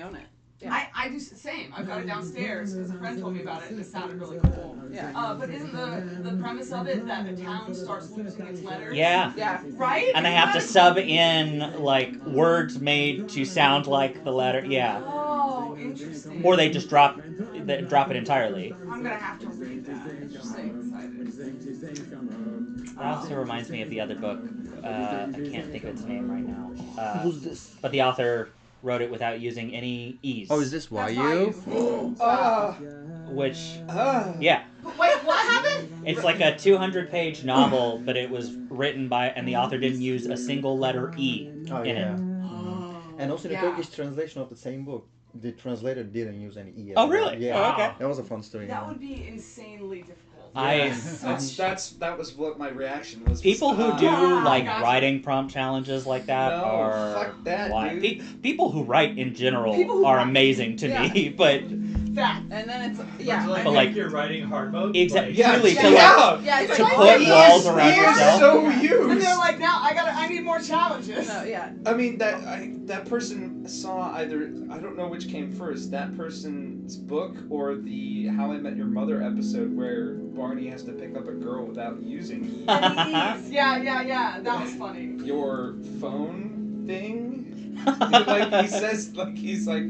own it. Yeah. I do the same. I've got it downstairs because a friend told me about it and it sounded really cool. Yeah. But isn't the premise of it that a town starts losing its letters? Yeah. Right? And they have to sub in, like, words made to sound like the letter. Yeah. Oh, interesting. Or they just drop it entirely. I'm going to have to read that. Interesting. That also reminds me of the other book. I can't think of its name right now. Who's this? But the author wrote it without using any E's. Oh, is this YU? Which, yeah. Wait, what happened? It's like a 200-page novel, but it was written by, and the author didn't use a single letter E in it. And also the Turkish translation of the same book, the translator didn't use any E. Oh, really? Yeah. Oh, okay. That was a fun story. That would be insanely difficult. That was what my reaction was. People who do writing prompt challenges like that are fuck that, why dude. People who write in general are amazing to me, but fact. And then it's but like you're writing hard mode. Exactly. It's to like put walls around yourself. So used. And they're like, now I need more challenges. No, yeah. I mean that person saw either, I don't know which came first, that person's book or the How I Met Your Mother episode where Barney has to pick up a girl without using Yeah. That was funny. your phone thing. Like he says, like he's like,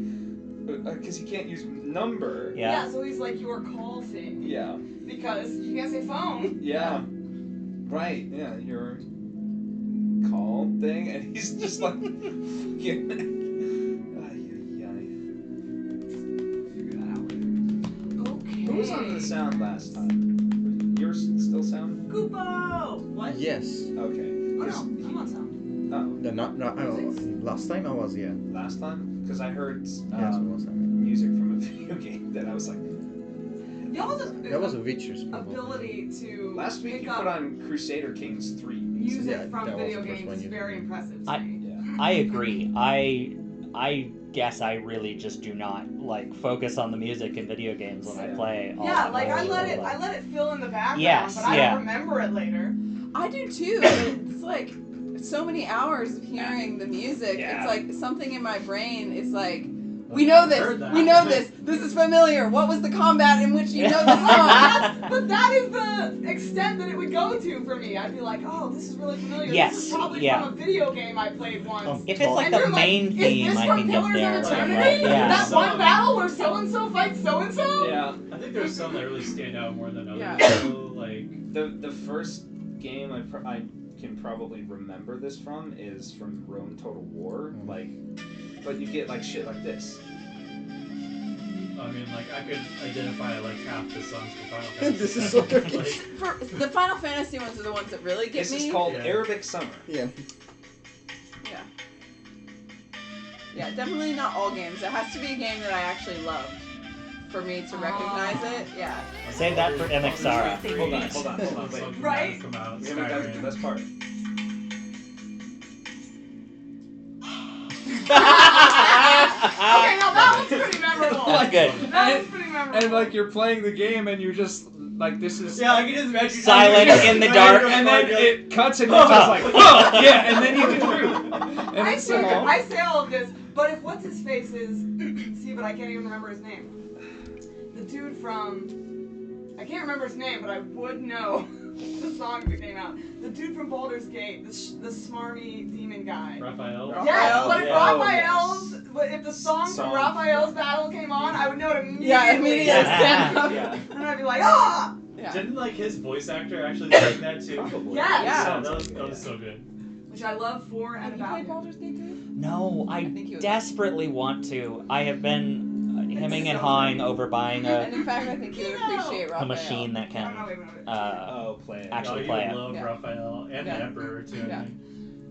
because he can't use number. Yeah, so he's like your call thing. Yeah. Because you can't say phone. Yeah. Right. Yeah. Your call thing, and he's just like, fucking. Figure that out later. Okay. Who was on the sound last time? Yours still sound? Kupo! What? Yes. Okay. Oh no, I'm on sound. Oh. No, last time I was, yeah. Last time? Because I heard Yes, last time. music from a video game that I was like. Y'all That was a Witcher's ability to Last week pick you up put on Crusader Kings 3. music Yeah, from that was video the first games one is you very did. impressive to me. I agree. I guess I really just do not like focus on the music in video games when I play. Yeah, like I let it fill in the background, Yes, but I don't remember it later. I do too. It's like so many hours of hearing the music. Yeah. It's like something in my brain is like, we know this. This is familiar. What was the combat in which you know this song? But that is the extent that it would go to for me. I'd be like, oh, this is really familiar. Yes, This is probably from a video game I played once. If it's like And the you're main is theme, this I from can get Pillars there. of Right? Eternity? Yeah. That one battle where so-and-so fights so-and-so? Yeah. I think there's some that really stand out more than others. Yeah. So, like The first game I can probably remember this from is from Rome Total War. Like, but you get like shit like this. I mean, like I could identify like half the songs from Final Fantasy. This is so like, For the Final Fantasy ones are the ones that really get This me. is called Yeah. Arabic Summer. Yeah. Yeah, definitely not all games. It has to be a game that I actually loved for me to recognize it. Yeah. Save that for Ignixara. Hold on, wait. Right? Come out, We haven't got to the Skyrim. best part. Okay, now that one's pretty memorable. That's good. That was pretty memorable. And like you're playing the game and you're just like this is Yeah, I can just imagine Silent in the dark. and then it cuts and you're just like whoa, yeah, and then you get through. And I it's say all of this, but if what's his face is see, but I can't even remember his name. The dude from I can't remember his name, but I would know the songs that came out. The dude from Baldur's Gate, the smarmy demon guy. Raphael. Yes, but if Yeah. Raphael's, but if the song from Raphael's battle came on, I would know it immediately. Yeah, immediately stand up. yeah. And I'd be like, ah! Yeah. Didn't like his voice actor actually sing that too? Probably. Yes. Yeah. That was so good. Which I love for and Have you about played him. Baldur's Gate 2? No, I think he was- desperately want to. I have been hemming and so hawing good. over buying And a in fact, I think you would appreciate Raphael. machine that No, can wait. Oh, play it. actually you play would it. love Yeah. Raphael and Yeah. the Emperor too. Yeah.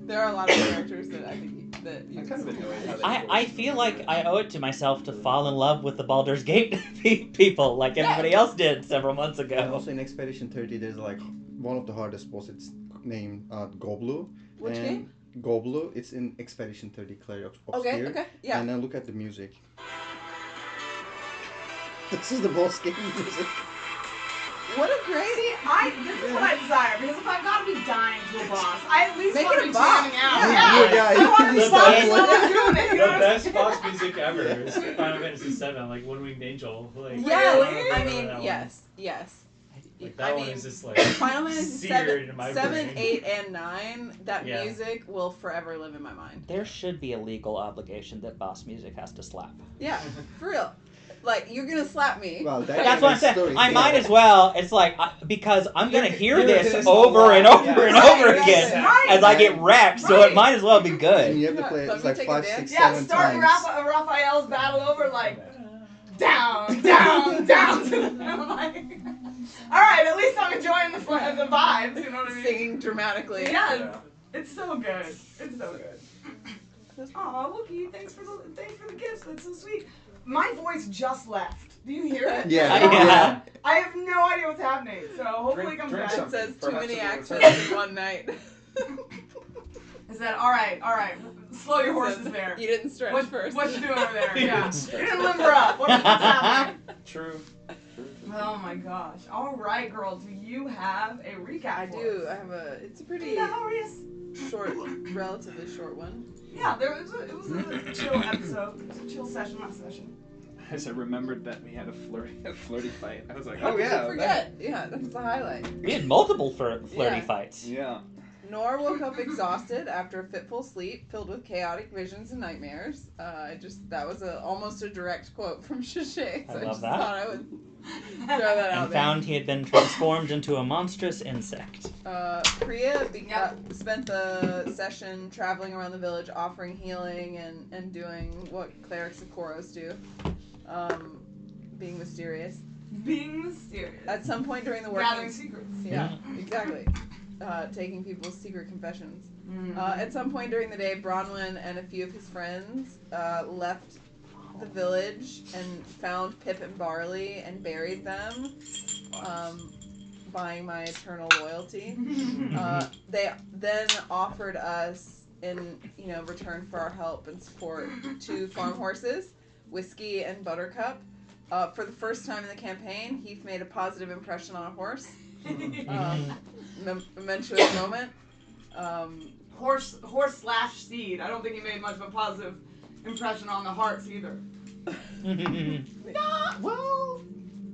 There are a lot of characters that I think that you I kind of enjoy how they I feel like I owe it to myself to fall in love with the Baldur's Gate people like everybody else did several months And ago. also in Expedition 30, there's like one of the hardest boss. It's named Goblu. Which and game? Goblu. It's in Expedition 30, Clair Obscure. Okay, yeah. And then look at the music. This is the boss game music. What a great. See, this is what I desire, because if I've got to be dying to a boss, I at least Make want it to a be boss. jamming out. Yeah. I want to be The bopping best- while I'm doing it. You know The what I'm best saying? boss music ever is Final Fantasy VII, like One Winged Angel. Like, Yeah, Really? I that mean, one. yes. Like, that I one mean, is just like Final Fantasy seared in my 7, brain. 8, and 9, that Yeah. music will forever live in my mind. There should be a legal obligation that boss music has to slap. Yeah, for real. Like, you're gonna slap me. Well, That's what I'm saying. story. I might as well. It's like because I'm gonna hear Hear this this a over lot. and over Yeah. and Right, over yes, again right. as I get wrecked. So Right. it might as well be And good. you have to Yeah, play it let it's me like take a 5, dance. 6, Yeah, 7 start times. Raphael's battle over like down, down, down. I'm like, all right, at least I'm enjoying the vibes. You know what I mean? Singing dramatically. Yeah, it's so good. It's so good. Aw, Wookie, thanks for the gifts. That's so sweet. My voice just left. Do you hear it? Yeah. Yeah. I have no idea what's happening. So hopefully it comes drink back. It says too many Perhaps it will actors in one night. Is that all right? All right. Slow your horses there. You didn't stretch What first. you doing over there? You Yeah. didn't stretch. You didn't limber up. What's happening? True. Oh my gosh. All right, girl. Do you have a recap? I for do. us? I have it's a pretty Glorious. short, relatively short one. Yeah, it was a chill episode. It was a chill session, last session. As I remembered that we had a flirty fight, I was like, How oh could yeah. you forget? Yeah, that's the highlight. We had multiple flirty Yeah. fights. Yeah. Nor woke up exhausted after a fitful sleep filled with chaotic visions and nightmares. That was almost a direct quote from Shishay. So I I love just that. thought I would throw that out And there. found he had been transformed into a monstrous insect. Priya spent the session traveling around the village offering healing and doing what clerics of Koros do. Being mysterious. Being mysterious. At some point during the Gathering working... secrets. Yeah, exactly. Taking people's secret confessions. Mm. At some point during the day, Bronwyn and a few of his friends left the village and found Pip and Barley and buried them, buying my eternal loyalty. They then offered us, in return for our help and support, 2 farm horses, Whiskey and Buttercup. For the first time in the campaign, Heath made a positive impression on a horse. Momentous moment. Horse/seed. I don't think he made much of a positive impression on the hearts either. Well,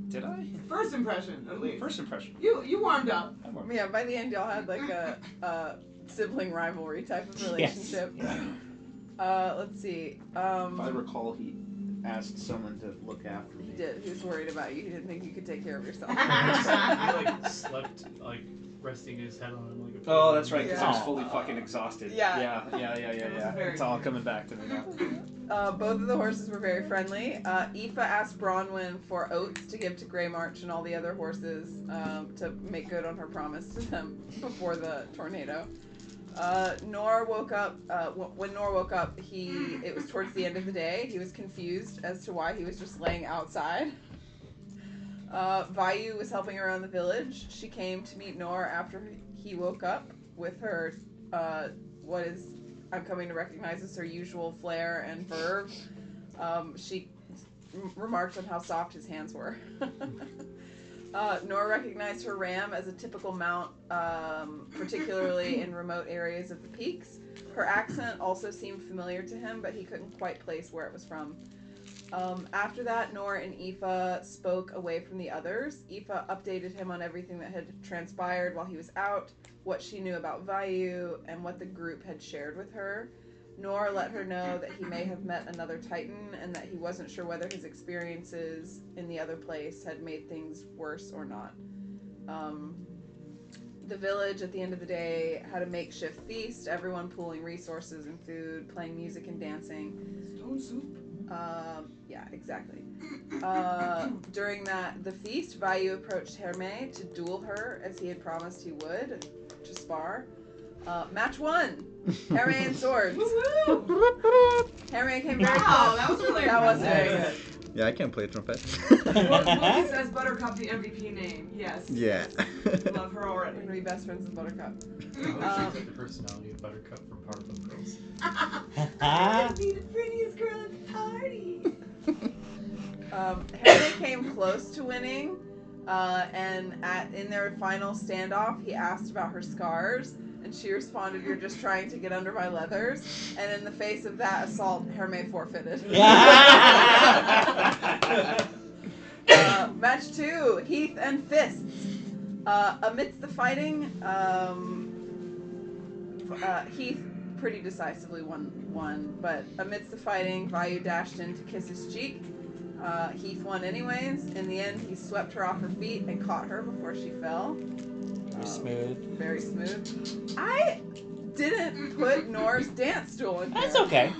did I? First impression, at least. First impression. You warmed up. Yeah, by the end, y'all had like a sibling rivalry type of relationship. Let's see. If I recall, he asked someone to look after me. He did. He was worried about you. He didn't think you could take care of yourself. He like slept like resting his head on him like a Oh, that's right, because I was Yeah. fully fucking exhausted. Yeah. Yeah. very It's all coming back to me now. Both of the horses were very friendly. Aoife asked Bronwyn for oats to give to Grey March and all the other horses to make good on her promise to them before the tornado. Nor woke up. When Nor woke up, it was towards the end of the day. He was confused as to why he was just laying outside. Vayu was helping around the village. She came to meet Nor after he woke up with her, what is I'm coming to recognize as her usual flair and verve. She remarked on how soft his hands were. Nor recognized her ram as a typical mount, particularly in remote areas of the peaks. Her accent also seemed familiar to him, but he couldn't quite place where it was from. After that, Nor and Aoife spoke away from the others. Aoife updated him on everything that had transpired while he was out, what she knew about Vayu, and what the group had shared with her. Nor let her know that he may have met another Titan and that he wasn't sure whether his experiences in the other place had made things worse or not. The village at the end of the day had a makeshift feast, everyone pooling resources and food, playing music and dancing. Stone soup. Yeah, exactly. During the feast, Vayu approached Herme to duel her as he had promised he would, to spar. Match 1! Herme and swords. Woo-woo! Herme came very Wow, close. that was really That was very impressive. good. Yeah, I can play trumpet. Wookie says Buttercup the MVP name. Yes. Yeah. Love her already. We're gonna be best friends with Buttercup. I like the personality of Buttercup from Powerpuff Girls. I'm gonna be the prettiest girl at the party. Herme came close to winning, And in their final standoff, he asked about her scars, and she responded, "You're just trying to get under my leathers." And in the face of that assault, Hermé forfeited. Match 2, Heath and Fists. Amidst the fighting, Heath pretty decisively won, but amidst the fighting, Vayu dashed in to kiss his cheek. Heath won anyways. In the end, he swept her off her feet and caught her before she fell. Very smooth. Very smooth. I didn't put Nor's dance stool in here. That's okay.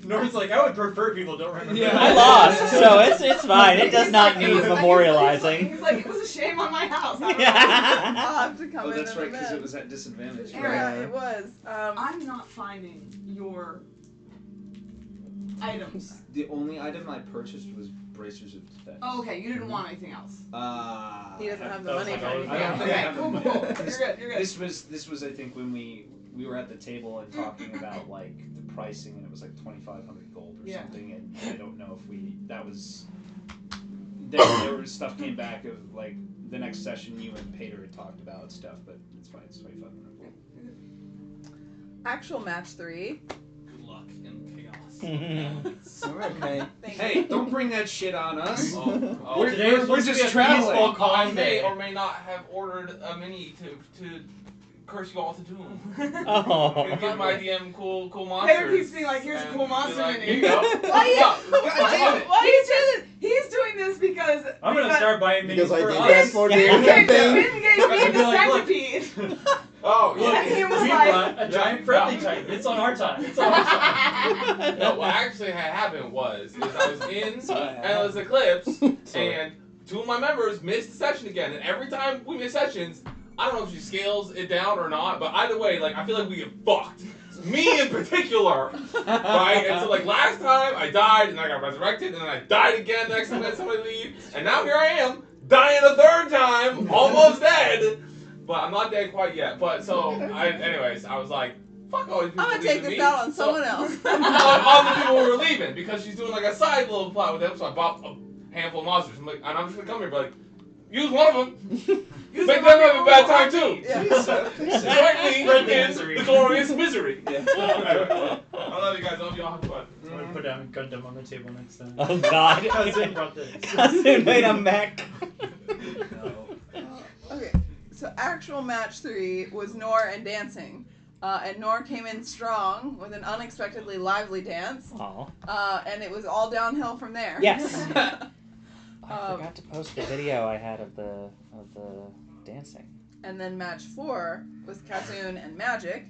Nor's like, I would prefer people don't remember. Yeah. I lost, so it's fine. It does not need memorializing. He's like, it was a shame on my house. I don't know. I'll have to come Oh, in that's in right, a because bit. it was at disadvantage. Yeah, it was. I'm not finding your items. The only item I purchased was bracers of defense. Oh, okay. You didn't want anything else. He doesn't have the That was money like for all- anything I don't else. think I Okay, have the cool, money. cool. You're good. You're good. This was I think when we were at the table and talking about like the pricing, and it was like 2,500 gold or Yeah. something, and I don't know if there was stuff came back of like the next session you and Pater had talked about stuff, but it's fine. It's 2,500 gold. Actual match 3. Good luck in chaos. Okay. Thank Hey, you. don't bring that shit on us. Oh, We're- Today was we're supposed to just be a traveling. peaceful, I calm may day. or may not have ordered a mini to curse you all to doom. Oh. And give my DM cool Pater monsters. keeps being like, here's a and cool be monster like, mini. Here you go. Why Yeah. he's doing this because I'm gonna start buying minis Because I for did us. that for the Finn campaign. gave me I'd be the like, look. centipede. Oh, Look, And he was we like- brought a giant friendly titan. It's on our time. It's on our time. No, what actually had happened was I was in Endless Eclipse, and two of my members missed the session again. And every time we miss sessions, I don't know if she scales it down or not, but either way, like I feel like we get fucked. Me in particular, right? And so like last time I died and I got resurrected, and then I died again next time I had somebody leave, and now here I am dying a third time, almost dead, but I'm not dead quite yet. But so anyways, I was like, fuck all these people I'm gonna take leaving this me. out on So- someone else. on the people who were leaving, because she's doing like a side little plot with them, so I bought a handful of monsters. I'm like, and I'm just gonna come here and be like, use one of them. Make them have a bad time too. Yeah. Join me in Misery. the glorious misery. Yeah. I love you guys. I hope you all have fun. I'm gonna put down Gundam on the table next time. Oh God. Kazun brought this. Kazun made a mech. Okay, so actual match 3 was Nor and dancing. And Nor came in strong with an unexpectedly lively dance. Oh. And it was all downhill from there. Yes. I forgot to post the video I had of the dancing. And then match 4 was Kazun and Magic,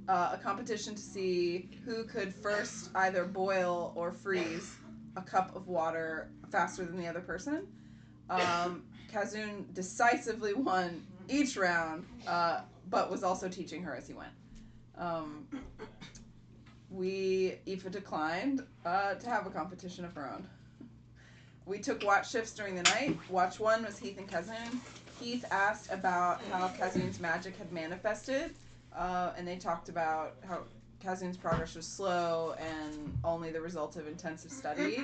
a competition to see who could first either boil or freeze a cup of water faster than the other person. Kazun decisively won each round, but was also teaching her as he went. Aoife declined to have a competition of her own. We took watch shifts during the night. Watch 1 was Heath and Kazun. Heath asked about how Kazun's magic had manifested, and they talked about how Kazun's progress was slow and only the result of intensive study.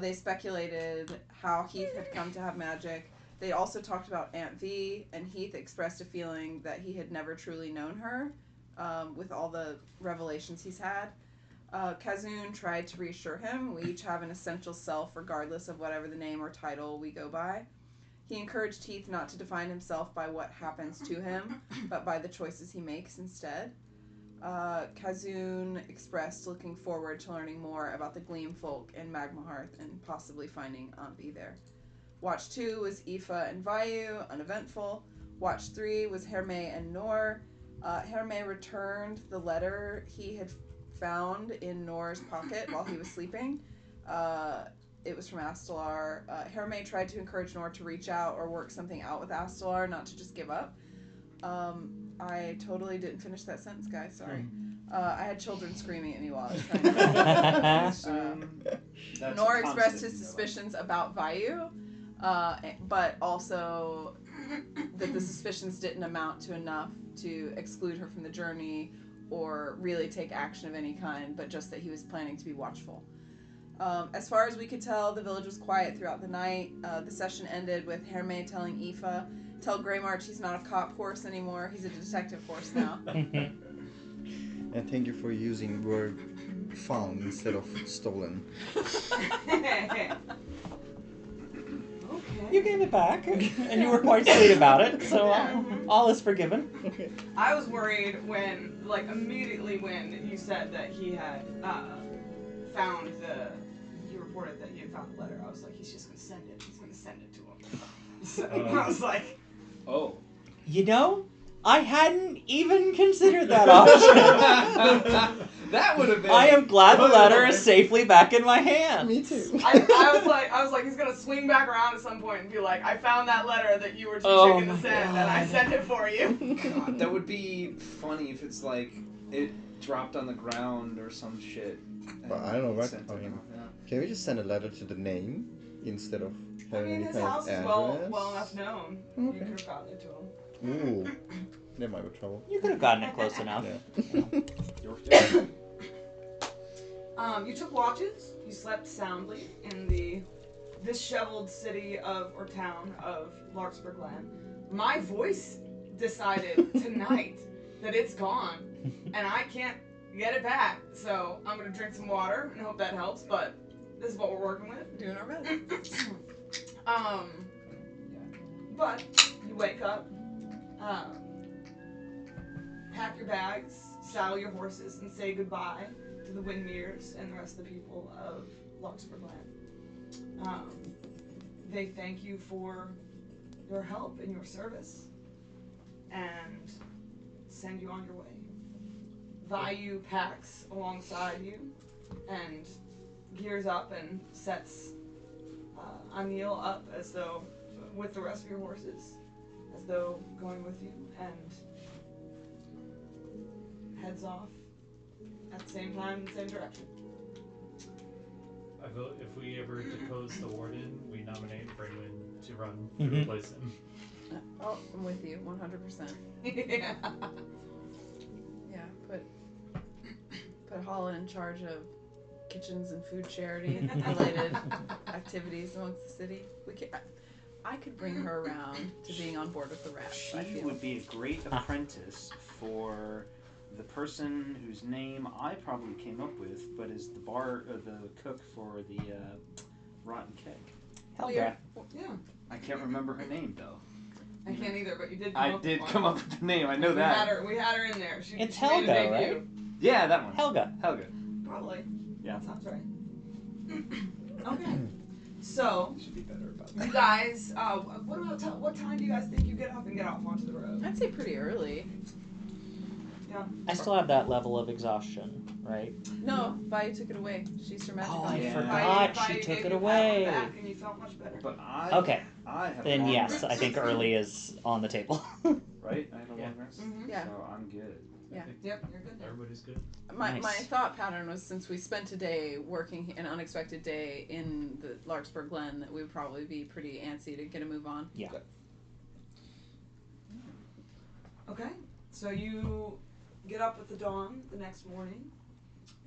They speculated how Heath had come to have magic. They also talked about Aunt V, and Heath expressed a feeling that he had never truly known her, with all the revelations he's had. Kazun tried to reassure him. We each have an essential self regardless of whatever the name or title we go by. He encouraged Heath not to define himself by what happens to him, but by the choices he makes instead. Kazun expressed looking forward to learning more about the Gleam folk in Magmahearth and possibly finding Aunt V there. Watch 2 was Aoife and Vayu, uneventful. Watch 3 was Hermé and Nor. Hermé returned the letter he had found in Nor's pocket while he was sleeping. It was from Astalar. Hermé tried to encourage Nor to reach out or work something out with Astalar, not to just give up. I totally didn't finish that sentence, guys. Sorry. I had children screaming at me while I was trying to. Nor expressed his suspicions about Vayu, but also that the suspicions didn't amount to enough to exclude her from the journey or really take action of any kind, but just that he was planning to be watchful. As far as we could tell, the village was quiet throughout the night. The session ended with Herme telling Aoife, tell Greymarch he's not a cop horse anymore, he's a detective horse now. And thank you for using word found instead of stolen. Okay. You gave it back, and you were quite sweet about it, so all is forgiven. I was worried when, like, immediately when you said that he had found he reported that he had found the letter. I was like, he's just gonna send it. He's gonna send it to him. So I was like, Oh. You know, I hadn't even considered that option. That would have been. I am glad the letter is safely back in my hand. Me too. I was like, he's gonna swing back around at some point and be like, I found that letter that you were too chicken to send, and I sent it for you. God, that would be funny if it's like it dropped on the ground or some shit. But I don't know, right? Sent I it mean, off, yeah. can we just send a letter to the name instead of I having mean, any his kind house of is address? well enough known. Okay. You could have gotten it to him. Ooh, there might be trouble. You could have gotten it close enough. Yeah. You took watches. You slept soundly in the disheveled city or town of Larkspur Glen. My voice decided tonight that it's gone, and I can't get it back. So I'm gonna drink some water and hope that helps. But this is what we're working with. Doing our best. But you wake up, pack your bags, saddle your horses, and say goodbye to the Windmeres and the rest of the people of Larkspur Glen. They thank you for your help and your service, and send you on your way. Vayu packs alongside you, and gears up and sets Anil up as though with the rest of your horses, as though going with you, and heads off at the same time in the same direction. I vote if we ever depose the Warden, we nominate Braylon to run to Mhm. replace him. Oh, I'm with you, 100%. Yeah. Yeah, put Holland in charge of kitchens and food charity related activities amongst the city. I could bring her around to being on board with the rats. I She feel. would be a great apprentice for the person whose name I probably came up with, but is the the cook for the Rotten Keg. Helga. Yeah. I can't remember her name though. I can't either, but you did. I did come up with the name. I know that. We had her in there. It's she made a Helga, debut. right? Yeah, that one. Helga. Helga. Probably. Yeah. That sounds right. Okay. So, Should be better about you that. guys, what time do you guys think you get up and get off onto the road? I'd say pretty early. Yeah. I still have that level of exhaustion, right? No, Vi took it away. She's her magic Oh, on. I Yeah. forgot If I she gave took you it a pat on the away. back and you felt much better. But Okay. I have Then long yes, rest, I think early is on the table. right? I have a Yeah. long rest. Mhm. Yeah. So I'm good. Yeah. I think Yep, you're good. everybody's good. My Nice. thought pattern was, since we spent a day working, an unexpected day in the Larkspur Glen, that we would probably be pretty antsy to get a move on. Yeah. Okay. So you get up at the dawn the next morning,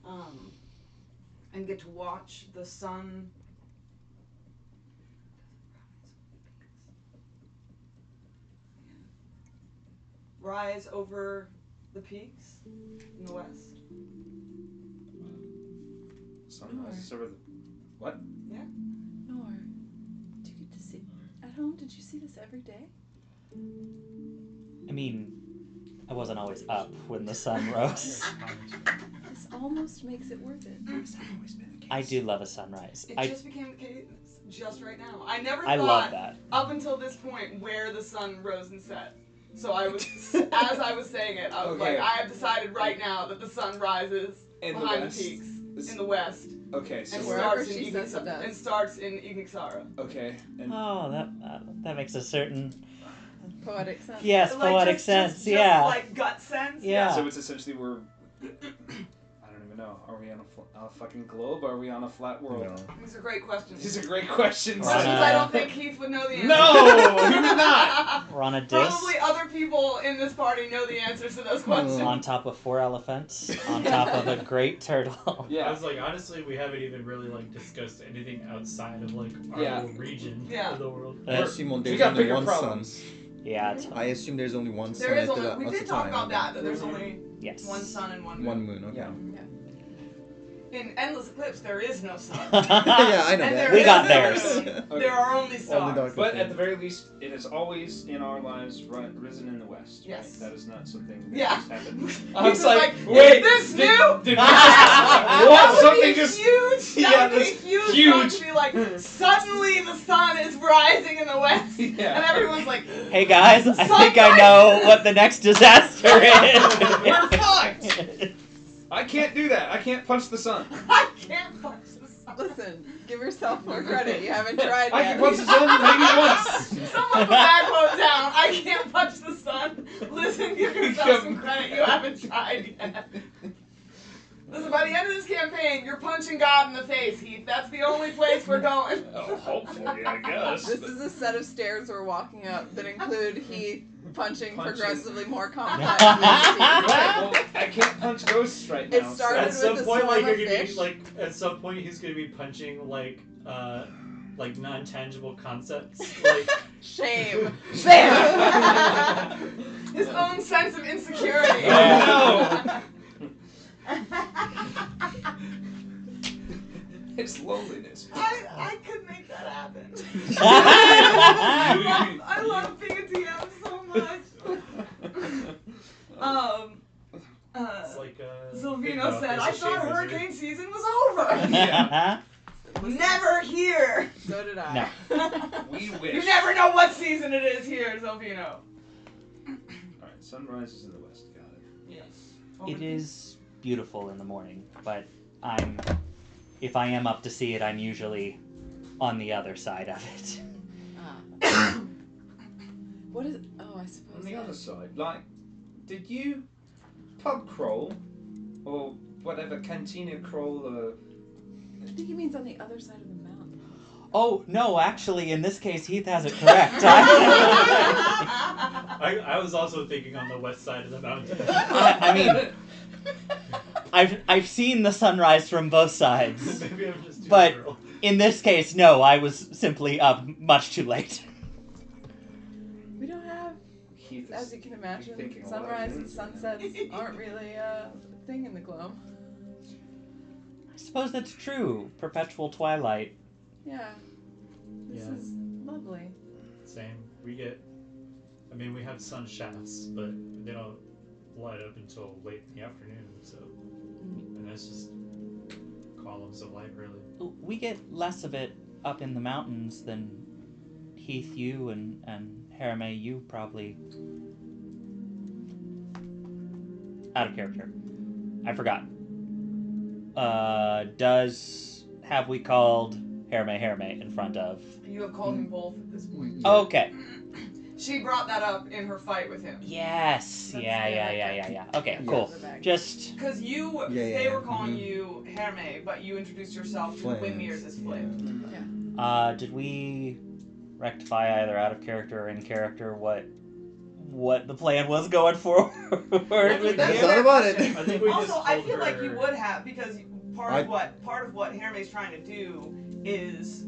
and get to watch the sun rise over the peaks in the west. Sunrise over the. What? Nor, do you get to see at home? Did you see this every day? I mean, I wasn't always up when the sun rose. This almost makes it worth it. I do love a sunrise. It just became the case just right now. I never I thought love that. up until this point where the sun rose and set. So I was, as I was saying it, I was Okay. like, I have decided right now that the sun rises In the behind west. the peaks in the west Okay, so and we're wherever starts in, she says it does. and starts in Ignixara. okay, and Oh, that makes a certain Poetic sense. poetic sense. Just Yeah. like gut sense. Yeah. so it's essentially we're. I don't even even know. Are we on a fucking globe? Or are we on a flat world? No. These are great questions. These are great questions. Questions I don't think Keith would know the answer. No, he would not. We're on a disc. Probably other people in this party know the answers to those questions. On top of 4 elephants, on top of a great turtle. Yeah. I was like, honestly, we haven't even really like discussed anything outside of like our Yeah. little region Yeah. of the world. I assume We there's got only bigger one problems. sun. Yeah, it's, I assume there's only one sun There is at only, the we at did the talk time. about that there's only yes. one sun and one moon. One moon, okay. Yeah. In Endless Eclipse, there is no sun. Yeah, I know And that. there We is got no theirs. moon. Okay. There are only stars. dark- But at the very least, it has always in our lives risen in the west. Yes. Right? That is not something that Yeah. just happened. I was like, wait, is this new? Did That what? would Something be just huge. Yeah, That would be that's huge. huge. To be like, suddenly the sun is rising in the west, Yeah. and everyone's like, Hey guys, I think I know what the next disaster is. We're fucked. I can't do that. I can't punch the sun. I can't punch the sun. Listen, give yourself more credit. You haven't tried I yet. can punch the sun maybe once. Someone put that quote down. I can't punch the sun. Listen, give yourself some credit. You haven't tried yet. Listen, by the end of this campaign, you're punching God in the face, Heath. That's the only place we're going. Oh, hopefully, I guess. This is a set of stairs we're walking up that include Heath punching Punching. progressively more complex Right, entities. well, I can't punch ghosts right now. It started At with some the point, swarm like of you're gonna fish. be like, at some point he's gonna be punching like non-tangible concepts, like Shame. There! His own sense of insecurity. Oh, it's loneliness. I could make that happen. I I love being a DM so much. it's like Silvino said, I Fish's thought Shame Wizard. hurricane season was over. Never here. So did I. No. We wish. You never know what season it is here, Silvino. Alright, sunrise is in the west. Got it. Yes. It is beautiful in the morning, but if I am up to see it, I'm usually on the other side of it. What is? Oh, I suppose. On the other side, like, did you pub crawl or whatever cantina crawl? I think he means on the other side of the mountain. Oh, no, actually, in this case, Heath has it correct. I was also thinking on the west side of the mountain. I mean, I've seen the sunrise from both sides. Maybe I'm just too But literal. in this case, no, I was simply up much too late. We don't have, Keith is as you can imagine, thinking a lot of sunrise and things right now. sunsets aren't really a thing in the globe. I suppose that's true. Perpetual twilight. Yeah. This Yeah. is lovely. Same. We have sun shafts, but they don't light up until late in the afternoon. So, and that's just columns of light, really. We get less of it up in the mountains than Heath, you, and Harame, you probably. Out of character. I forgot. Have we called Harame in front of? You have called him both at this point. Okay. She brought that up in her fight with him. Yes. That's Yeah. Okay, Yes. cool. Yes. Just. Because Yeah, they yeah, were calling mhm. you Herme, but you introduced yourself to Flames, Windmere's as Flame. yeah. Did we rectify either out of character or in character what the plan was going forward with That's you? That's not about it. I think we Also, just I told feel like her- you would have, because part of what Herme's trying to do is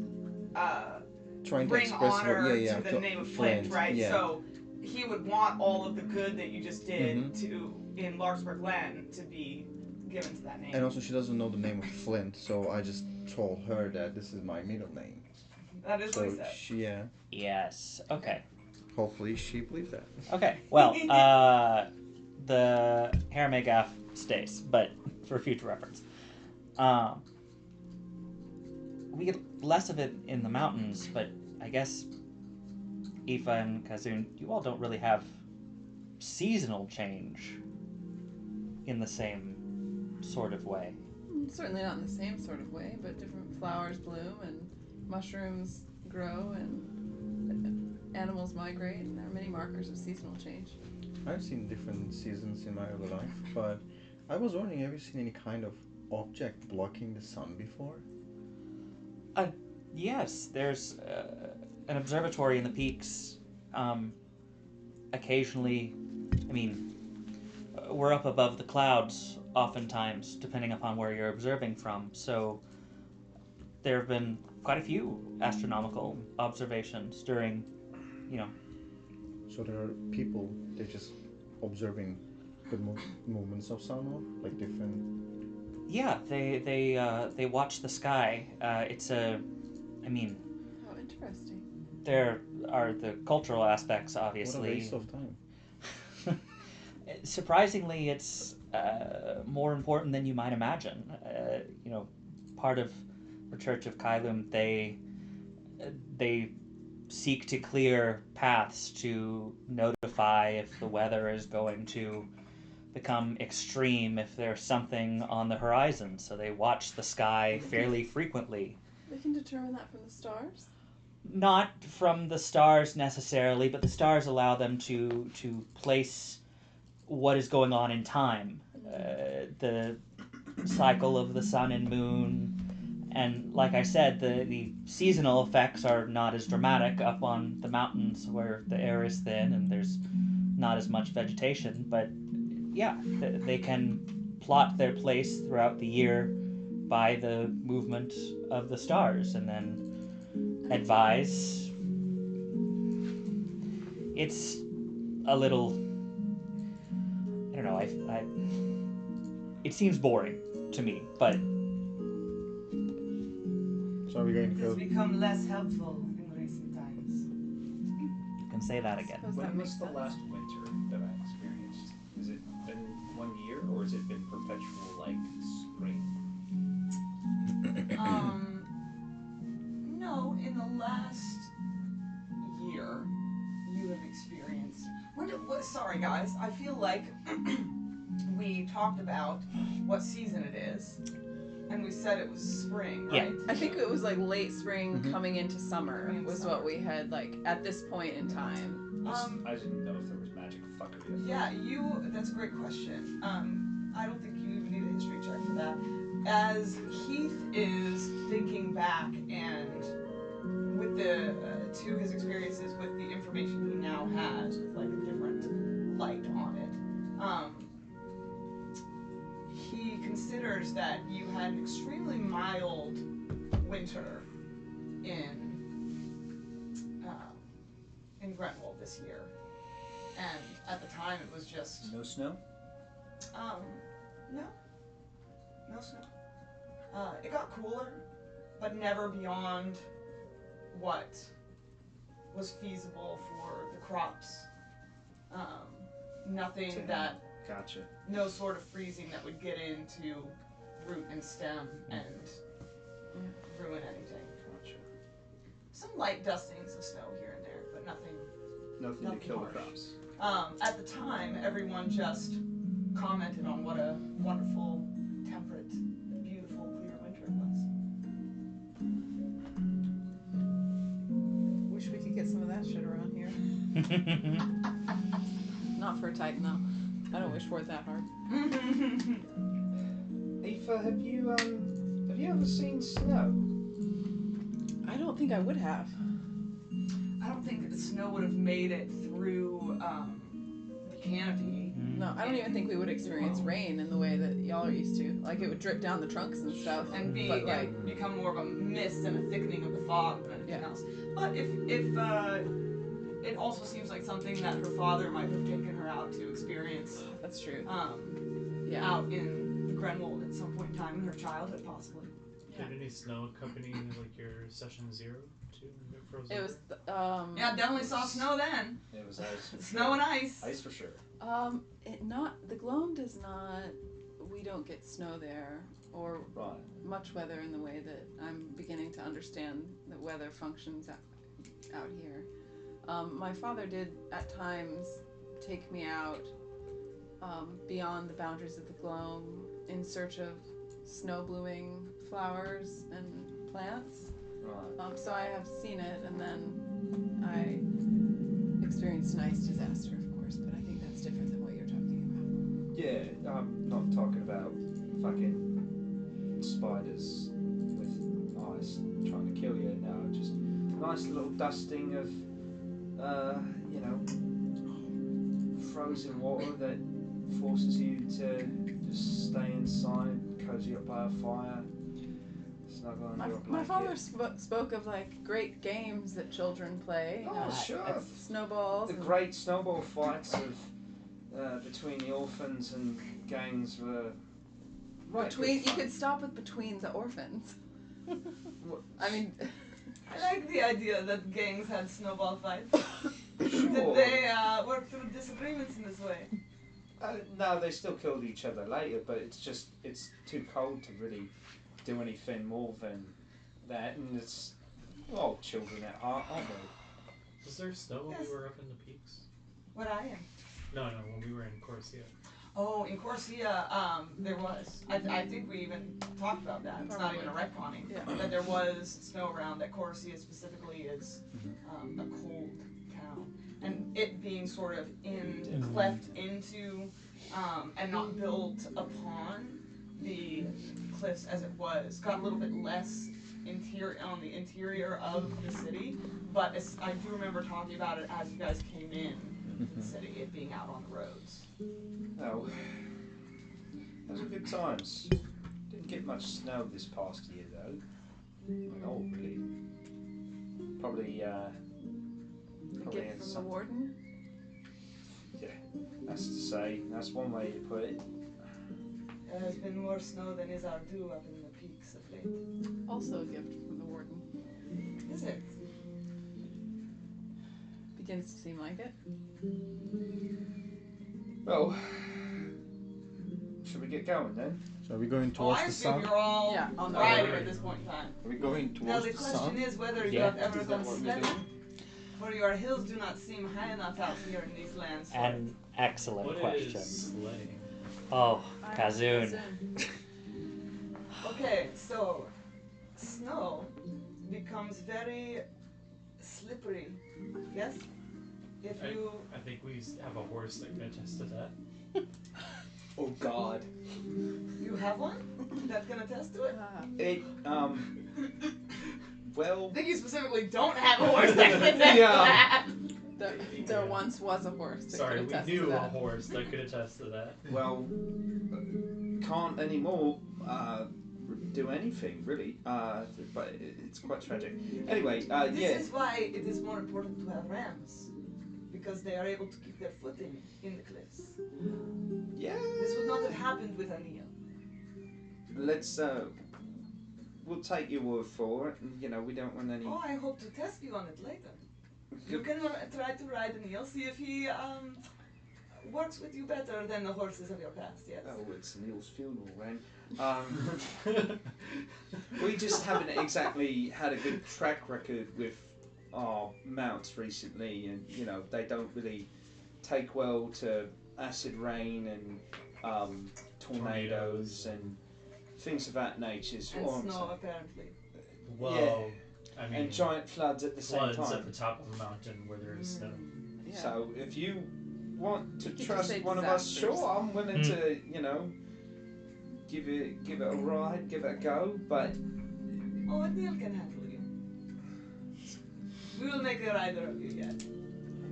Trying to bring express honor what, yeah, to the to name of Flint, right? Yeah. So he would want all of the good that you just did Mhm. to in Larkspur Glen to be given to that name. And also, she doesn't know the name of Flint, so I just told her that this is my middle name. That is what he So said. she, yeah, Yes. Okay. hopefully she believes that. Okay. Well, the Harame gaff stays, but for future reference. We get less of it in the mountains, but I guess Aoife and Kazun, you all don't really have seasonal change in the same sort of way. Certainly not in the same sort of way, but different flowers bloom and mushrooms grow and animals migrate, and there are many markers of seasonal change. I've seen different seasons in my other life, but I was wondering, have you seen any kind of object blocking the sun before? Yes, there's an observatory in the peaks. Occasionally, I mean, we're up above the clouds oftentimes, depending upon where you're observing from. So there have been quite a few astronomical observations during, you know. So there are people, they're just observing the movements of sun, or like different. Yeah, they watch the sky. It's a, I mean, Oh, interesting. there are the cultural aspects, obviously. What a waste of time. Surprisingly, it's more important than you might imagine. You know, part of the Church of Kailum, they seek to clear paths to notify if the weather is going to become extreme, if there's something on the horizon. So they watch the sky fairly frequently. They can determine that from the stars? Not from the stars necessarily, but the stars allow them to place what is going on in time. The cycle of the sun and moon. And like I said, the seasonal effects are not as dramatic up on the mountains where the air is thin and there's not as much vegetation. But yeah, they can plot their place throughout the year by the movement of the stars and then advise. It's a little, I don't know, it seems boring to me, but So are we going to It go? has become less helpful in recent times. you can say that again. Suppose that When makes was the sense. last winter that I experienced? Has it been 1 year, or has it been perpetual, like, spring? No, in the last year, you have experienced. Sorry, guys. I feel like we talked about what season it is, and we said it was spring, Yeah. right? I think it was like late spring Mhm. coming into summer Coming into was summer. what we had like at this point in time. I didn't know if there was magic fuckery. Yeah, that's a great question. I don't think you even need a history check for that. As Heath is thinking back and with to his experiences with the information he now has with like a different light on it, he considers that you had an extremely mild winter in Grenwald this year. And at the time it was just No snow? no snow. It got cooler, but never beyond what was feasible for the crops. Nothing that, Gotcha. no sort of freezing that would get into root and stem and ruin anything. Gotcha. Some light dustings of snow here and there, but nothing. Nothing Nothing to kill harsh. the crops. At the time, everyone just commented on what a wonderful, temperate, beautiful, clear winter it was. Wish we could get some of that shit around here. Not for a Titan though. I don't wish for it that hard. Aoife, have you ever seen snow? I don't think I would have. I don't think that the snow would have made it through the canopy. No, I don't even think we would experience rain in the way that y'all are used to. Like it would drip down the trunks and stuff. And but like become more of a mist and a thickening of the fog than anything else. But if it also seems like something that her father might have taken her out to experience. That's true. Yeah. Out in Grenwald at some point in time in her childhood, possibly. Yeah. Did any snow accompany like your session 0 too? When you got frozen It was over? Yeah, definitely saw snow then. It was ice. Snow and ice. Ice for sure. the Gloam does not. We don't get snow there or Right. much weather in the way that I'm beginning to understand that weather functions out here. My father did at times take me out beyond the boundaries of the Gloam in search of snow blooming flowers and plants. Right. So I have seen it, and then I experienced an ice disaster, of course, but I think that's different than what you're talking about. Yeah, I'm not talking about fucking spiders with eyes trying to kill you. No, just nice little dusting of, you know, frozen water that forces you to just stay inside, cozy up by a fire, snuggle under a blanket. My father spoke of like great games that children play. Oh, sure. Snowballs. The great snowball fights of between the orphans and gangs were right. Between, you could stop with between the orphans. I mean, I like the idea that gangs had snowball fights. Sure. Did they work through disagreements in this way? No, they still killed each other later, but it's too cold to really do anything more than that, and it's all children at heart, aren't they? Was there snow when Yes. we were up in the peaks? What I am? No, when we were in Corsia. Oh, in Corsia, there was. I think we even talked about that. It's not even a retconning. Yeah. That there was snow around, that Corsia specifically is a cold town. And it being sort of cleft into and not built upon the cliffs as it was, got a little bit less on the interior of the city, but I do remember talking about it as you guys came in the city, it being out on the roads. Oh, those were good times. Didn't get much snow this past year though. Oh, really? Probably a gift from the warden. Yeah, that's to say. That's one way to put it. There has been more snow than is our due up in the peaks of late. Also a gift from the warden. Is it? Begins to seem like it. Well, should we get going then? So are we going Oh, towards I the assume sun? you're all Yeah, on the riding road. at this point in time. Are we going Now towards the the question sun? is whether you Yeah. have ever Is that gone what we sledding, do? for your hills do not seem high enough out here in these lands. for An excellent What question. is sledding? Oh, I'm Kazun. Okay, so snow becomes very slippery. Yes? If you I think we have a horse that can attest to that. Oh God. you have one that can attest to it? It well. I think you specifically don't have a horse that can attest Yeah. to that. There once was a horse that Sorry, could we attest knew to a that. horse that could attest to that. Well, can't anymore do anything really. But it's quite tragic. Anyway, This yeah. is why it is more important to have rams, because they are able to keep their footing in the cliffs. Yeah. This would not have happened with an eel. Let's we'll take your word for it. And, you know, we don't want any. Oh, I hope to test you on it later. You can try to ride an eel, see if he works with you better than the horses of your past, yes? Oh, it's Neil's funeral then. We just haven't exactly had a good track record with our mounts recently, and you know they don't really take well to acid rain and tornadoes and things of that nature. is And what I'm snow, saying. apparently. Well, I mean, And giant floods at the same floods time. at the top of a mountain where there is snow. Yeah. So if you want to You could trust just say one of us, disasters. sure, I'm willing to, you know, give it a ride, give it a go. But Oh, a Neil can handle you. We will make a rider of you yet.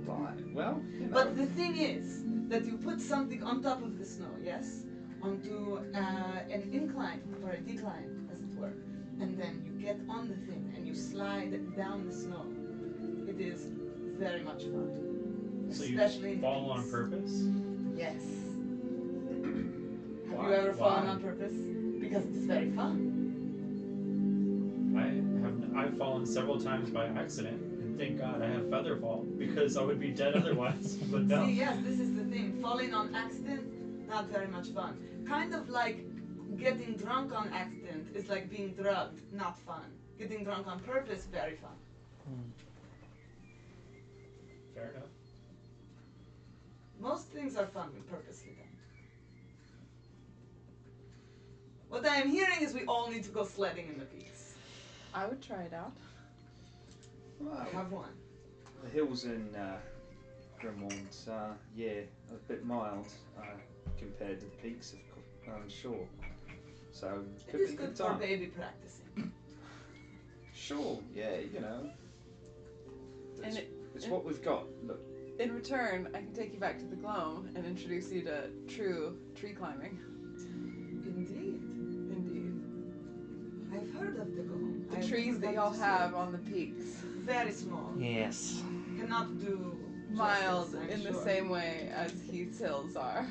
right, well, you know. But the thing is that you put something on top of the snow, yes? Onto an incline or a decline, as it were. And then you get on the thing and you slide down the snow. It is very much fun. So you Especially in fall peaks. on purpose? Yes. Have Why? you ever fallen Why? on purpose? Because it's very fun. I've fallen several times by accident, and thank God I have feather fall because I would be dead otherwise. But no. See, yes, this is the thing. Falling on accident, not very much fun. Kind of like getting drunk on accident is like being drugged, not fun. Getting drunk on purpose, very fun. Fair enough. Most things are fun when purposely done. What I am hearing is we all need to go sledding in the peaks. I would try it out. Well, I have one. the hills in Vermont, yeah, a bit mild compared to the peaks, I'm sure. So It could is be good good for time. baby practicing. Sure, yeah, you know. And It's what we've got. Look, in return, I can take you back to the Gloam and introduce you to true tree climbing. Indeed. Indeed. I've heard of the Gloam. The trees that y'all have on the peaks. Very small. Yes. Cannot do Mild justice, I'm in the sure. same way as Heath's hills are.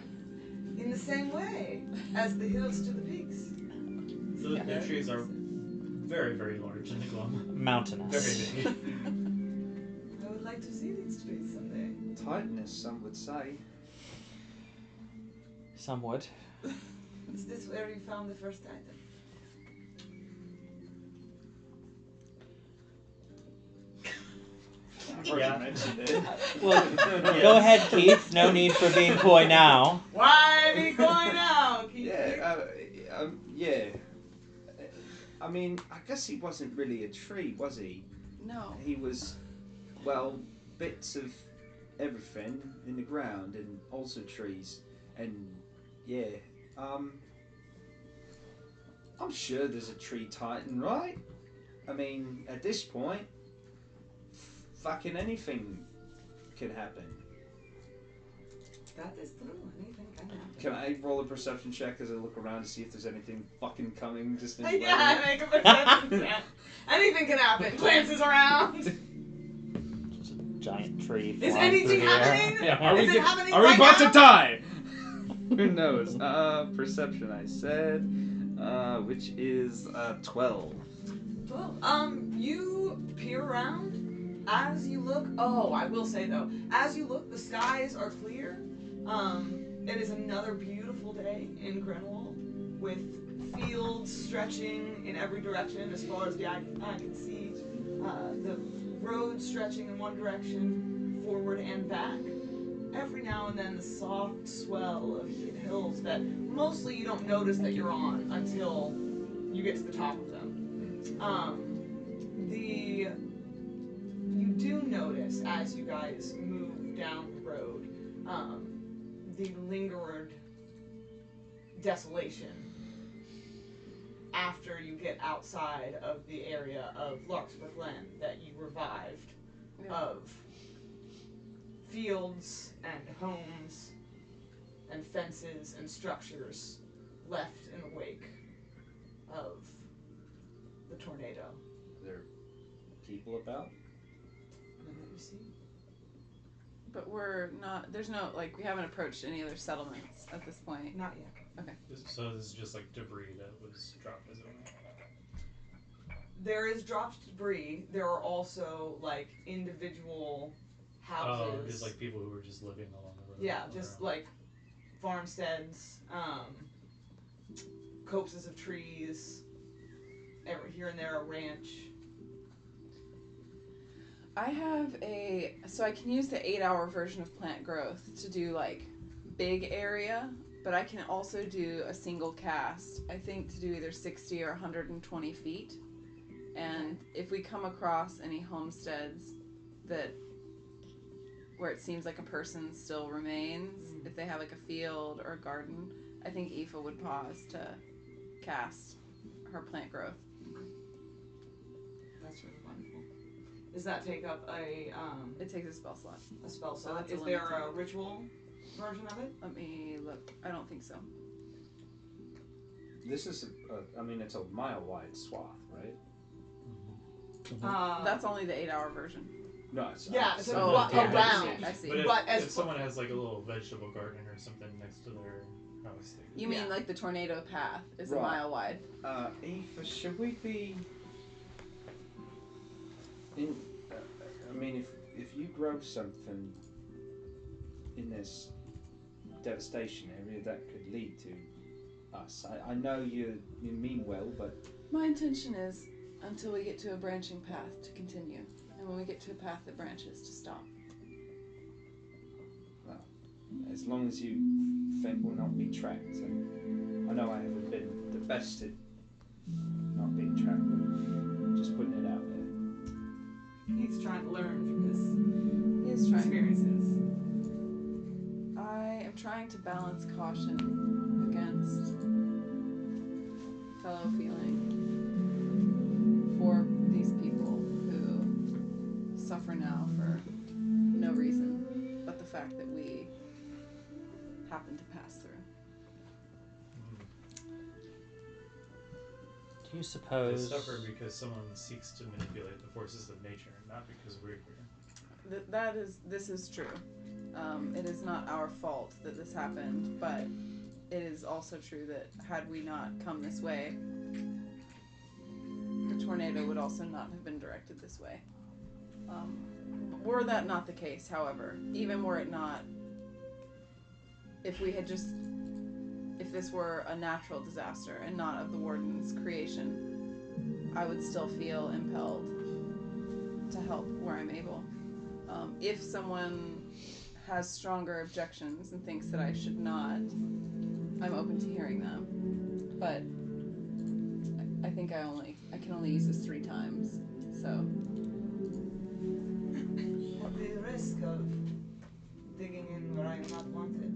In the same way as the hills to the peaks. The trees are very, very large in the Gloam. Mountainous. Very big. I would like to see these trees someday. Titanus, some would say. Some would. Is this where you found the first item? I've already Yeah. mentioned it. Well, go ahead, Keith. No need for being coy now. Why be going now? Yeah, yeah. I mean, I guess he wasn't really a tree, was he? No. He was, well, bits of everything in the ground and also trees. And, yeah, I'm sure there's a tree titan, right? I mean, at this point, fucking anything can happen. That is true. Anything can happen. Can I roll a perception check as I look around to see if there's anything fucking coming just in Yeah, I make a perception check. Anything can happen. Glances around. Just a giant tree. Is flying anything through the air. happening? Yeah, Is it happening are we right about now? to die? Who knows? Perception I said, which is 12. Well, you peer around. As you look, I will say though, as you look, the skies are clear. It is another beautiful day in Grenwald, with fields stretching in every direction as far as the eye can see. The road stretching in one direction, forward and back. Every now and then, the soft swell of hills that mostly you don't notice that you're on until you get to the top of them. You do notice as you guys move down the road, the lingered desolation after you get outside of the area of Larkspur Glen that you revived, of fields and homes and fences and structures left in the wake of the tornado. Are there people about? None that you see. But we're not, there's no, like, we haven't approached any other settlements at this point. Not yet. So this is just like debris that was dropped as it went. There is dropped debris. There are also like individual houses. Oh, just like people who were just living along the road. Yeah, just like farmsteads, copses of trees, here and there a ranch. I have so I can use the 8-hour version of plant growth to do like big area, but I can also do a single cast, I think, to do either 60 or 120 feet. And if we come across any homesteads where it seems like a person still remains, if they have like a field or a garden, I think Aoife would pause to cast her plant growth. That's really wonderful. Does that take up a It takes a spell slot. spell So slot? that's a Is there a limited. ritual version of it? Let me look. I don't think so. This is, it's a mile-wide swath, right? That's only the 8-hour version. No, it's Yeah, it's Oh, around. I see. But But if as someone has like a little vegetable garden or something next to their house, they You mean like the tornado path is a Right. mile wide? Aoife, should we be in? If you grow something in this devastation area, that could lead to us. I know you mean well, but My intention is, until we get to a branching path, to continue. And when we get to a path that branches, to stop. as long as you think we'll not be tracked, and I know I haven't been the best at not being tracked, but just putting it out there. He's trying to learn from He is his trying. experiences. I am trying to balance caution against fellow feeling for these people who suffer now for no reason but the fact that we happen to pass through. Do you They suppose... suffer because someone seeks to manipulate the forces of nature, not because we're here. This is true. It is not our fault that this happened, but it is also true that had we not come this way, the tornado would also not have been directed this way. Were that not the case, however, even were it not, if this were a natural disaster and not of the Warden's creation, I would still feel impelled to help where I'm able. If someone has stronger objections and thinks that I should not, I'm open to hearing them. But I think I can only use this 3 times, so. The risk of digging in where I am not wanted.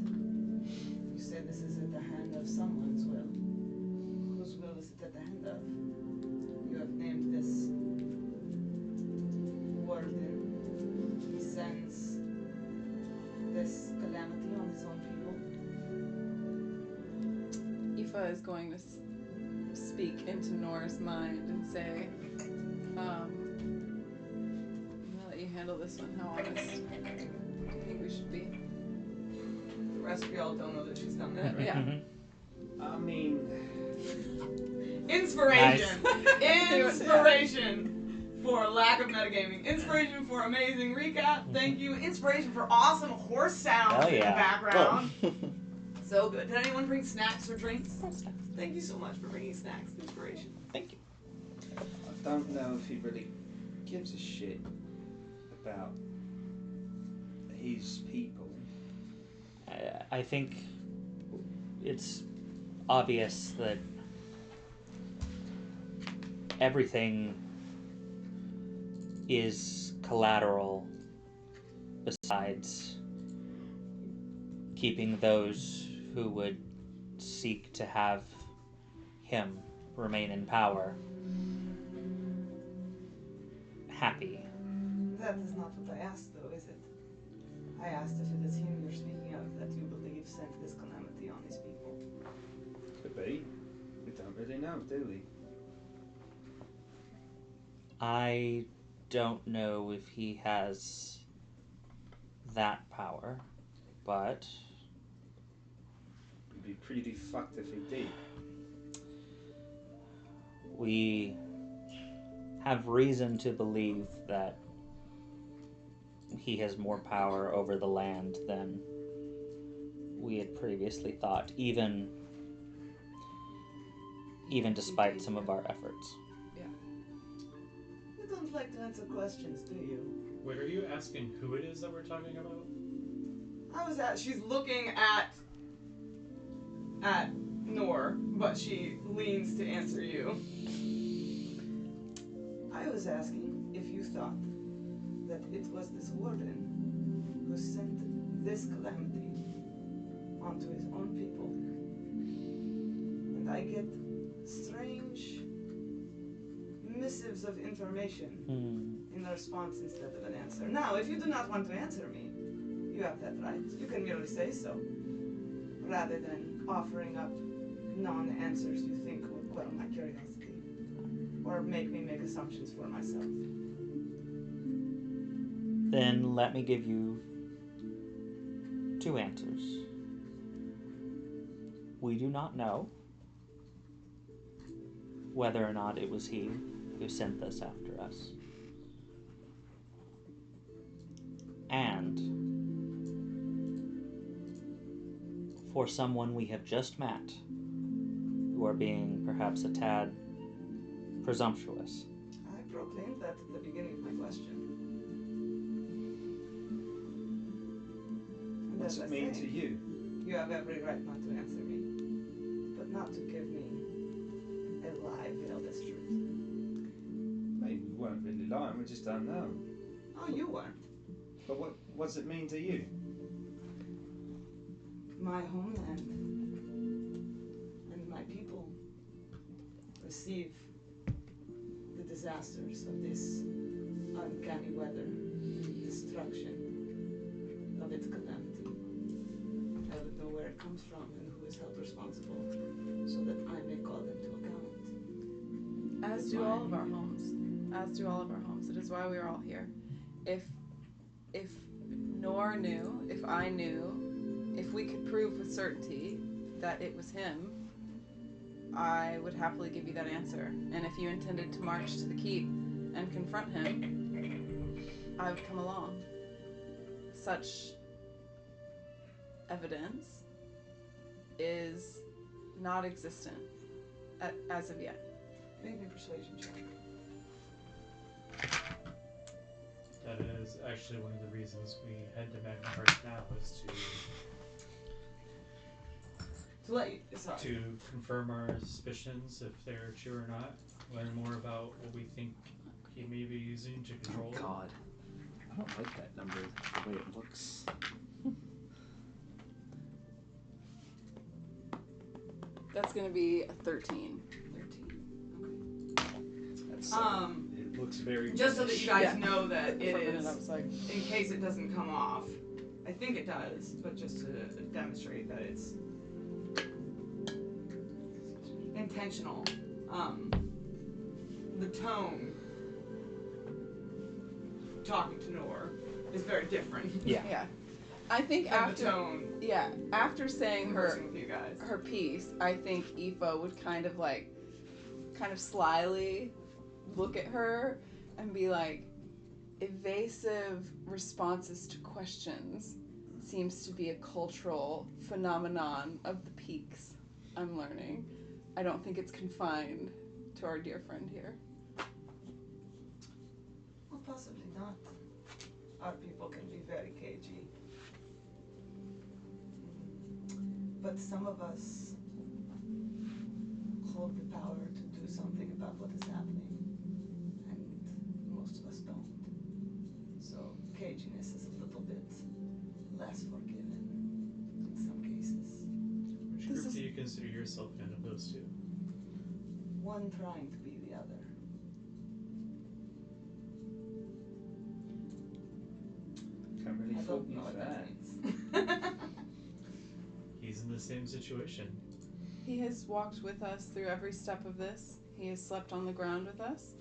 You say this is at the hand of someone's will. Whose will is it at the hand of? You have named this Warden. He sends this calamity on his own people. Aoife is going to speak into Nora's mind and say, I'm gonna let you handle this one. How honest do you think we should be? The rest of y'all don't know that she's done that, right? Yeah. I mean, Inspiration! Inspiration! For lack of metagaming. Inspiration for amazing recap. Thank you. Inspiration for awesome horse sounds in the background. So good. Did anyone bring snacks or drinks? Thank you so much for bringing snacks. Inspiration. Thank you. I don't know if he really gives a shit about his people. I think it's obvious that everything is collateral besides keeping those who would seek to have him remain in power happy. That is not what I asked, though, is it? I asked if it is him you're speaking of that you believe sent this calamity on these people. Could be. We don't really know, do we? I don't know if he has that power, but It'd be pretty fucked if he did. we have reason to believe that he has more power over the land than we had previously thought, even despite some of our efforts. You don't like to answer questions, do you? Wait, are you asking who it is that we're talking about? She's looking at Nor, but she leans to answer you. I was asking if you thought that it was this Warden who sent this calamity onto his own people. And I get strange missives of information in response instead of an answer. Now, if you do not want to answer me, you have that right. You can merely say so, rather than offering up non-answers you think would quell my curiosity, or make me make assumptions for myself. Then let me give you 2 answers. We do not know whether or not it was he who sent this after us. And for someone we have just met, who are being perhaps a tad presumptuous. I proclaimed that at the beginning of my question. And What's as it I mean say, to you? you have every right not to answer me, but not to give me a lie veiled as truth. Maybe we weren't really lying, we just don't know. Oh, you weren't. But what's it mean to you? My homeland and my people perceive the disasters of this uncanny weather, destruction of its calamity. I would know where it comes from and who is held responsible, so that I may call them to account. As do all of our homes. As do all of our homes. It is why we are all here. If Nor knew, if I knew, if we could prove with certainty that it was him, I would happily give you that answer. And if you intended to march to the keep and confront him, I would come along. Such evidence is not existent as of yet. Make me persuasion check. That is actually one of the reasons we head to Magmahearth now, is to confirm our suspicions, if they're true or not, learn more about what we think he may be using to control Oh God, I don't like that number. The way it looks. That's going to be a 13. 13. That's It looks very Just so that you guys know that it For a minute, is, I was like, in case it doesn't come off. I think it does, but just to demonstrate that it's intentional. The tone talking to Nor is very different. yeah. I think than the tone after saying conversing with you guys. her piece, I think Aoife would kind of slyly look at her and be like, evasive responses to questions seems to be a cultural phenomenon of the Peaks, I'm learning. I don't think it's confined to our dear friend here. Well, possibly not. Our people can be very cagey. But some of us hold the power to do something about what is happening, and most of us don't. So caginess is a little bit less forgiven in some cases. Which group do you consider yourself in of those two? One trying to be the other. Can't really I fault don't you know for what that. that means. He's in the same situation. He has walked with us through every step of this. He has slept on the ground with us.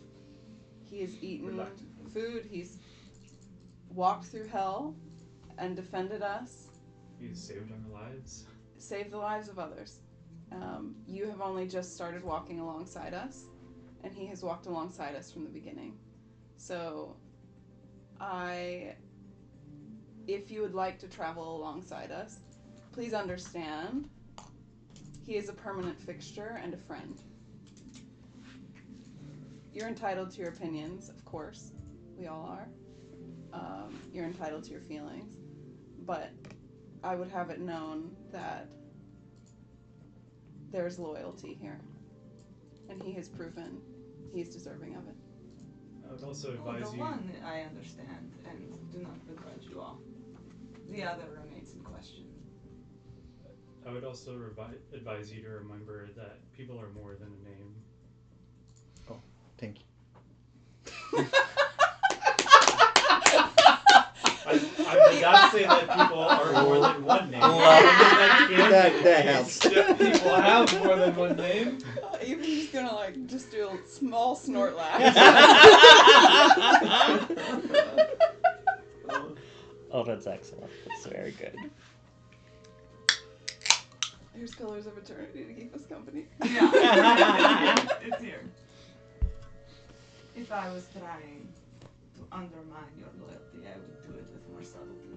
He has eaten Reluctantly. food. He's walked through hell and defended us, He's saved our lives. saved the lives of others. You have only just started walking alongside us, and he has walked alongside us from the beginning. So, if you would like to travel alongside us, please understand, he is a permanent fixture and a friend. You're entitled to your opinions, of course. We all are. You're entitled to your feelings. But I would have it known that there's loyalty here. And he has proven he's deserving of it. I would also Well, advise the you. one I understand and do not begrudge you all. The other remains in question. I would also advise you to remember that people are more than a name. Thank you. I did not say that people are more than one name. That helps. People have more than one name. Even just gonna just do a small snort laugh. Oh, that's excellent. That's very good. Here's Pillars of Eternity to keep us company. Yeah. It's here. If I was trying to undermine your loyalty, I would do it with more subtlety.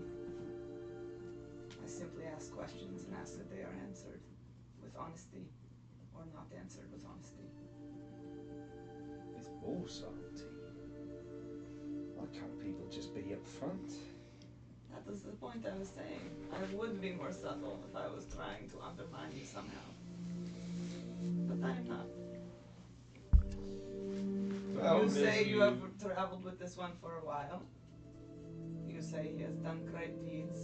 I simply ask questions and ask that they are answered with honesty, or not answered with honesty. It's more subtlety. Why can't people just be upfront? That was the point I was saying. I would be more subtle if I was trying to undermine you somehow. But I am not. Well, You say Miss, you have traveled with this one for a while. You say he has done great deeds.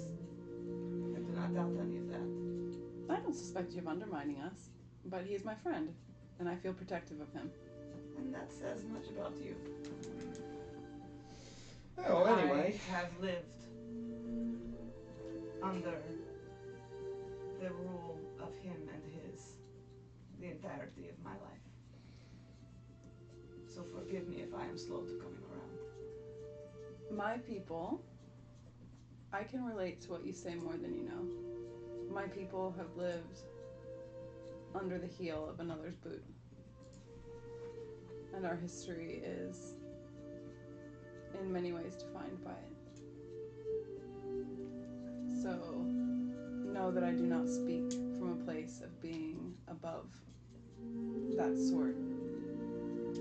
I do not doubt any of that. I don't suspect you of undermining us, but he is my friend. and I feel protective of him. And that says much about you. Oh, anyway. I have lived under the rule of him and his the entirety of my life. So forgive me if I am slow to coming around. My people, I can relate to what you say more than you know. My people have lived under the heel of another's boot. And our history is in many ways defined by it. So know that I do not speak from a place of being above that sort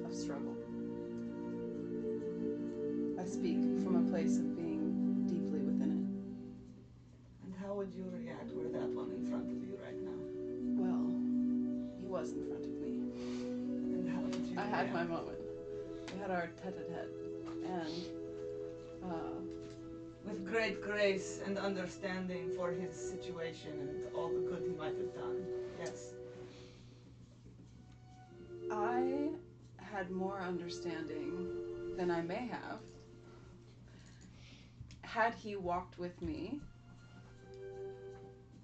of struggle. I speak from a place of being deeply within it. And how would you react were that one in front of you right now? Well, he was in front of me. And how would you I had react? my moment. We had our tete-a-tete. And, with great grace and understanding for his situation and all the good he might have done. Yes. I had more understanding than I may have had he walked with me,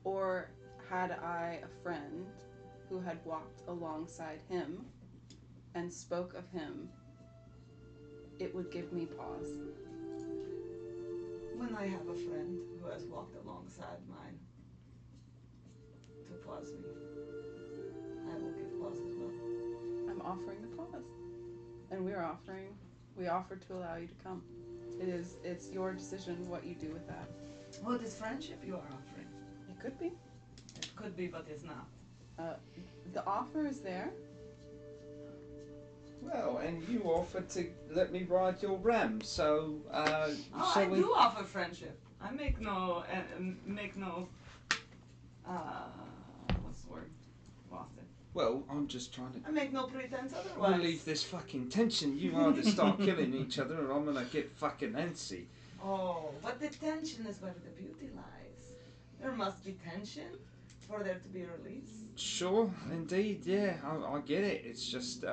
or had I a friend who had walked alongside him and spoke of him. It would give me pause. When I have a friend who has walked alongside mine to pause me, I will give pause as well. I'm offering the pause. And we offer to allow you to come. It's your decision what you do with that. Oh, it is friendship you are offering. It could be. It could be, but it's not. The offer is there. Well, and you offered to let me ride your ram, so I do offer friendship. I make no, what's the word? Lost it. Well, I'm just trying to I make no pretense otherwise. relieve this fucking tension. You either start killing each other, or I'm gonna get fucking antsy. Oh, but the tension is where the beauty lies. There must be tension for there to be release. Sure, indeed, yeah, I get it. It's just,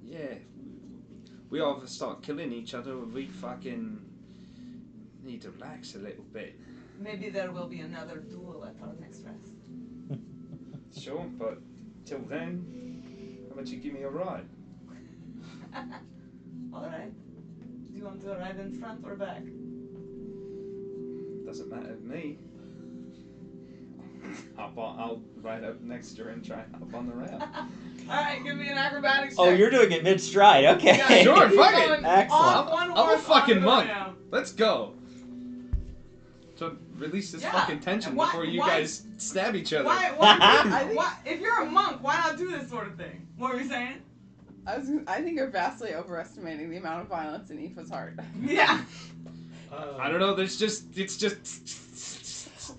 yeah, we either start killing each other, or we fucking need to relax a little bit. Maybe there will be another duel at our next rest. Sure, but till then, how about you give me a ride? Alright. Do you want to ride in front or back? Doesn't matter to me. I'll ride up next to her and try and hop on the ramp. Alright, give me an acrobatics check. Oh, you're doing it mid-stride. Okay. Yeah, Sure, keep fuck going it. Excellent. off one I'm a horse fucking onto the monk. ramp. Let's go. So release this Yeah, fucking tension why- before you why- guys stab each other. Why, if you're a monk, why not do this sort of thing? What were you saying? I think you're vastly overestimating the amount of violence in Aoife's heart. Yeah. I don't know. It's just.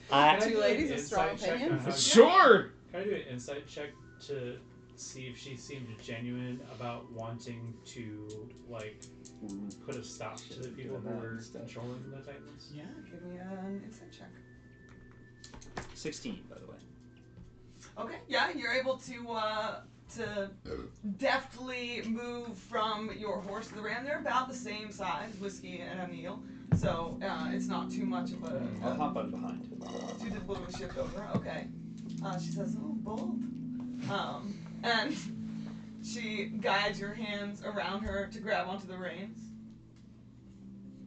Can I Two do an ladies of strong insight check on opinions? how- Sure. Can I do an insight check to see if she seemed genuine about wanting to, like, put a stop to the people who were controlling the Titans? Yeah, give me an insight check. 16, by the way. Okay, yeah, you're able to deftly move from your horse to the ram. They're about the same size, Whiskey and Emil, so it's not too much of I'll a hop on behind. too difficult of a shift over. Okay. She says, "Oh, bold," and she guides your hands around her to grab onto the reins.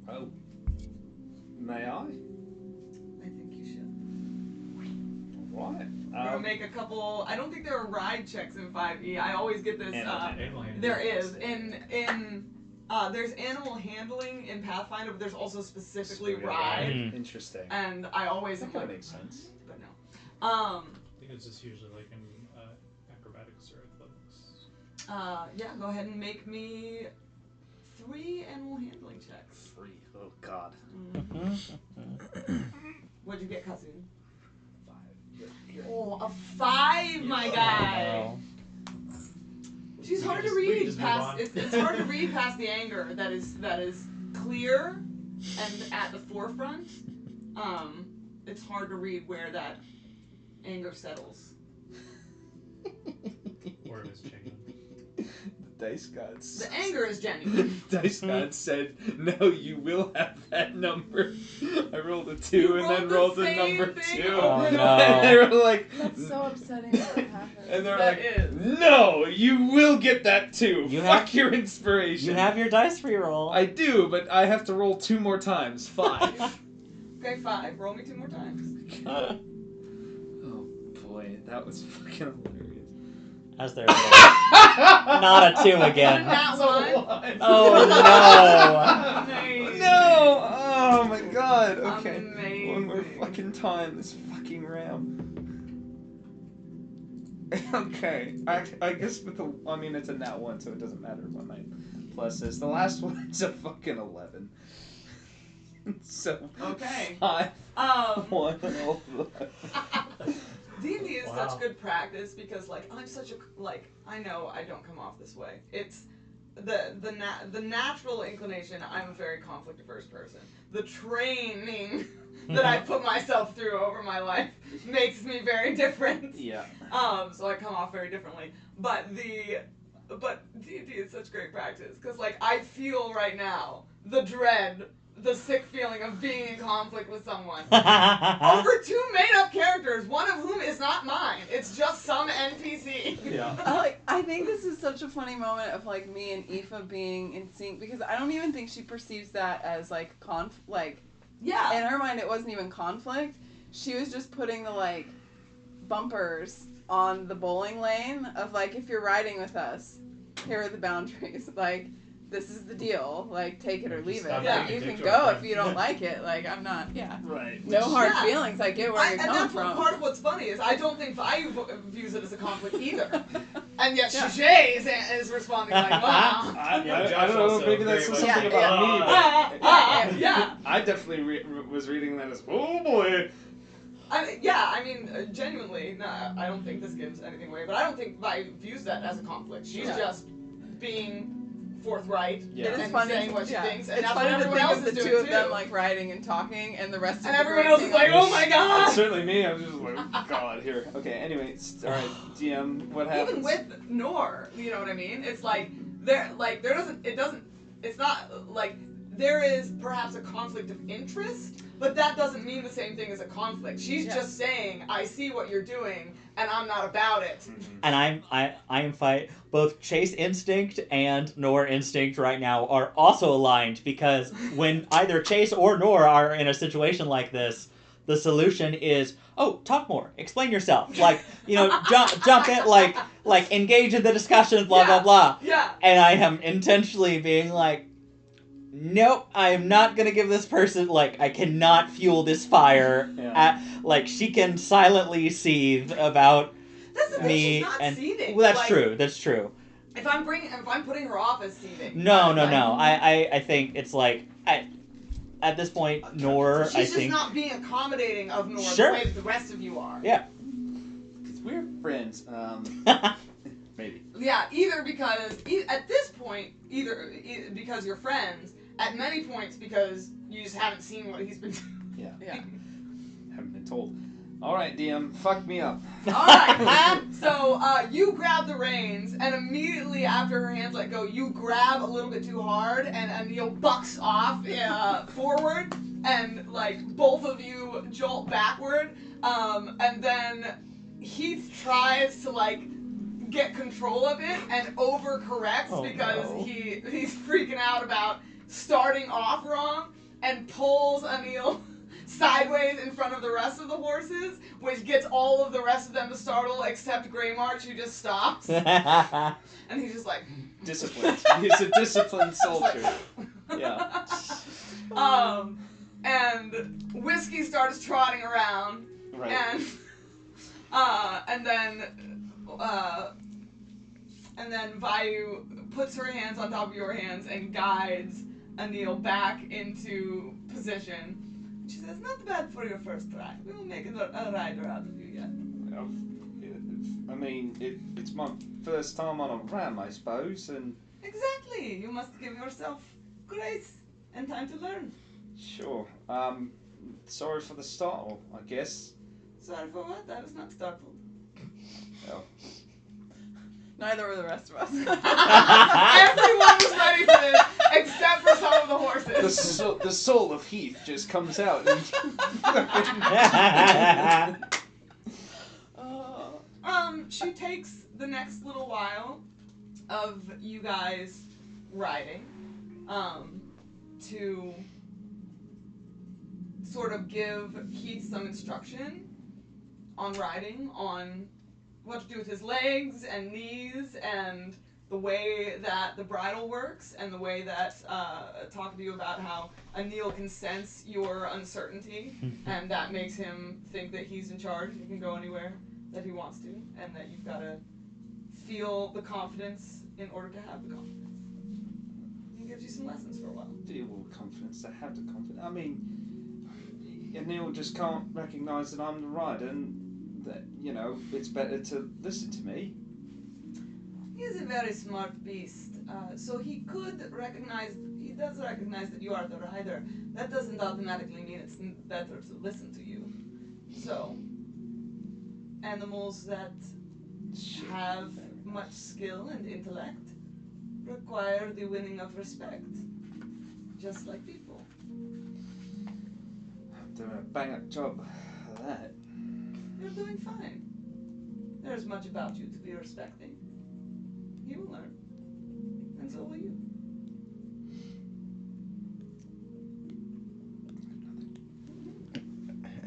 Oh. May I? I think you should. What? We're gonna make a couple. I don't think there are ride checks in 5e. I always get this. Animal handling. There is there's animal handling in Pathfinder, but there's also specifically ride, Mm. Interesting. and I always am That like, makes sense. but no. I think it's just usually like in acrobatics or athletics. Yeah, go ahead and make me 3 animal handling checks. 3. Oh, God. What'd you get, Kazun? 5. Oh, a 5, my guy. She's hard to read Just move past. on. It's hard to read past the anger that is clear and at the forefront. It's hard to read where that anger settles. Or if it's genuine. Dice gods. The anger is genuine. Dice gods said, "No, you will have that number." I rolled a 2 You and then rolled rolled the a number same thing? 2. Oh, no. And they were like, That's so upsetting when that happens. and they're That like, is. "No, you will get that 2. You Fuck have- your inspiration." You have your dice reroll. I do, but I have to roll 2 more times. 5. Okay, 5. Roll me 2 more times. Oh boy, that was fucking hilarious. As they're not a 2 again. Not one. Oh Amazing. No! Oh my god. Okay. Amazing. One more fucking time this fucking round. Okay. I guess with the it's a nat 1, so it doesn't matter what my plus is. The last one's a fucking 11. So Okay. 5, 1, 11. D&D is Wow. such good practice because, like, I'm such a, like, I know I don't come off this way. It's the natural inclination, I'm a very conflict-averse person. The training that I put myself through over my life makes me very different. Yeah. So I come off very differently. But D&D is such great practice because, like, I feel right now the dread, the sick feeling of being in conflict with someone. Over 2 made-up characters, one of whom is not mine. It's just some NPC. Yeah. I think this is such a funny moment of like me and Aoife being in sync because I don't even think she perceives that as like Yeah. in her mind it wasn't even conflict. She was just putting the like bumpers on the bowling lane of like, if you're riding with us, here are the boundaries. Like, this is the deal. Like, take it or leave it. Stop Yeah. Like, being you a can dick to our go if friend. you don't like it. Like, I'm not. Yeah. Right. No hard Yeah. feelings. I get where you're And coming that's from. part of what's funny is I don't think Vayu views it as a conflict either. And yet Yeah. Shijay is responding like, well, I don't know, also maybe that very says much something like, about me, but yeah. I definitely was reading that as, oh boy. Genuinely, no, I don't think this gives anything away, but I don't think Vayu views that as a conflict. She's Yeah. just being forthright Yeah. It is and funny. saying what she Yeah. thinks, and It's that's what funny to everyone think else of is the doing two of too. them like riding and talking, and the rest of And the everyone group else is being like, oh my It's god! certainly me, I'm just like, oh god, here. Okay, anyway, alright, DM, what happens? Even with Nor, you know what I mean? It's like it's not like there is perhaps a conflict of interest, but that doesn't mean the same thing as a conflict. She's Yeah. just saying, I see what you're doing, and I'm not about it. And I am fight both chase instinct and Nor instinct right now are also aligned because when either Chase or Nor are in a situation like this, the solution is, oh, talk more, explain yourself, like, you know, jump in, like engage in the discussion, blah blah Yeah. blah. Yeah. And I am intentionally being like, nope, I am not gonna give this person, like, I cannot fuel this fire. Yeah. Like, she can silently seethe about That's the thing, me she's not and seething. well, that's Like, true. That's true. If I'm putting her off as seething. No. like, I think it's like at this point, Nor. She's I just think not being accommodating of Nor Sure. the way that the rest of you are. Yeah. Because we're friends. Maybe. Yeah, either because at this point, either because you're friends. At many points, because you just haven't seen what he's been doing. Yeah. Yeah. Haven't been told. Alright, DM, fuck me up. Alright, so you grab the reins, and immediately after her hands let go, you grab a little bit too hard, and Emil bucks off forward, and like both of you jolt backward, and then he tries to like get control of it and overcorrects because no. he's freaking out about starting off wrong and pulls Emil sideways in front of the rest of the horses, which gets all of the rest of them to startle except Grey March, who just stops. And he's just like... Disciplined. He's a disciplined soldier. Yeah. And Whiskey starts trotting around, Right. and then Vayu puts her hands on top of your hands and guides Anil back into position. She says, "Not bad for your first try. We will make a rider out of you yet." Well, I mean, it's my first time on a ram, I suppose, and Exactly. You must give yourself grace and time to learn. sure. Sorry for the startle, I guess. Sorry for what? I was not startled. Well, Neither were the rest of us. Everyone was ready for this, except for some of the horses. The soul of Heath just comes out. She takes the next little while of you guys riding, to sort of give Heath some instruction on riding, on what to do with his legs and knees, and the way that the bridle works, and the way that talking to you about how Anil can sense your uncertainty, and that makes him think that he's in charge. He can go anywhere that he wants to, and that you've got to feel the confidence in order to have the confidence. He gives you some lessons for a while. Deal with confidence. I have the confidence. I mean, Neil just can't recognise that I'm the rider, and that, you know, it's better to listen to me. He is a very smart beast, so he does recognize that you are the rider. That doesn't automatically mean it's better to listen to you. So, animals that have much skill and intellect require the winning of respect, just like people. I'm doing a bang-up job of that. You're doing fine. There's much about you to be respecting. He will learn, and so will you.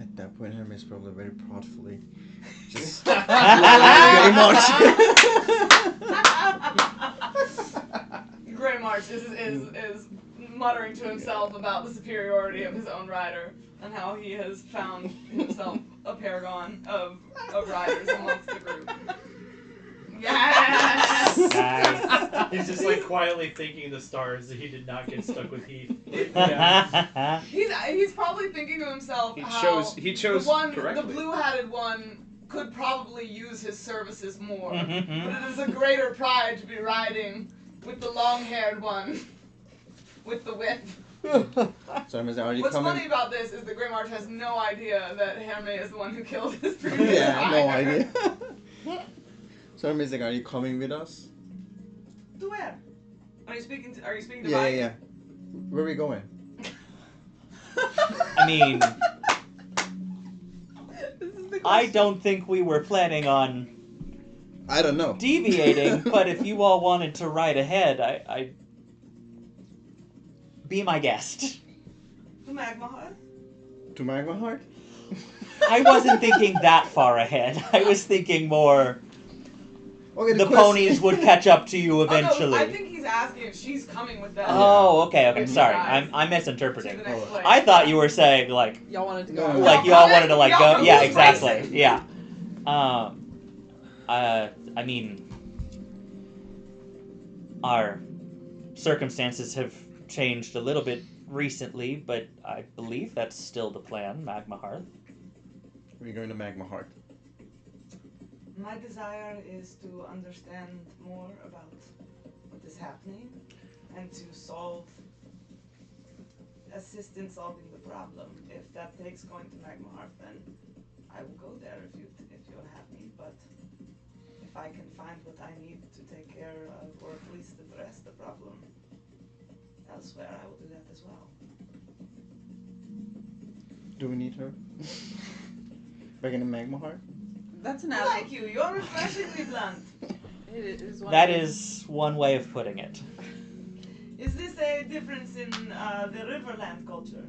At that point, Hermes probably very proudly just very much. Grey March is muttering to himself about the superiority of his own rider and how he has found himself a paragon of riders amongst the group. Yes! Nice. He's just like quietly thanking the stars that he did not get stuck with Heath. Yeah. He's probably thinking to himself He how chose the correctly. blue-hatted one could probably use his services more, but Mhm. it is a greater pride to be riding with the long-haired one with the whip. So Hermes, are you What's coming? funny about this is that Grey March has no idea that Hermes is the one who killed his previous Yeah, no rider. idea. So Hermes, are you coming with us? To where? Are you speaking to Yeah, Mike? yeah. Where are we going? I mean, This is the I question. don't think we were planning on I don't know. deviating, but if you all wanted to ride ahead, I'd be my guest. To Magmahearth? To Magmahearth? I wasn't thinking that far ahead. I was thinking more Okay, the question- ponies would catch up to you eventually. Oh, no, I think he's asking if she's coming with them. Oh, okay. With you Sorry, guys I'm to the misinterpreting. next place. I thought you were saying like Y'all wanted to No, go. no, out. no. like you all wanted to like Y'all go. come Yeah, who's exactly. racing? Yeah. I mean, our circumstances have changed a little bit recently, but I believe that's still the plan, Magmahearth. We're going to Magmahearth. My desire is to understand more about what is happening and to assist in solving the problem. If that takes going to Magmahearth, then I will go there if you'll have me. But if I can find what I need to take care of, or at least address the problem elsewhere, I will do that as well. Do we need her? Back in the Magmahearth? That's an I animal. like you. You're refreshingly blunt. It is one That of is one way of putting it. Is this a difference in the Riverland culture?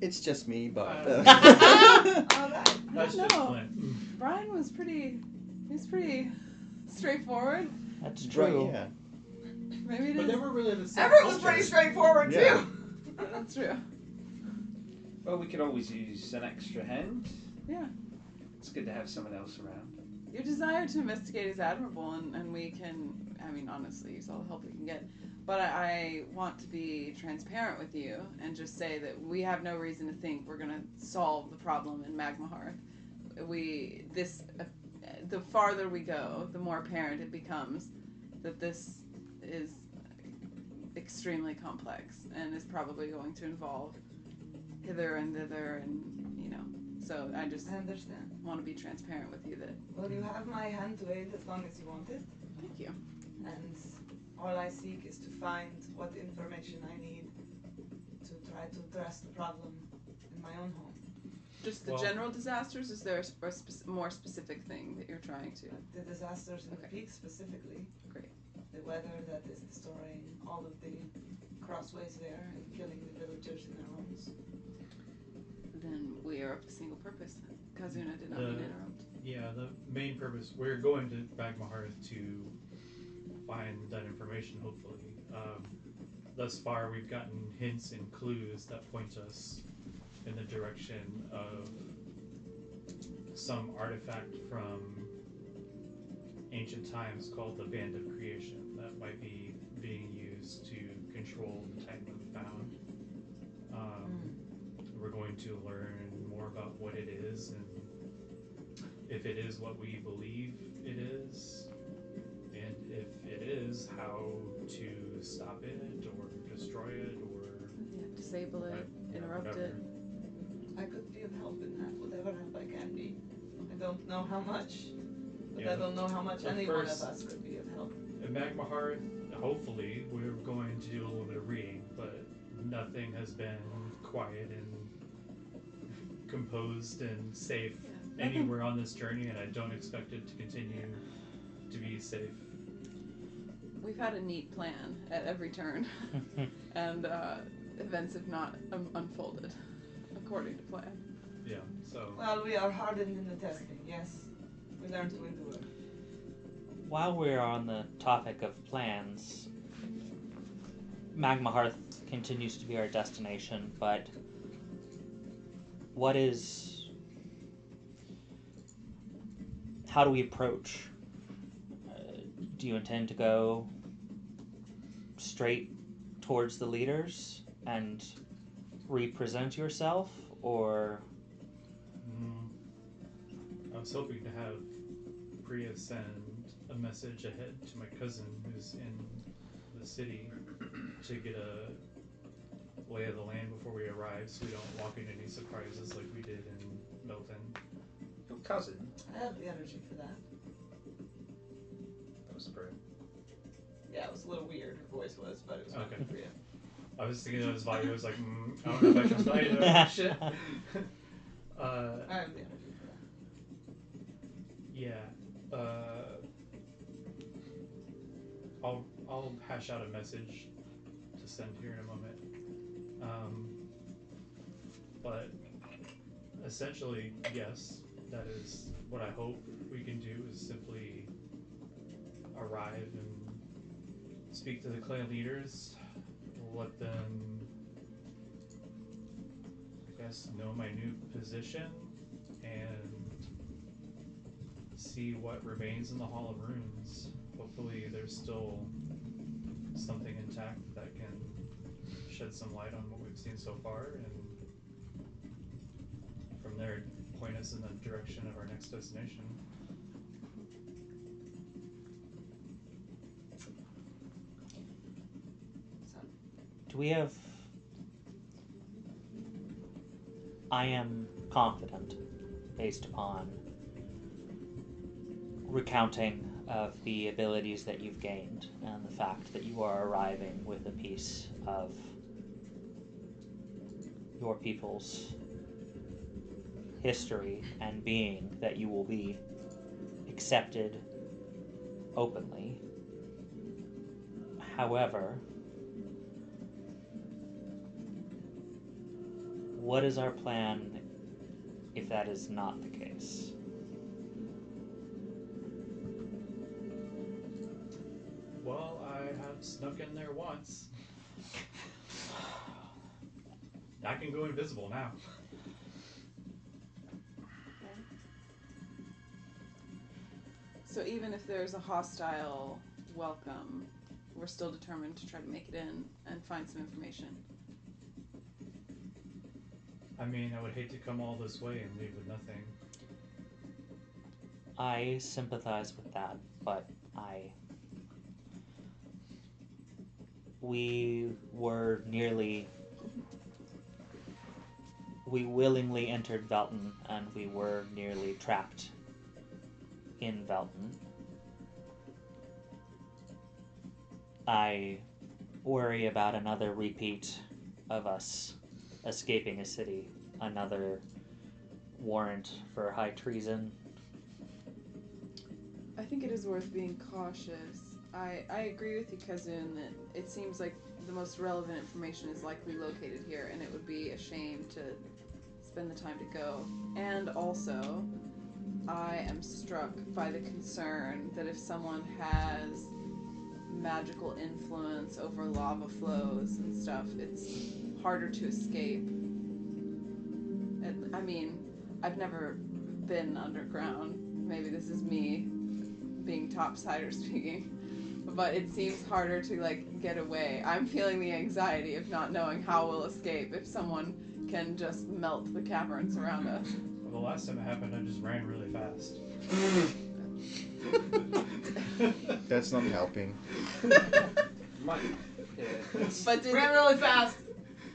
It's just me, but. All right. That's No. just Clint. Brian was pretty. He's pretty straightforward. That's Right, true. yeah. Maybe it But is. they were really the same. Everett was culture. pretty straightforward Yeah. too. That's true. Well, we could always use an extra hand. Yeah. It's good to have someone else around. Your desire to investigate is admirable, and we can, I mean, honestly, use all the help we can get. But I want to be transparent with you and just say that we have no reason to think we're going to solve the problem in Magmahearth. The farther we go, the more apparent it becomes that this is extremely complex and is probably going to involve hither and thither, and, so I just I understand. want to be transparent with you that Well, you have my hand to aid as long as you want it. Thank you. And all I seek is to find what information I need to try to address the problem in my own home. Just the Well- general disasters? Is there a more specific thing that you're trying to? The disasters in Okay. the peaks specifically. Great. The weather that is destroying all of the crossways there and killing the villagers in their homes. Then we are of a single purpose. Kazuna did not mean to interrupt. Yeah, the main purpose, we're going to Magmahearth to find that information, hopefully. Thus far, we've gotten hints and clues that point us in the direction of some artifact from ancient times called the Band of Creation that might be being used to control the Titan of the Bound. We're going to learn more about what it is and if it is what we believe it is, and if it is, how to stop it or destroy it or Yeah, disable it, interrupt whatever. it. I could be of help in that, whatever help I can be. I don't know how much, but Yeah, I don't know how much at any one of first- us could be of help. In Magmahearth, hopefully, we're going to do a little bit of reading, but nothing has been quiet and composed and safe Yeah. anywhere on this journey, and I don't expect it to continue to be safe. We've had a neat plan at every turn, and events have not unfolded according to plan. Yeah, so Well, we are hardened in the testing, yes. We learn to endure. While we're on the topic of plans, Magmahearth continues to be our destination, but how do we approach? Do you intend to go straight towards the leaders and represent yourself, or I was hoping to have Priya send a message ahead to my cousin who's in the city to get a lay of the land before we arrive so we don't walk into any surprises like we did in Milton. Your cousin? I have the energy for that. That was Priya. Yeah, it was a little weird, her voice was, but it was Okay. good for you. I was thinking of his volume, I was like, I don't know if I can tell you that shit. I have the energy for that. Yeah. I'll hash out a message to send here in a moment. But essentially, yes, that is what I hope we can do is simply arrive and speak to the clan leaders, let them, I guess, know my new position and see what remains in the Hall of Runes. Hopefully there's still something intact that can shed some light on what we've seen so far, and from there point us in the direction of our next destination. do we have... I am confident, based upon recounting of the abilities that you've gained and the fact that you are arriving with a piece of your people's history and being, that you will be accepted openly. However, what is our plan if that is not the case? Well, I have snuck in there once. I can go invisible now. So even if there's a hostile welcome, we're still determined to try to make it in and find some information. I mean, I would hate to come all this way and leave with nothing. I sympathize with that, but we willingly entered Velton, and we were nearly trapped in Velton. I worry about another repeat of us escaping a city. Another warrant for high treason. I think it is worth being cautious. I agree with you, Kazun, that it seems like the most relevant information is likely located here, and it would be a shame to spend the time to go. And also, I am struck by the concern that if someone has magical influence over lava flows and stuff, it's harder to escape. And, I mean, I've never been underground. Maybe this is me being topsider speaking, but it seems harder to get away. I'm feeling the anxiety of not knowing how we'll escape if someone can just melt the caverns around us. Well, the last time it happened, I just ran really fast. That's not helping. But Ran really fast.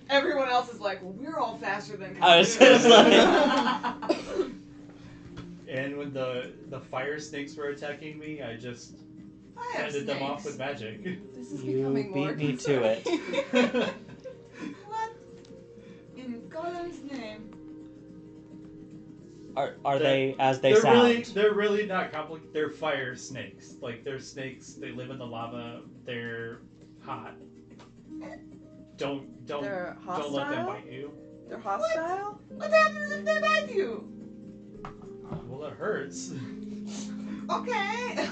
Everyone else is like, well, we're all faster than I was just like... And when the fire snakes were attacking me, I just fended them off with magic. This is You becoming more beat me to it. What in Golem's name? Are they as they they're sound? They're really not complicated. They're fire snakes. Like, they're snakes. They live in the lava. They're hot. Don't They're hostile? let them bite you. They're hostile? What happens if they bite you? Well, it hurts. Okay.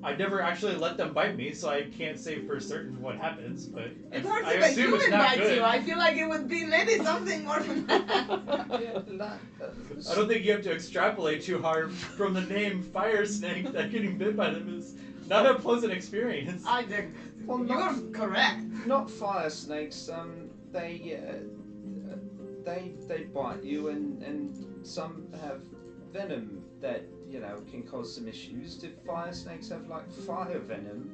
I never actually let them bite me, so I can't say for certain what happens. But It hurts I if a assume it's human not bites good. you. I feel like it would be maybe something more than that. I don't think you have to extrapolate too hard from the name fire snake that getting bit by them is not a pleasant experience. I think Well, you're correct. Not fire snakes. They bite you, and some have venom that can cause some issues. Do fire snakes have fire venom?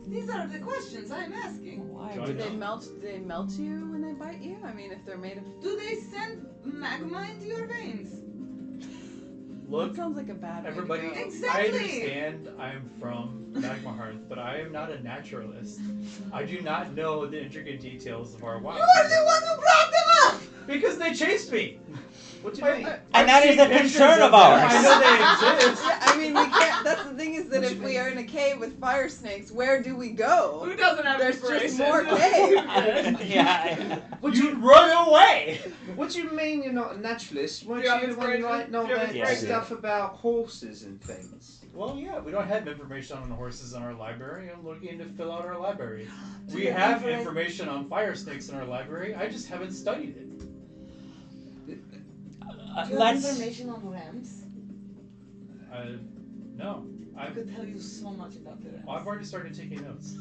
These are the questions I'm asking. Why Do I would Do know? they melt you when they bite you? I mean, if they're made of... Do they send magma into your veins? Look, That sounds like a bad way to everybody, go. Exactly. I understand I'm from Magmahearth, but I am not a naturalist. I do not know the intricate details of our wild. You're the one who brought them up! Because they chased me! What do you mean? And that is a concern of ours. ours. I know they exist. Yeah, I mean, we can't... That's the thing is that if we are in a cave with fire snakes, where do we go? Who doesn't have There's just inspiration? more cave. Yeah. You run away! What do you mean you're not a naturalist? Weren't Do you have you the one inspiration? writing all Do you have that inspiration? stuff about horses and things? Well, yeah, we don't have information on horses in our library. I'm looking to fill out our library. Do We you have have information on fire snakes in our library. I just haven't studied it. Do you have Let's. information on rams? No. I could tell you so much about the rams. Well, I've already started taking notes.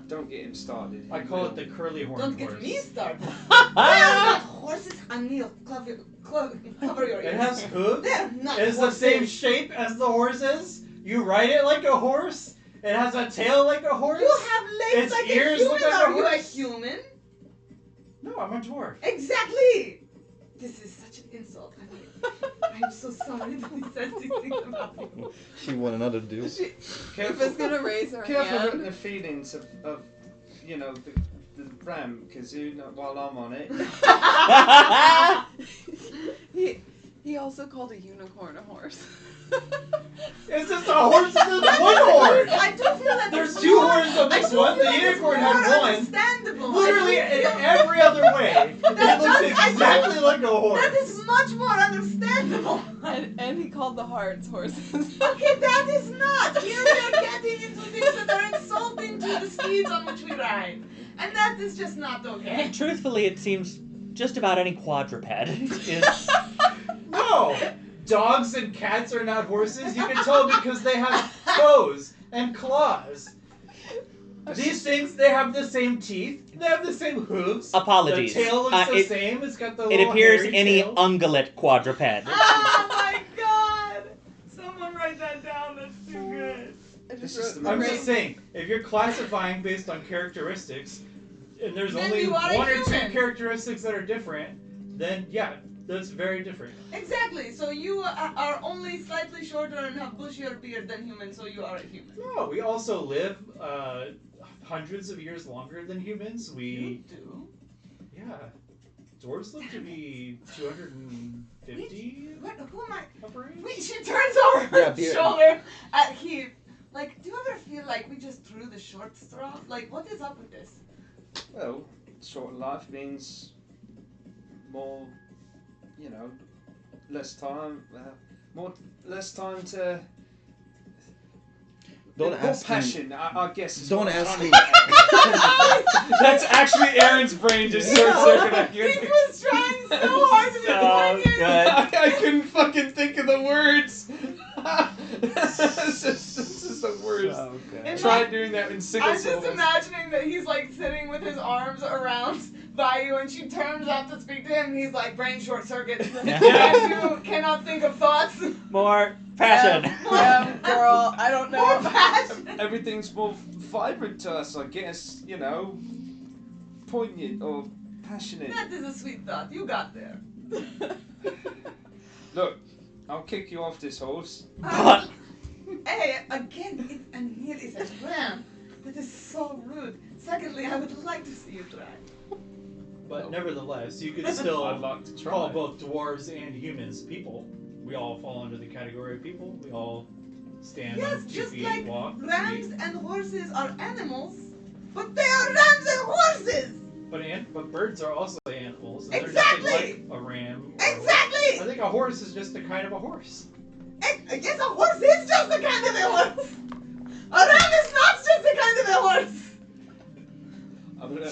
Don't get him started. I call it the curly horn Don't horse. get me started. They are not horses. I need to cover your ears. It has hooves. They're not It is the horses. same shape as the horse is. You ride it like a horse. It has a tail like a horse. You have legs Its like ears a look human. like a Are you a horse. human? No, I'm a dwarf. Exactly. This is such an insult. I'm so sorry that he said these things about you. She won another deal. Aoife's gonna raise her Careful hurting hand. the feelings of the ram, Kazun, while I'm on it. He also called a unicorn a horse. It's just a horse and one horse. I do feel that There's it's two more- horns on this I do one. feel The like it's unicorn more had one. Understandable. Literally I do in feel- every other way. It That looks does- I exactly don't- like a horse. That is much more understandable. and he called the hearts horses. Okay, that is not. Here we are getting into things that are insulting to the steeds on which we ride. And that is just not okay. Truthfully, it seems just about any quadruped is. No! Dogs and cats are not horses. You can tell because they have toes and claws. These things, they have the same teeth. They have the same hooves. Apologies. The tail looks the It- same. It's got the It little appears hairy any tail. ungulate quadruped. Oh my god! Someone write that down. That's too good. I This just is wrote the I'm Right. just saying, if you're classifying based on characteristics, and there's Then only you are a one or two human. characteristics that are different, then yeah, That's very different. Exactly. So you are only slightly shorter and have bushier beard than humans, so you are a human. No, we also live hundreds of years longer than humans. You do. Yeah. Dwarves live to be 250 Who am I? upper age? Wait, she turns over her shoulder at Heath. Like, do you ever feel like we just threw the short straw? Like, what is up with this? Well, short life means more, less time, less time to. Don't more ask passion, me. I guess. Is Don't what I'm ask trying me. to- That's actually Aaron's brain just short circuited. He was trying so hard to be poignant. I couldn't fucking think of the words. This is the worst. Oh, okay. Try doing that in single I'm just syllables. imagining that he's like sitting with his arms around by you, and she turns up to speak to him, and he's like brain short circuit, and you cannot think of thoughts. More passion. Yeah, girl, I don't know. More passion. Everything's more vibrant to us, I guess. Poignant or passionate. That is a sweet thought. You got there. Look, I'll kick you off this horse. Hey, again, it's a kneel is a ram. That is so rude. Secondly, I would like to see you try. But nevertheless, you could still I'd like to try. call both dwarves and humans people. We all fall under the category of people. We all stand Yes, on 2 just feet, like walk 2 rams feet. and horses are animals, but they are rams and horses! But birds are also animals. And Exactly! They're nothing like a ram. Or Exactly! I think a horse is just a kind of a horse. Yes, a horse is just a kind of a horse! A ram is not just a kind of a horse!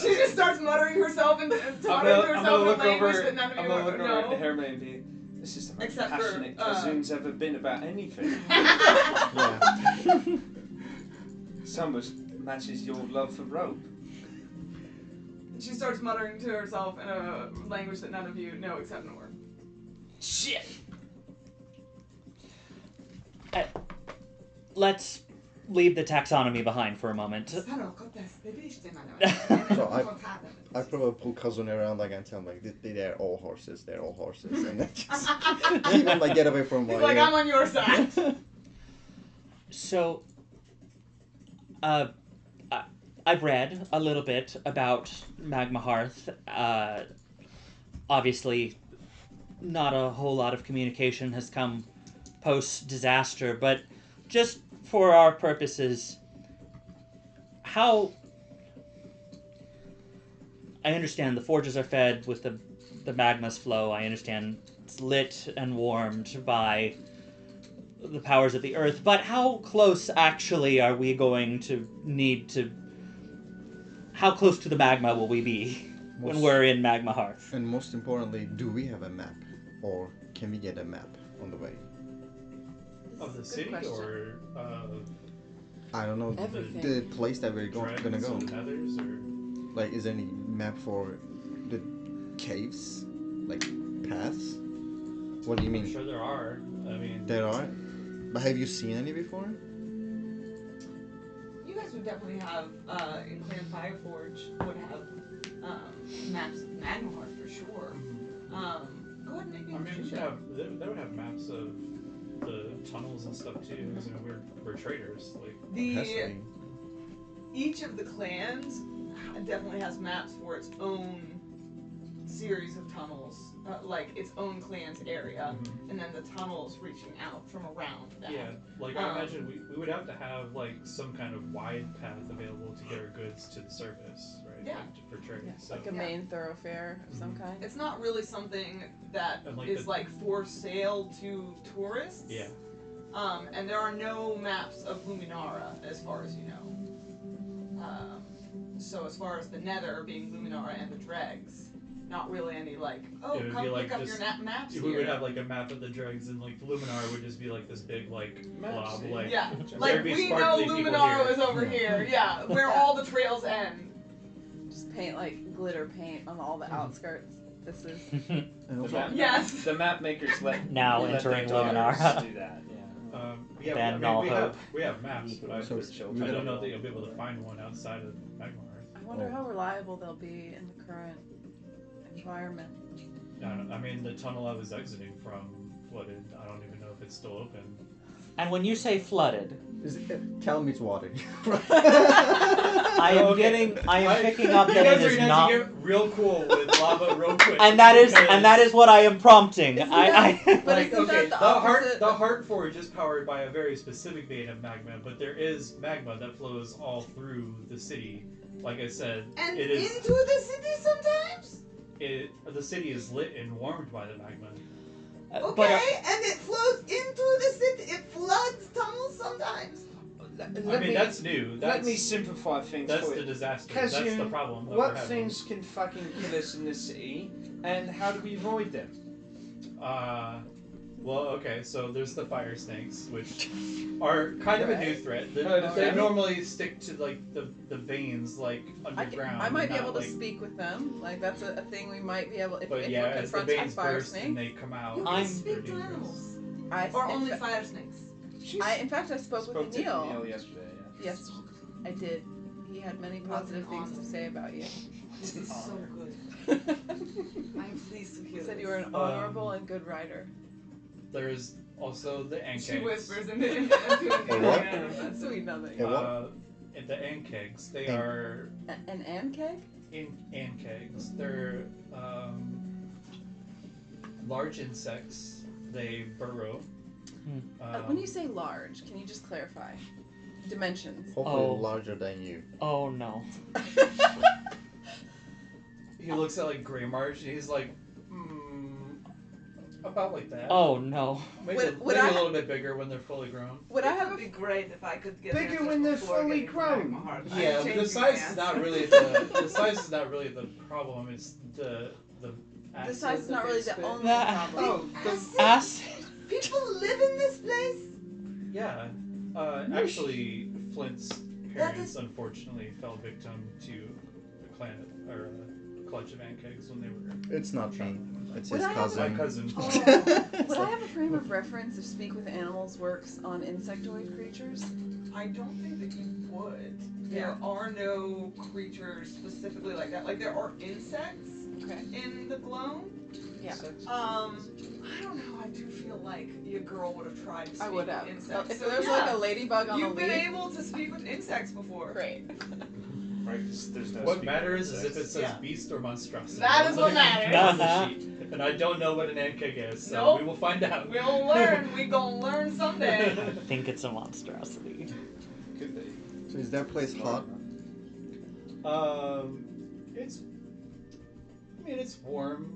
She just starts muttering herself and talking to herself in a language that none of you look over know. at Hermione and be, this is the most Except for, passionate Kazun's ever been about anything. Yeah. This almost matches your love for rope. She starts muttering to herself in a language that none of you know except Nor. Shit! Let's leave the taxonomy behind for a moment. So I probably pull Kazun around and tell him they're all horses, and then just keep him get away from He's like, I'm on your side. So, I've read a little bit about Magmahearth. Obviously, not a whole lot of communication has come post-disaster, but just for our purposes, how... I understand the forges are fed with the magma's flow. I understand it's lit and warmed by the powers of the earth, but how close actually are we going to need to... How close to the magma will we be when we're in Magmahearth? And most importantly, do we have a map? Or can we get a map on the way? Of the Good city question. or I don't know, Everything. the place that we're gonna dragons go. and others, or Is there any map for the caves? Paths? What do you I'm mean? sure there are. I mean, There are? But have you seen any before? You guys would definitely have, in Clan Fireforge, would have maps of Magmahearth for sure. Go ahead and make me I a mean, decision. they would have maps of the tunnels and stuff too. Because we're traders. The Has to be. each of the clans definitely has maps for its own series of tunnels, its own clan's area, and then the tunnels reaching out from around that. Yeah, I imagine we would have to have some kind of wide path available to get our goods to the surface, right? Yeah. For trade. Yeah, So like a main thoroughfare of some kind. It's not really something that And, is for sale to tourists. yeah. And there are no maps of Luminara as far as you know. So as far as the Nether being Luminara and the Dregs, not really any It would come be pick up just- your maps We here. would have a map of the dregs, and Luminar would just be this big blob. Yeah, there'd be we know sparkly people Luminara here. is over here. Yeah, where all the trails end. Just paint glitter paint on all the outskirts. This is And The also, map, Yes. the map makers let Now let their entering daughters Luminara. do that. Yeah. Yeah, Ban I mean, null we hope. have maps, but I So Their children. don't know that you'll be able to find one outside of Magmahearth. I wonder Oh. how reliable they'll be in the current environment. I mean, the tunnel I was exiting from flooded. I don't even know if it's still open. And when you say flooded, Tell me it's water. I am picking up You that guys it are is gonna not. have to get real cool with lava real quick. And that is what I am prompting. Isn't I But Like, isn't okay, that the heart forge is powered by a very specific vein of magma, but there is magma that flows all through the city. Like I said, And it is. into the city sometimes? The city is lit and warmed by the magma. Okay, But, and it flows into the city. It floods tunnels sometimes. I mean, that's new. Let me That's simplify things that's for the you. disaster. Kazun, That's the problem. That What we're having. things can fucking kill us in this city, and how do we avoid them? Well, okay, so there's the fire snakes, which are kind of a new threat. They Okay. normally stick to like the veins, like underground. I might be not, able to like, speak with them. Like that's a thing we might be able if But we're yeah, as the confronted veins with fire burst and snake. they come out, You I'm- can speak to dangerous. animals. Or Or only fire snakes. in fact I spoke Spoke with to Neil. Neil yesterday. Yes, I did. He had many What positive an things to honor. say about you. This is so good. He I'm pleased to hear said this. you were an honorable and good writer. There's also the She ankegs. whispers into an ear. what? That's Sweet nothing. Yeah, what? And the ankegs, they An- are An ankeg? ankegs. They're large insects. They burrow. When you say large, can you just clarify? Dimensions. Hopefully Oh. larger than you. oh no. He looks at like Grey March and he's like, about like that. Oh no. Maybe, Would maybe I- a little bit bigger when they're fully grown. Would I It have would a be great if I could get Bigger answers when they're before fully getting to grown. Magmahearth. Yeah, I'm but the changing size my is not answer. really the size is not really the problem. It's the the acid size is that not they really the spit. only That- problem. Acid. People live in this place? Yeah, actually, Flint's parents unfortunately fell victim to a clan or a clutch of ankegs when they were It's not me. It's Would his I have my cousin. cousin. Would I have a frame of reference if Speak with Animals works on insectoid creatures? I don't think that you would. There are no creatures specifically like that. Like there are insects Okay. in the Gloam. Yeah. I don't know. I do feel like your girl would have tried to speak I would have. with insects. If So, there's yeah, like a ladybug on you've a been leaf. able to speak with insects before. Great. Right? 'Cause there's no What speaking matters is insects. if it says Yeah. beast or monstrosity. That is what On matters. the sheet. And I don't know what an ankeg is, so Nope. we will find out. We'll learn. We gonna learn someday. I think it's a monstrosity. Could be. So is that place hot? It's. I mean, it's warm.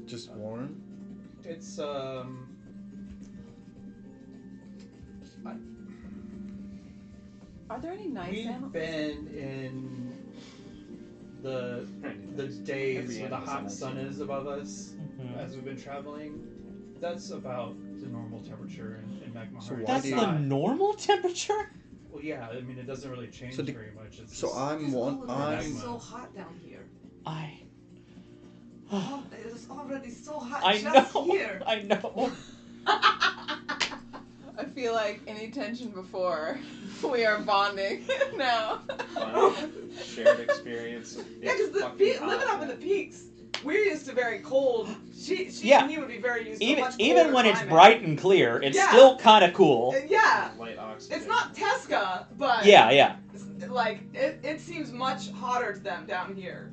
Just warm? It's Are there any nice We've animals? been in the days Every where the animal's hot nice. sun is above us Mhm. as we've been traveling. That's about the normal temperature in Magmahearth. So why That's do you- the normal temperature? Well, yeah. I mean, it doesn't really change So the- very much. It's So just, I'm I'm- so hot down here. I It is already so hot I just know. here. I know. I feel like any tension before, we are bonding now. Shared experience. Of Yeah, because living up in the peaks, we're used to very cold. She Yeah. and he would be very used to Even much even colder when it's climate. bright and clear, it's Yeah. still kind of cool. Yeah, Light oxygen. it's not Tesca, but Yeah. like it seems much hotter to them down here.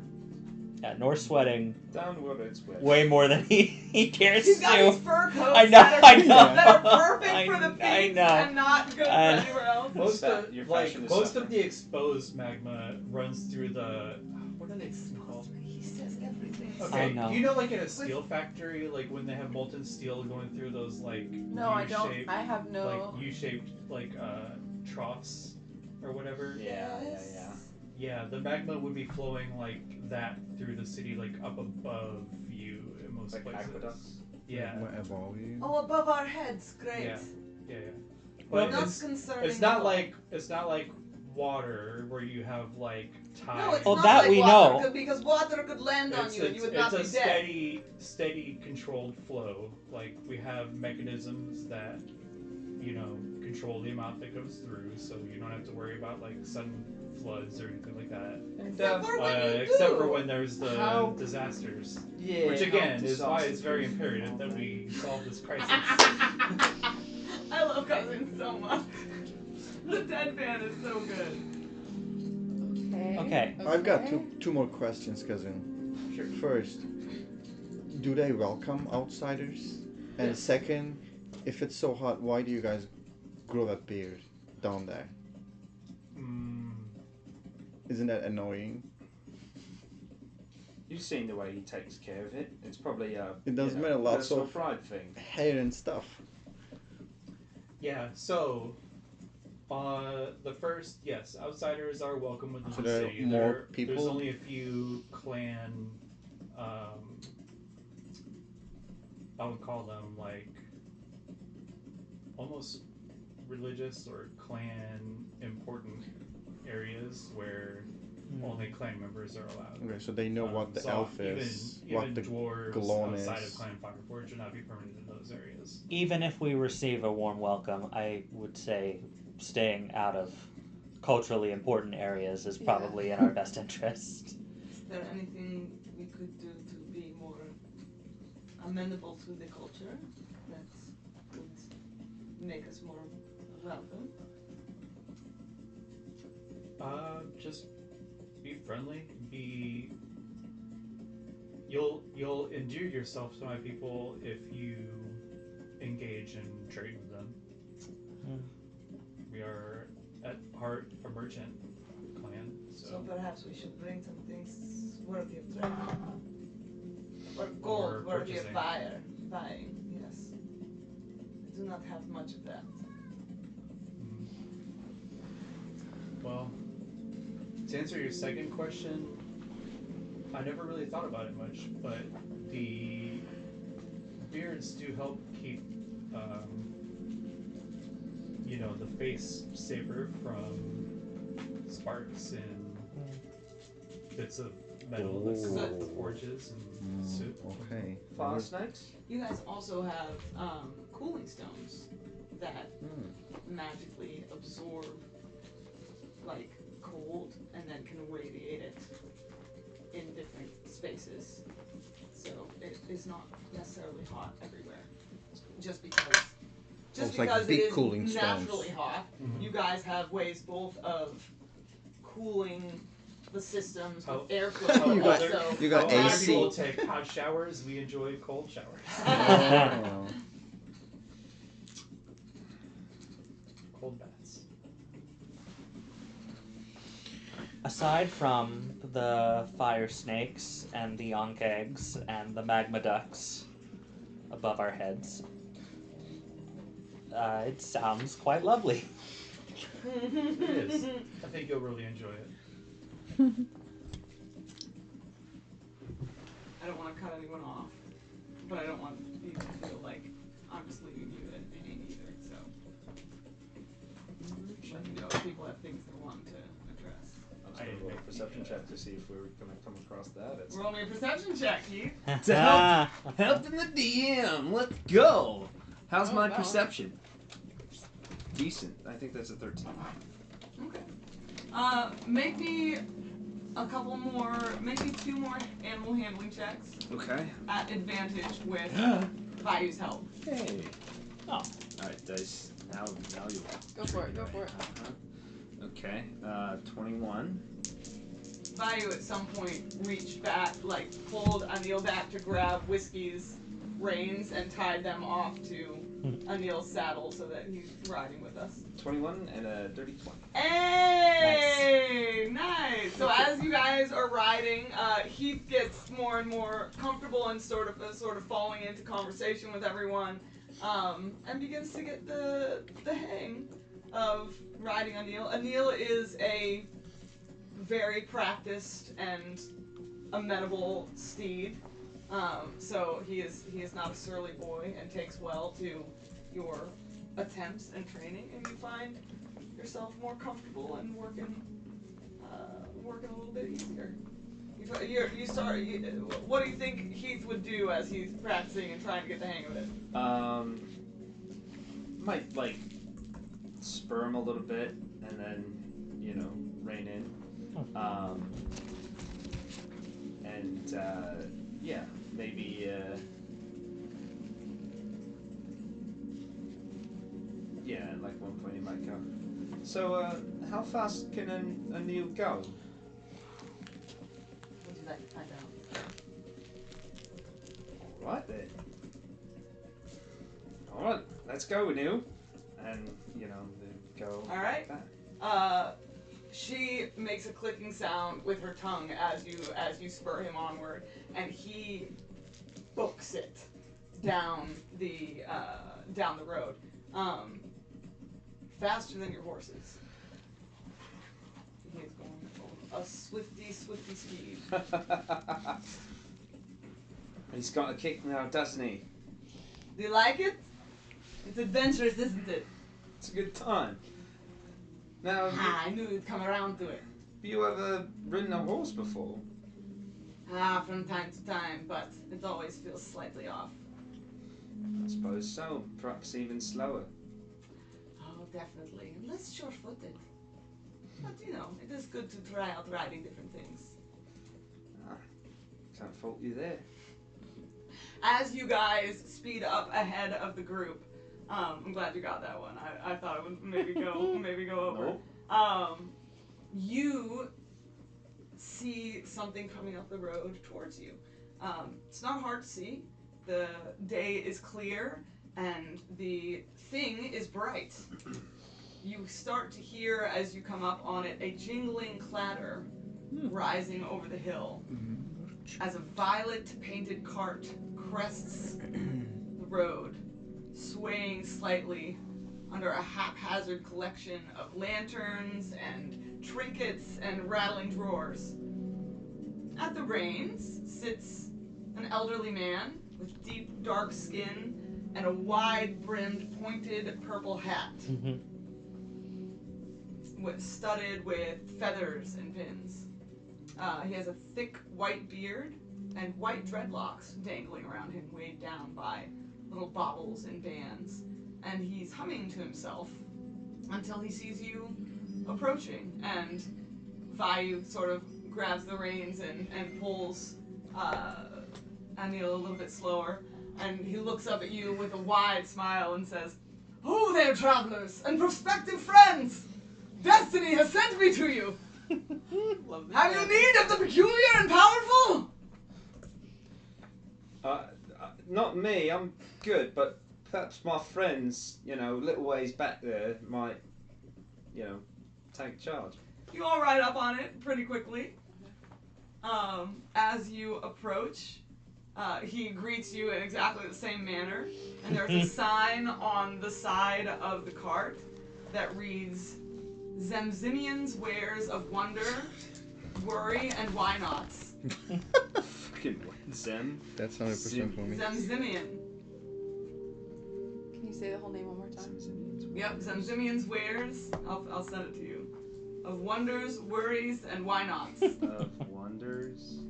Yeah, Nor's sweating Downward it's wet. way more than he cares He's got to. these fur coats I know, that, are, I know. that are perfect I- for the I peaks know. and not good for I- anywhere else. most of Your like fashion is most of suffering. the exposed magma runs through the what are they called? He says everything. Okay, I know. you know, like in a steel factory, like when they have molten steel going through those like No, I don't. U-shaped, I have no. like U-shaped like troughs or whatever. Yeah. Yeah, the magma would be flowing like that through the city, like up above you in most Like places. aqueducts? Yeah, What above you? Oh, above our heads, great. yeah. Well, But Not it's concerning. not at all. like water where you have like tide. No, it's Oh, not that like we water, know. Because water could land on you and you would not be it's a dead. steady, controlled flow. Like we have mechanisms that, control the amount that goes through, so you don't have to worry about like sudden floods or anything like that. And Dev, except for when there's the How- disasters. Yeah. Which again how is why it's disastrous. very imperative that we solve this crisis. I love Kazun so much. The deadpan is so good. Okay. I've got two more questions, Kazun. Sure. First, do they welcome outsiders? And Yes. second, if it's so hot, why do you guys grow that beard down there? Isn't that annoying? You've seen the way he takes care of it. It's probably a It does matter lots personal of pride thing. hair and stuff. Yeah, so the first, yes, outsiders are welcome within So the there are city. more There's people? only a few clan, I would call them like almost religious or clan important areas where only clan members are allowed. Okay, so they know what the So elf is, even what the dwarves Golon outside is. of Clan Fireforge should not be permitted in those areas. Even if we receive a warm welcome, I would say staying out of culturally important areas is probably in our best interest. Is there anything we could do to be more amenable to the culture that would make us more welcome? Just be friendly. You'll endear yourself to my people if you engage in trade with them. We are at heart a merchant clan, So perhaps we should bring some things worthy of trade. Or gold Or worthy of purchasing. buying, yes. We do not have much of that. Well, to answer your second question, I never really thought about it much, but the beards do help keep, the face safer from sparks and bits of metal that come out of the forges and soot. Okay. Fire snakes? You guys also have cooling stones that magically absorb like cold and then can radiate it in different spaces. So it is not necessarily hot everywhere. Just because It's like it big is cooling stones. naturally hot, you guys have ways both of cooling the systems with airflow, You but got- also you got Other AC. people take hot showers. We enjoy cold showers. Oh. Cold baths. Aside from the fire snakes and the yonk eggs and the magma ducks above our heads, it sounds quite lovely. It is. I think you'll really enjoy it. I don't want to cut anyone off, but I don't want you to feel like I'm just leaving you in pain either, so. Let me know if people have things they want to address. I'm just going to roll a perception check to see if we're going to come across that. It's Roll me a perception check, Keith. To helping the DM. Let's go. How's my no. perception? decent. I think that's a 13. Okay. Make me a couple more, maybe 2 more animal handling checks Okay. at advantage with Bayou's help. Hey. Oh. Alright, dice. Now you Go for it, go for it. Okay. 21. Bayou at some point reached back, like pulled Anil back to grab Whiskey's reins and tied them off to Anil's saddle so that he's riding with us. 21 and a dirty 20. Hey! Nice! So as you guys are riding, Heath gets more and more comfortable and sort of falling into conversation with everyone, and begins to get the hang of riding Anil. Anil is a very practiced and amenable steed, so he is not a surly boy and takes well to your attempts and training, and you find yourself more comfortable and working a little bit easier. What do you think Heath would do as he's practicing and trying to get the hang of it? Might like spur him a little bit and then, rein in. And yeah, maybe. Yeah, at like one point he might go. So, how fast can a Neil go? Would you like to find out? Alright then. Alright, let's go, Neil. And, you know, they go. All right. Back. She makes a clicking sound with her tongue as you spur him onward, and he books it down the road, faster than your horses. He is going a swifty speed. He's got a kick now, doesn't he? Do you like it? It's adventurous, isn't it? It's a good time. Now, I knew you'd come around to it. have you ever ridden a horse before? From time to time, but it always feels slightly off. I suppose so. Perhaps even slower. Oh, definitely. And less sure-footed. But, you know, it is good to try out riding different things. Can't fault you there. As you guys speed up ahead of the group, I'm glad you got that one. I thought it would maybe go over. Nope. You see something coming up the road towards you. It's not hard to see. The day is clear and the thing is bright. You start to hear, as you come up on it, a jingling clatter rising over the hill as a violet-painted cart crests the road, swaying slightly under a haphazard collection of lanterns and trinkets and rattling drawers. At the reins sits an elderly man with deep dark skin and a wide-brimmed pointed purple hat, studded with feathers and pins. He has a thick white beard and white dreadlocks dangling around him, weighed down by little baubles and bands. And he's humming to himself until he sees you approaching. And Vayu sort of grabs the reins and pulls Anil a little bit slower. And he looks up at you with a wide smile and says, "Ho there, travelers and prospective friends! Destiny has sent me to you! Have you need of the peculiar and powerful?" Not me, I'm good, but perhaps my friends, you know, little ways back there might, you know, take charge. You all ride up on it pretty quickly. As you approach, he greets you in exactly the same manner, and there's a sign on the side of the cart that reads, "Zemzimion's wares of wonder, worry, and why nots." Fucking Zem. That's 100% for me. Zemzimion. Can you say the whole name one more time? Yep, Zemzimion's wares. I'll send it to you. Of wonders, worries, and why nots. Of wonders,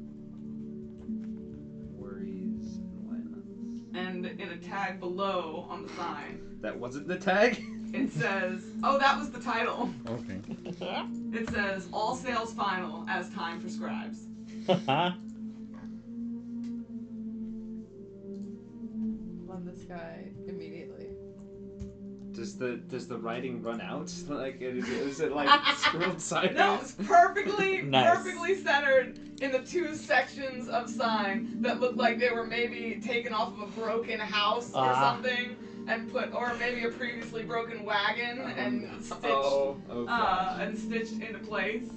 worries, and why nots. And in a tag below on the sign, That wasn't the tag? it says, oh, that was the title. Okay. It says, "All sales final as time prescribes." Love this guy immediately. Does the writing run out? Like, is it like scrolled sideways? No, it's perfectly, Nice. perfectly centered in the two sections of sign that look like they were maybe taken off of a broken house or something, and put, or maybe a previously broken wagon and stitched, God. and stitched into place.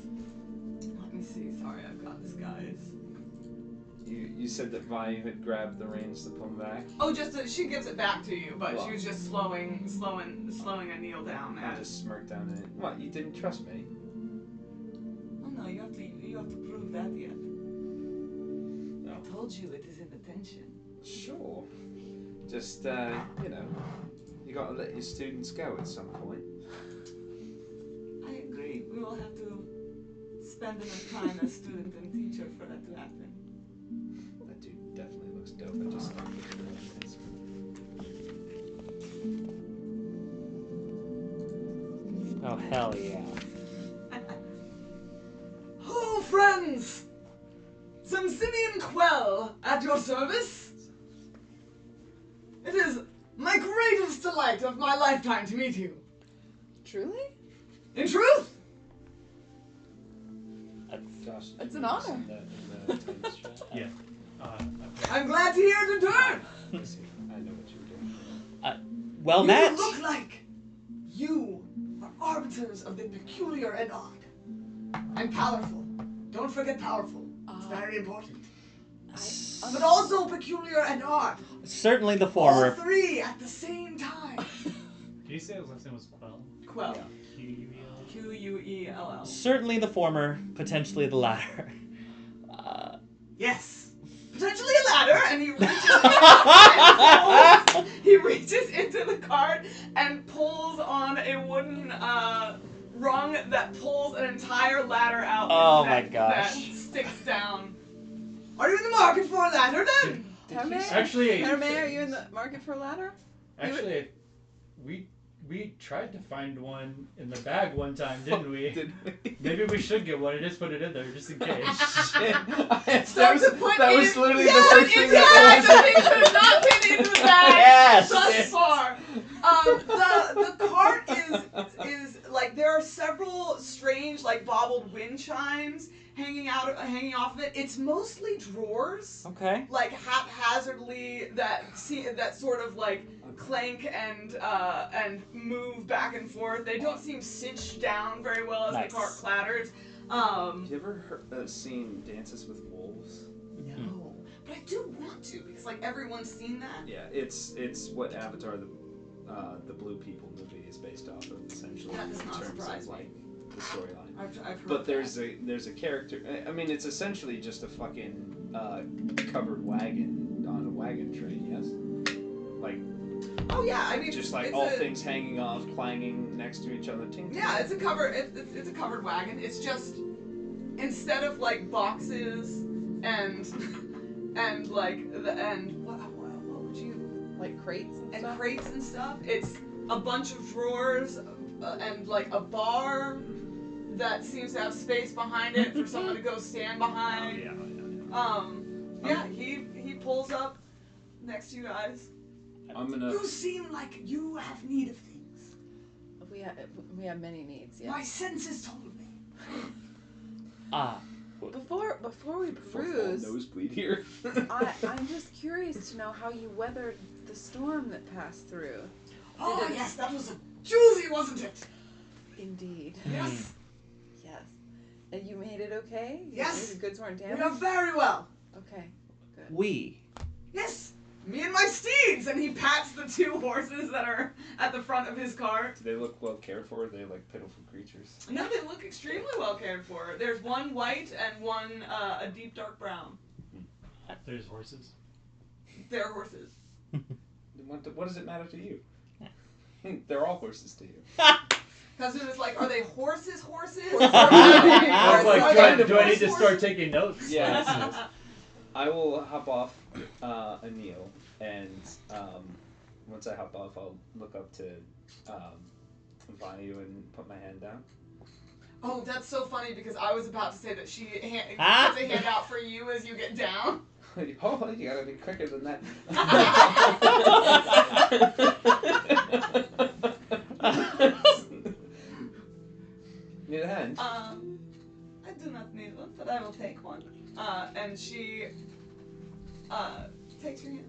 Let me see. Sorry, I've got this, guys. You said that Vayu had grabbed the reins to pull him back. Oh, just she gives it back to you, but Well. she was just slowing Anil down. I just smirked down at it. What? You didn't trust me? Oh no, you have to prove that yet. No. I told you it is in attention. Sure. Just you know, you got to let your students go at some point. I agree. We will have to spend enough time as student and teacher for that to happen. That dude definitely looks dope. I just can't picture who it is. Oh, hell yeah. friends! Zemzimion Quell at your service. It is my greatest delight of my lifetime to meet you. Truly? In truth? Josh, did It's you an honor. send that in the Teams chat? Yeah. I'm glad to hear it in turn. I know what you were doing. Well You met. look like you are arbiters of the peculiar and odd. And powerful. Don't forget powerful. It's very important. But also peculiar and odd. Certainly the All former. three at the same time. Did you say his last name was Quell? Quell. Q-U-E-L? Quell. Certainly the former, potentially the latter. Yes. Potentially a ladder, and he reaches into the cart and pulls on a wooden rung that pulls an entire ladder out. Oh my that gosh. sticks down. Are you in the market for a ladder then? Hermé, Actually, are you in the market for a ladder? Actually, we tried to find one in the bag one time, didn't we? Did we? Maybe we should get one and just put it in there just in case. Shit. Start to put that in, was literally yeah, the first thing the that thing could not fit into the bag Yes. thus far. The cart is like there are several strange like bobbled wind chimes hanging off of it. It's mostly drawers. Okay. Like haphazardly that sort of like clank and move back and forth. They don't seem cinched down very well as Nice. the cart clatters. Have you ever seen Dances with Wolves? No, but I do want to because like everyone's seen that. Yeah, it's what Avatar the Blue People movie is based off of essentially That does in not terms surprise of me. like the storyline. I've heard But there's that. a character. I mean, it's essentially just a fucking covered wagon on a wagon train. Yes, like Oh yeah, I mean just like it's all things hanging off, clanging next to each other. Ting, ting. Yeah, it's a covered wagon. It's just instead of like boxes and like what would you Like crates and stuff? crates and stuff. It's a bunch of drawers and like a bar that seems to have space behind it for someone to go stand behind. Yeah, he pulls up next to you guys. I'm gonna. You seem like you have need of things. We have many needs, yeah. My senses told me. Before we peruse, Nosebleed here. I'm just curious to know how you weathered the storm that passed through. Oh yes, that was a doozy, wasn't it? Indeed. Yes. Yes. And you made it okay? Yes. The goods weren't We damaged? are very well. Okay, good. We. Yes. Me and my steeds, and he pats the two horses that are at the front of his cart. Do they look well cared for? Or are they like pitiful creatures? No, they look extremely well cared for. There's one white and one a deep dark brown. There's horses. They're horses. What does it matter to you? They're all horses to you. Kazun is like, are they horses? I was like, Are they do I need to horse start taking notes? Yes. I will hop off Anil, and once I hop off, I'll look up to Vayu and put my hand down. Oh, that's so funny because I was about to say that she puts a hand out for you as you get down. Oh, you gotta be quicker than that. Need a hand? I do not need one, but I will take one. And she takes your hand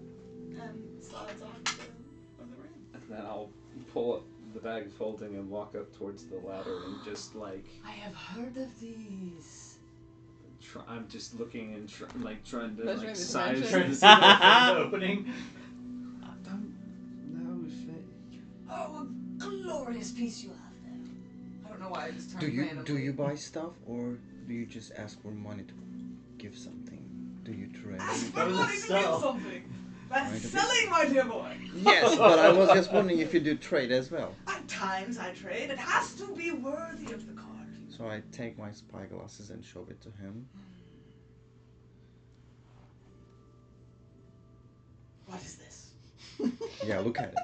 and slides on the ring. And then I'll pull up the bag of folding and walk up towards the ladder and just like I have heard of these. I'm just looking and trying to Measuring like the size. dimensions. Trying to see the opening. I don't know if it. Oh, a glorious piece you have there. I don't know why I just turned Do randomly. you buy stuff or do you just ask for money to give something? Do you trade? Ask That for was a money to sell. give something. That's Right. selling, my dear boy. Yes, but I was just wondering if you do trade as well. At times I trade. It has to be worthy of the card. So I take my spy glasses and show it to him. What is this? Yeah, look at it.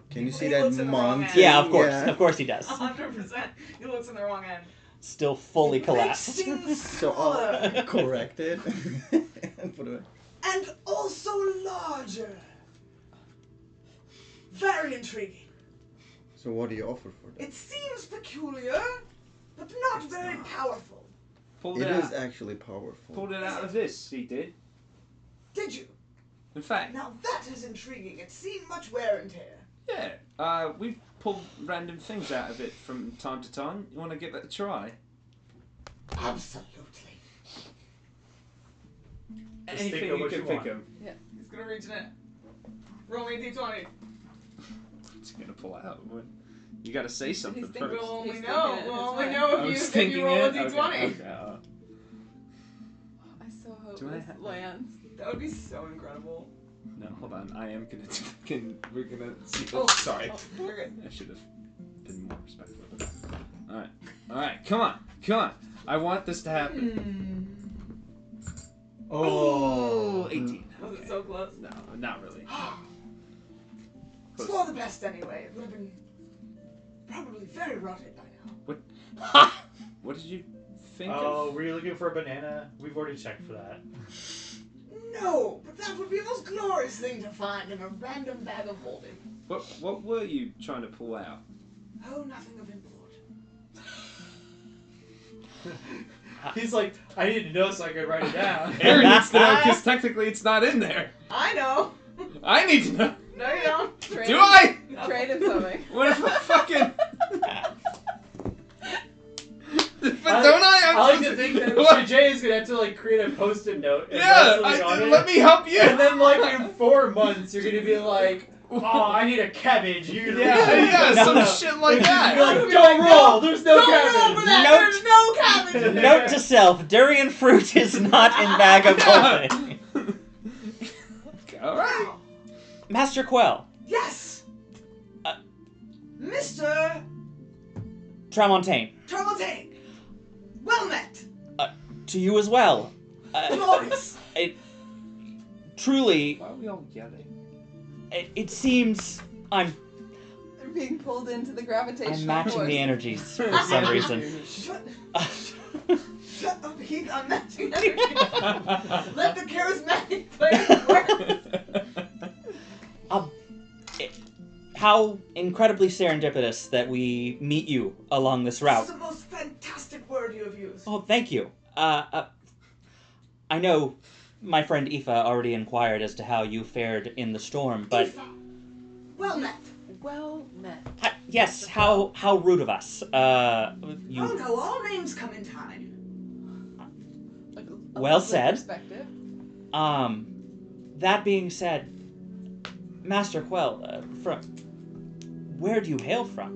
Can you see He that looks in the wrong monk? end. Yeah, of course. Yeah. Of course he does. 100%. He looks in the wrong end. still fully It collapsed. makes things So smaller I'll correct it and put it away. and also larger. Very intriguing. So what do you offer for that? It seems peculiar, but not very powerful. Pulled It it is out. actually powerful. Pulled it out of this. He did. Did you? In fact, Now that is intriguing. It's seen much wear and tear. yeah. We've pulled random things out of it from time to time. You want to give it a try? Absolutely. Just Anything think of you what can you think want. of. He's gonna reach in it. Roll me a d20. It's gonna pull out. You got to say something He's thinking- first. We'll only He's know. thinking it We'll his only way. know I was if thinking you roll a it. d20. Okay. I so hope Do I this have- lands. That would be so incredible. No, hold on. I am gonna. We're gonna see. Oh. Sorry. Oh, you're good. I should have been more respectful of that. Alright. Alright, come on. Come on. I want this to happen. Oh, 18. Was Okay. it so close? No, not really. It's Close. for the best anyway. It would have been probably very rotted by now. What did you think Oh, of? were you looking for a banana? We've already checked for that. No, but that would be the most glorious thing to find in a random bag of holding. What were you trying to pull out? Oh, nothing of import. He's like, I need to know so I can write it down. Aaron needs to know because technically it's not in there. I know. I need to know. No, you don't. Trade Do him- I? Trade him something. What if I fucking... But I- don't I? I like to think that Jay is gonna have to like create a post-it note. And Yeah, write something on it. let me help you. And then like in 4 months, you're gonna be like, oh, I need a cabbage. You're gonna Yeah, No, some no. shit like You're that. like, don't roll. There's no Don't roll cabbage. for that. Note- There's no cabbage. Note to self: durian fruit is not in bag of holding. All right. Master Quell, Yes! Uh, Mr. Tramontane, Tramontane! Well met! to you as well. Glorious! Truly, Why are we all yelling? it seems I'm They're being pulled into the gravitational matching force. the energies for some reason. Shut up, Heath, I'm matching energy. Let the charismatic players work. How incredibly serendipitous that we meet you along this This route. is the most fantastic word you have used. Oh, thank you. I know my friend Aoife already inquired as to how you fared in the storm, but Aoife. Well met. Well met. yes, how rude of us. You Oh no, all names come in time. Like a Well lovely said. Perspective. That being said, Master Quell, from where do you hail from?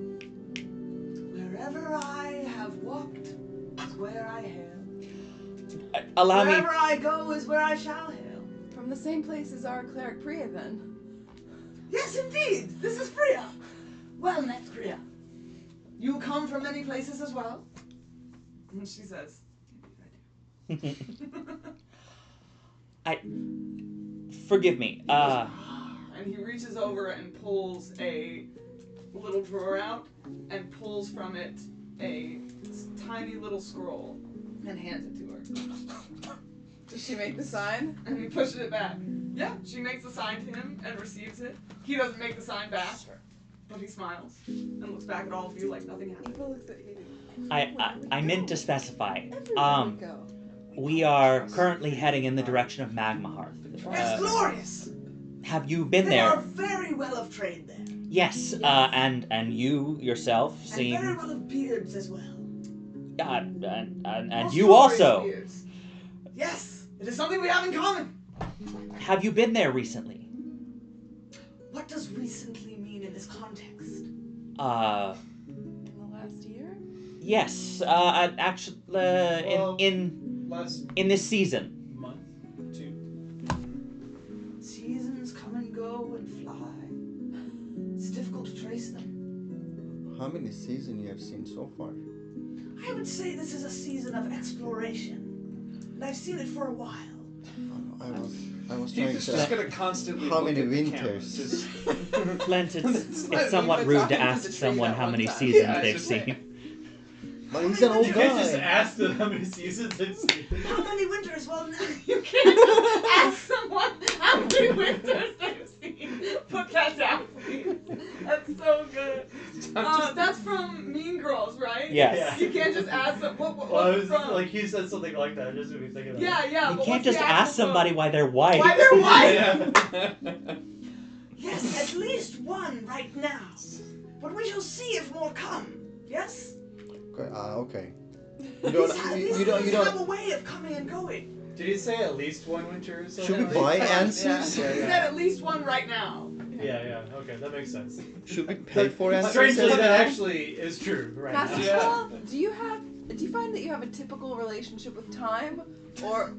Wherever I have walked is where I hail. Allow me. Wherever I go is where I shall hail. From the same place as our cleric Priya, then. Yes, indeed. This is Priya. Well met, Priya. You come from many places as well? And she says, Forgive me. and he reaches over and pulls a little drawer out and pulls from it a tiny little scroll and hands it to her. Does she make the sign? And he pushes it back. Yeah, she makes the sign to him and receives it. He doesn't make the sign back, but he smiles and looks back at all of you like nothing happened. Eva looks at you. I meant to specify. Everywhere we go. We are currently heading in the direction of Magmahearth. It's glorious. Have you been They are there? very well of trade there. Yes. And you yourself And very seem. well of beards as well. And Most you glorious also. beards. Yes, it is something we have in common. Have you been there recently? What does recently mean in this context? In the last year? Yes. Actually, Well, in last this season. month, 2. Seasons come and go and fly. It's difficult to trace them. How many seasons you have seen so far? I would say this is a season of exploration. And I've seen it for a while. I was He's trying just to. gonna constantly How look many at the winters? cameras. Flint, it's Let somewhat Eva rude talk to into ask the tree someone that how one many time. seasons Yeah, they've just seen. But he's an old You can't just guy. ask them how many seasons they've seen. How many winters? Well, You can't ask someone how many winters they've seen. Put that down, please. That's so good. That's from Mean Girls, right? Yes. You can't just ask them. What Well, it what's was from? like he said something like that. Just made me think of that. Yeah. You but can't what's just the ask actual somebody quote? why they're white. Why they're white? Yeah. yes, at least one right now. But we shall see if more come. Yes? Okay. These things have a way of coming and going. Did he say at least one winter or something? Should we buy answers? He said at least one right now. Yeah. Okay, that makes sense. Should we pay for answers? Strangely, as that well? actually is true right Master now. Quell, do you find that you have a typical relationship with time, or?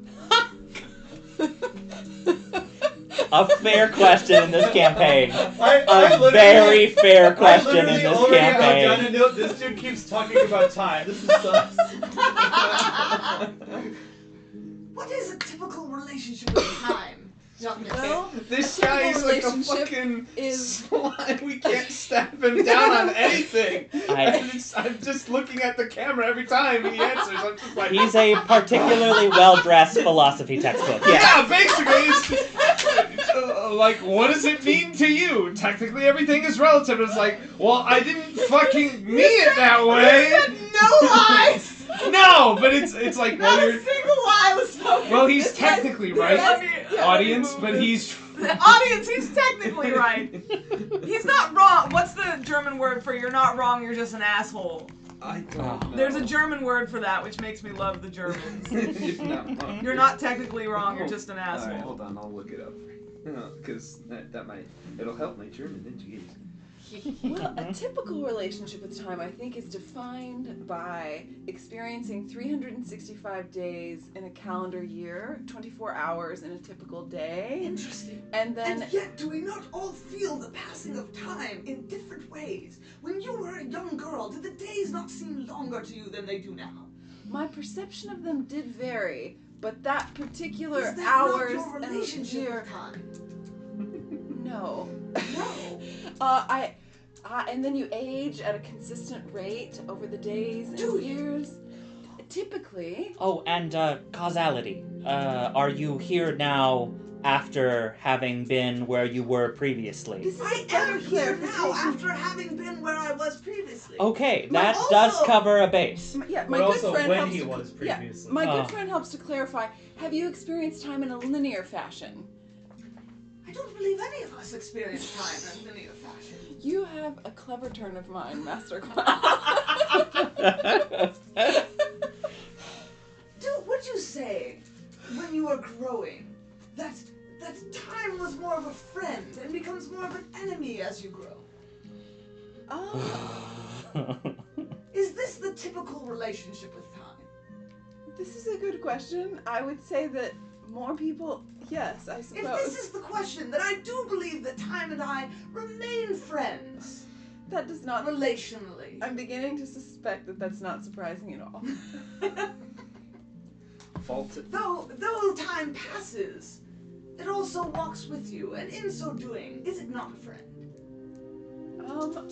A fair question in this campaign. I A literally- very fair question in I this literally already have done a campaign. note. This dude keeps talking about time. This is sucks. What is a typical relationship with time? Well, This a guy is typical like a relationship fucking is- slime. We can't stamp him down on anything. I- I'm just looking at the camera every time he answers. I'm just like, He's a particularly well-dressed philosophy textbook. Yeah. yeah, basically, it's like, what does it mean to you? Technically, everything is relative. It's like, well, I didn't fucking mean it that way. No lies. No, but it's like, Not well, a single lie was spoken. well, he's This guy's- technically this right, guy's- audience, but he's. The audience, he's technically right. He's not wrong. What's the German word for you're not wrong, you're just an asshole? I don't know. There's a German word for that, which makes me love the Germans. You're not wrong. You're not technically wrong, you're just an All right, asshole. hold on, I'll look it up. Because that might, it'll help my German education. Well, a typical relationship with time, I think, is defined by experiencing 365 days in a calendar year, 24 hours in a typical day, Interesting. and then And yet, do we not all feel the passing of time in different ways? When you were a young girl, did the days not seem longer to you than they do now? my perception of them did vary, but that particular Is that hours not your and relationship year, with time? no. No. And then you age at a consistent rate over the days and Do you? years. Typically, Oh, and causality. Are you here now after having been where you were previously? this is I better am here now clarification. after having been where I was previously. Okay, But that also- does cover a base. Yeah, But my good also friend when helps he to- was previously. My Oh. good friend helps to clarify. Have you experienced time in a linear fashion? I don't believe any of us experience time in linear fashion. You have a clever turn of mind, Master Quell. Would you say, when you were growing, that time was more of a friend and becomes more of an enemy as you grow? Is this the typical relationship with time? This is a good question. I would say that more people, yes, I If suppose. this is the question, then I do believe that time and I remain friends, That does not. relationally. I'm beginning to suspect that that's not surprising at all. Faulted. Though time passes, it also walks with you, and in so doing, is it not a friend?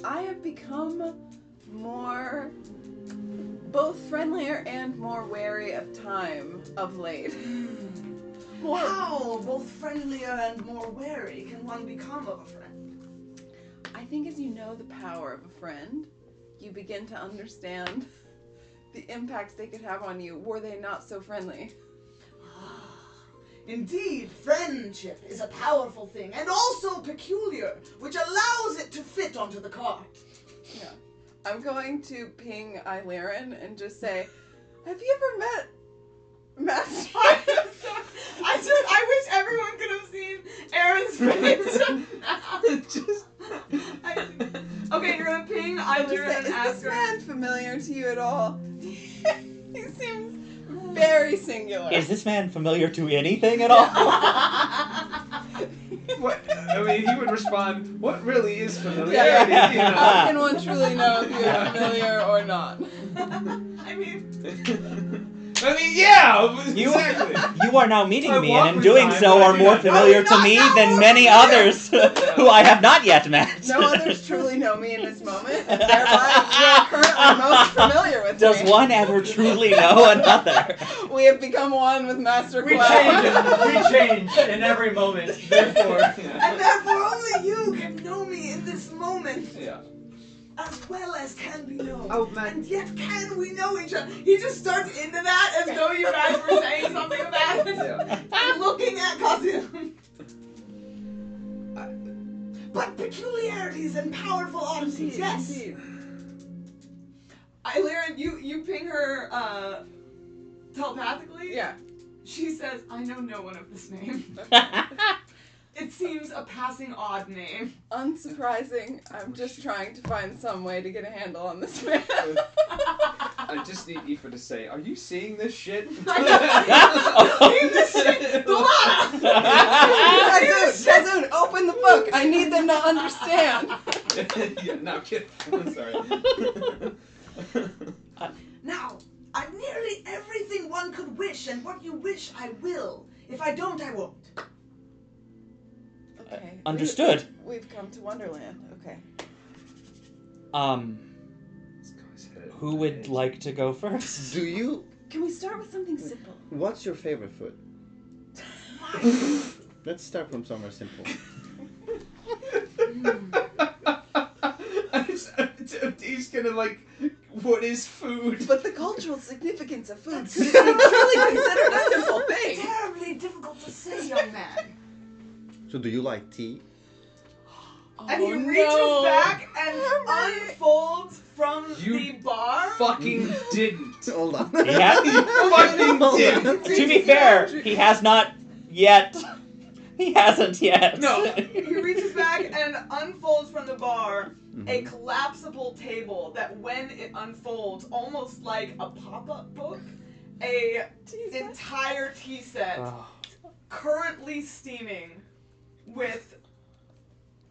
I have become more, both friendlier and more wary of time of late. More. How, both friendlier and more wary, can one become of a friend? I think as you know the power of a friend, you begin to understand the impacts they could have on you were they not so friendly. Indeed, friendship is a powerful thing, and also peculiar, which allows it to fit onto the card. Yeah. I'm going to ping Eiliren and just say, have you ever met Master? I wish everyone could have seen Aaron's face just now. Okay, you're gonna ping Just Eiliren say, and is ask this her. man familiar to you at all? He seems very singular. Is this man familiar to anything at all? What? I mean, he would respond, what really is familiarity? Yeah. You know? How can one truly know if you're familiar or not? I mean, Yeah, You, exactly. you are now meeting I me, walk and in with doing time, so but I are do more not- familiar No, to not me that than more many familiar. others who I have not yet met. No others truly know know me in this moment, and thereby you are currently most familiar with Does me. one ever truly know another? We have become one with Master We Quell. change in every moment. Therefore, And therefore only you can know me in this moment. Yeah. As well as can be known. Oh, man. And yet can we know each other? He just starts into that as though you guys were saying something about it. Yeah. I'm looking at Kazun. But peculiarities and powerful oddities, yes. Indeed. Illyrian, you ping her telepathically? Yeah. She says, I know no one of this name. It seems a passing odd name. Unsurprising. I'm just trying to find some way to get a handle on this man. I just need Aoife to say, are you seeing this shit? Seeing this shit? Dolana! Kazun, open the book. I need them to understand. Yeah, no, I'm kidding. I'm sorry. Now, I've nearly everything one could wish, and what you wish I will. If I don't, I won't. Okay. Understood. We've come to Wonderland. Okay. Who would like to go first? Do you? Can we start with something simple? What's your favorite food? Let's start from somewhere simple. He's gonna like, what is food? But the cultural significance of food could it be truly considered a simple thing? Terribly difficult to say, young man. So do you like tea? And he reaches back and unfolds from You the bar. Fucking didn't. Hold on. He has, Fucking didn't. to be fair, he has not yet. He hasn't yet. No. He reaches back and unfolds from the bar Mm-hmm. a collapsible table that when it unfolds, almost like a pop-up book, a entire tea set Oh. currently steaming with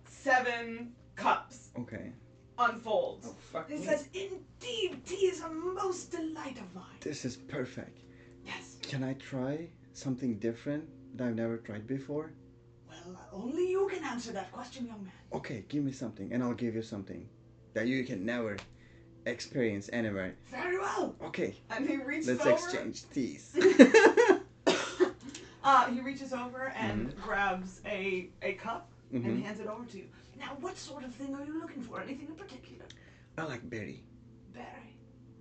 7 cups Okay. unfolds. Oh, fuck It me. says, indeed, tea is a most delight of mine. This is perfect. Yes. Can I try something different that I've never tried before? Well, only you can answer that question, young man. Okay, give me something, and I'll give you something that you can never experience anywhere. Very well. Okay, And he reaches let's over. exchange teas. He reaches over and grabs a cup Mhm. and hands it over to you. Now, what sort of thing are you looking for? Anything in particular? I like berry. Berry.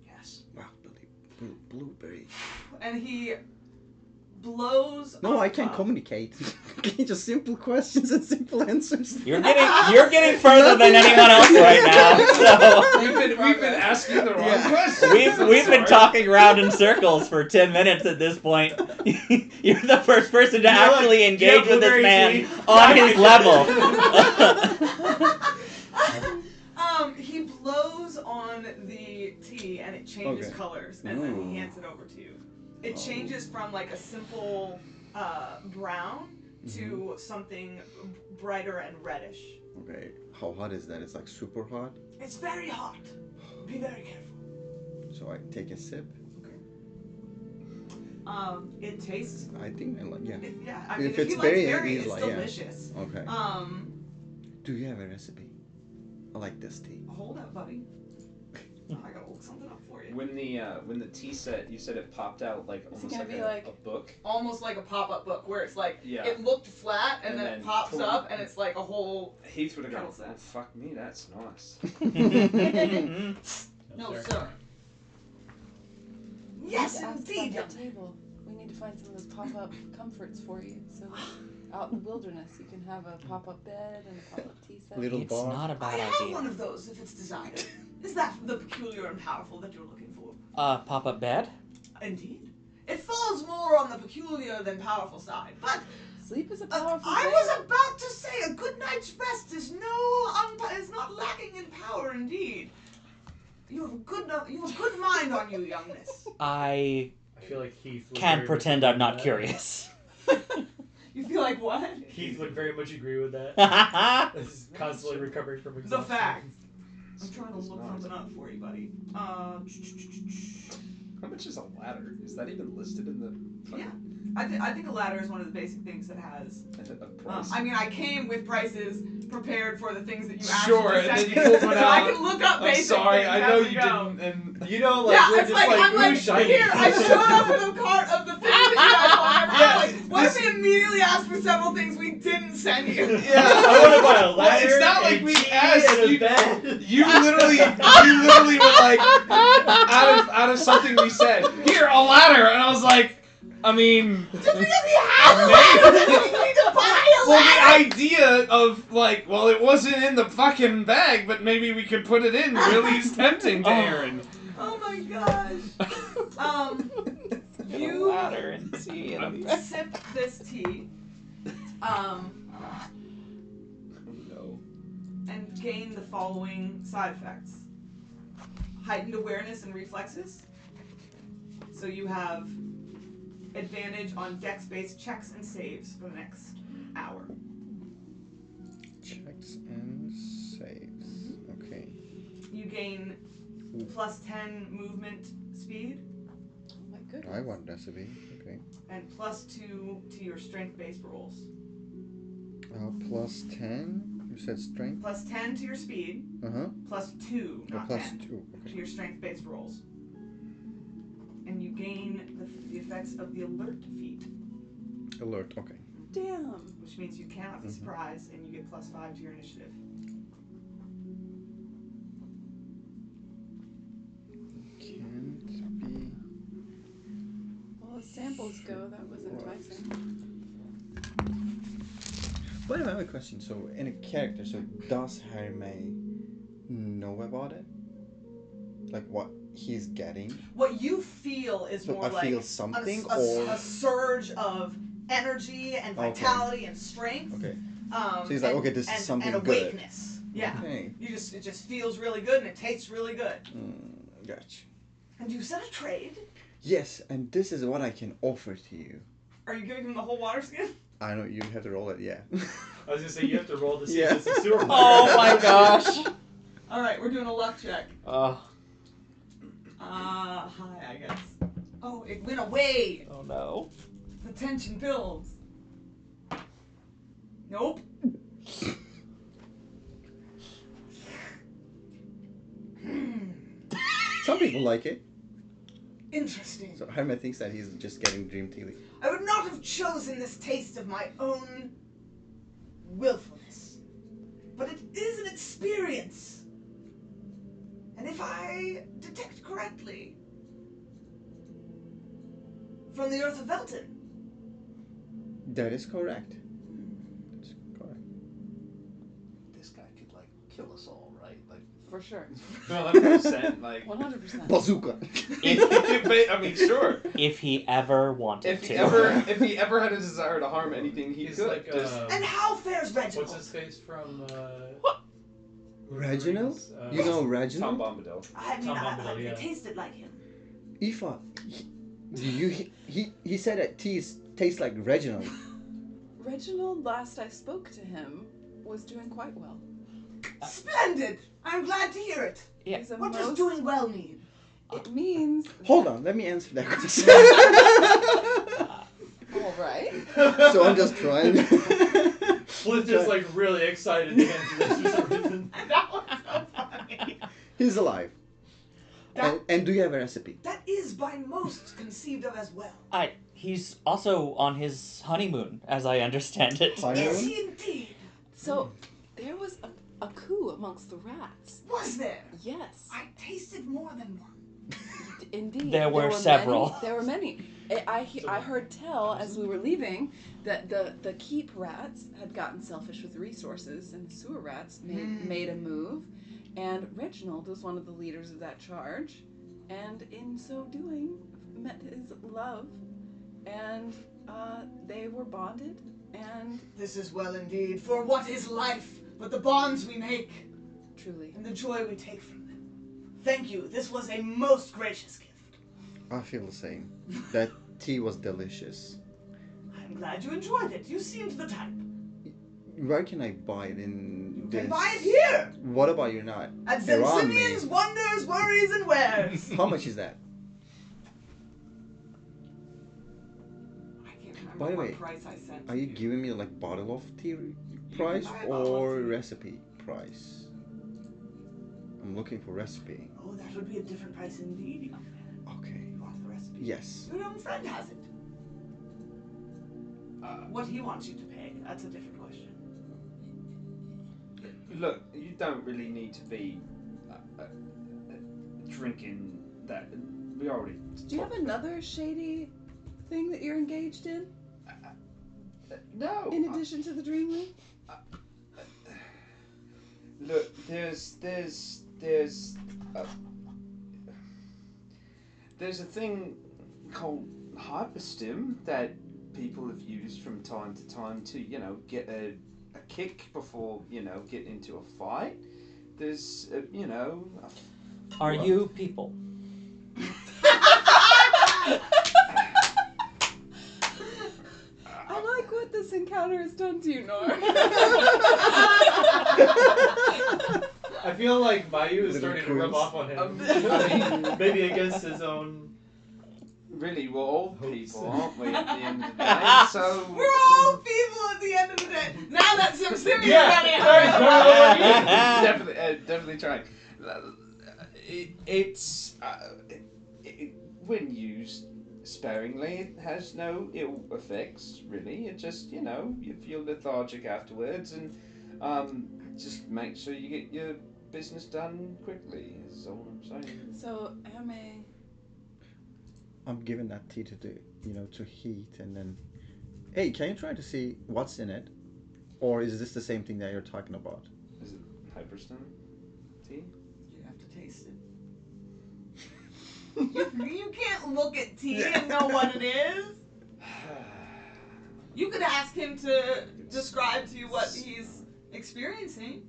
Yes. Wow, blueberry. And he blows. No, on I the can't cup. communicate. Just simple questions and simple answers. You're getting further than anyone else right now. So We've been asking the wrong Yeah. questions. we've been Sorry. talking around in circles for 10 minutes at this point. You're the first person to actually engage with this blueberry man tea. on his level. He blows on the tea and it changes Okay. colors, and then Ooh. he hands it over to you. It changes from like a simple brown to something brighter and reddish. Okay, how hot is that? It's like super hot. It's very hot. Be very careful. So I take a sip. It tastes. I think I like. Yeah. Yeah, I mean, If if it's he likes berry, berry, he's it's like, yeah. delicious. Okay. Do you have a recipe? I like this tea. Hold up, buddy. I gotta look something up for you. When the tea set, you said it popped out like Is it almost gonna like be a, like- a book. Almost like a pop-up book where it's like Yeah. it looked flat and, And then then it pops boom. up and it's like a whole. Heath would have gone, Kettle set. oh, fuck me, that's nice. No, sir. Yes, We need to ask indeed. about that table. We need to find some of those pop-up comforts for you, so that out in the wilderness you can have a pop-up bed and a pop-up tea set. Little It's bar. not a I bad have one idea. of those if it's desired. Is that the peculiar and powerful that you're looking for? Pop-up bed? Indeed. It falls more on the peculiar than powerful side, but Sleep is a powerful I thing. was about to say a good night's rest is is not lacking in power. Indeed, you have a good mind on you, youngness. I I feel like Heath would can't very pretend much I'm agree not with curious. You feel like what? that. Heath would very much agree with that. He's constantly recovering from The exhaustion. fact. I'm trying to look something up for you, buddy. How much is a ladder? Is that even listed in the? Yeah. I think a ladder is one of the basic things that has. A price? I mean, I came with prices prepared for the things that you Sure, actually and sent then me. you pulled one So I out. can look up I'm basic sorry, things I as know we you go. didn't, and you know, like Yeah, we're it's just like, I'm ooh, like, shiny. here, I showed up with a cart of the things that you guys want. Yeah, Like, what if we immediately asked for several things we didn't send you? Yeah, I want to buy a well, ladder. it's not like a we TV, asked and a you. bed. You literally were like, out of something we said, here, a ladder, and I was like, I mean, Just because we have a ladder doesn't mean we need to buy a well, ladder! the idea of like, well, it wasn't in the fucking bag, but maybe we could put it in really is tempting to Aaron. Oh my gosh. You ladder and tea and a bed. sip this tea. No. And gain the following side effects. Heightened awareness and reflexes. So you have advantage on dex-based checks and saves for the next hour. Checks and saves. Okay. You gain plus 10 movement speed Oh my goodness. I want recipe. Okay. and plus 2 to your strength-based rolls. Plus 10. You said strength. Plus 10 to your speed, plus 2, Oh, not plus 10, 2. to Okay. your strength-based rolls. And you gain the effects of the alert feat, Alert. Okay. Damn. which means you cannot be surprised and you get plus 5 to your initiative. Can't be. Well, as samples go, that was enticing. But I have a question. So, in a character, so does Hermé know about it? Like what he's getting? What you feel is So more I like feel something, a surge of energy and vitality and strength. Okay. So he's like, okay, this is something and good. awakeness. Yeah. Okay. It just feels really good and it tastes really good. Gotcha. And you set a trade. Yes, and this is what I can offer to you. Are you giving him the whole water skin? I know you have to roll it. Yeah. I was gonna say you have to roll to see Yeah. if it's a sewer water. Oh my gosh. All right, we're doing a luck check. High, I guess. Oh, it went away. Oh no. The tension builds. Nope. Some people like it. Interesting. So Hermé thinks that he's just getting dream tea. I would not have chosen this taste of my own willfulness. But it is an experience. And if I detect correctly, from the Earth of Velton. That is correct. That's correct. This guy could like kill us all, right? Like For sure. 100%. Like 100%. Bazooka. I mean, sure. If he ever wanted If he to. if he ever had a desire to harm anything, he He's could. like, Just- And how fares Reginald? what's his face from? Reginald? Wolverine's, You know Tom Reginald? Bombadil. I mean, Tom I Bombadil, yeah. tasted like him. Aoife, he said that tea tastes like Reginald. Reginald, last I spoke to him, was doing quite well. Splendid! I'm glad to hear it. Yeah. He's a What does most- doing well mean? It means. Hold on, let me answer that question. All right. So I'm just trying. Flint is like really excited to answer this for some reason. That was so funny. He's alive. And do you have a recipe? That is by most conceived of as well. He's also on his honeymoon, as I understand it. Is Honeymoon? he indeed? So, there was a coup amongst the rats. Was there? Yes. I tasted more than one. Indeed. There were several. Many, there were many. I heard tell as we were leaving that the keep rats had gotten selfish with resources and the sewer rats made a move, and Reginald was one of the leaders of that charge, and in so doing met his love, and they were bonded, and This is well indeed. For what is life but the bonds we make truly. and the joy we take from them? Thank you. This was a most gracious gift. I feel the same. That tea was delicious. I'm glad you enjoyed it. You seemed the type. Where can I buy it in You this? can buy it here What about you're not? at You're on me. Zemzimion's Wonders, Worries, and Wares. How much is that? remember By the what way, price I sent. Are to you giving me like bottle of tea price buy a bottle of or tea. recipe price? I'm looking for recipe. Oh, that would be a different price indeed, young man. Okay. You want the recipe? Yes. Your own friend has it. What he wants you to pay, that's a different question. Look, you don't really need to be drinking that. We already. Do you have another shady thing that you're engaged in? No. In addition to the dream loop? Look, there's a thing called hyperstim that people have used from time to time to, get a kick before, get into a fight. There's, Are you people? I like what this encounter has done to you, Nor. I feel like Mayu is Little starting to rub quiz. off on him. I Maybe against his own. Really, we're all Hopes. people, aren't we, at the end of the day? So We're all people at the end of the day. Now that Zemzimion Yeah, running out. definitely trying. When used sparingly, it has no ill effects, really. It just, you feel lethargic afterwards, and just make sure you get your business done quickly, is all I'm saying. So, Ame... I'm giving that tea to to heat and then. Hey, can you try to see what's in it, or is this the same thing that you're talking about? Is it hyperstim tea? You have to taste it. You can't look at tea and know what it is. You could ask him to describe to you what he's experiencing.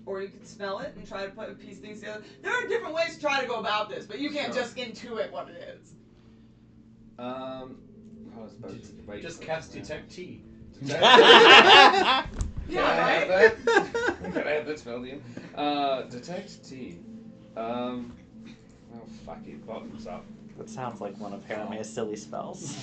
Or you could smell it and try to piece things together. There are different ways to try to go about this, but you can't Sure. just intuit what it is. I suppose you could wait Just for cast it. detect T. Detect- Yeah, Can I have right? that? Can I have that spell again? Detect T. Oh, fuck it. Bottoms up. That sounds like one of Harame's silly spells.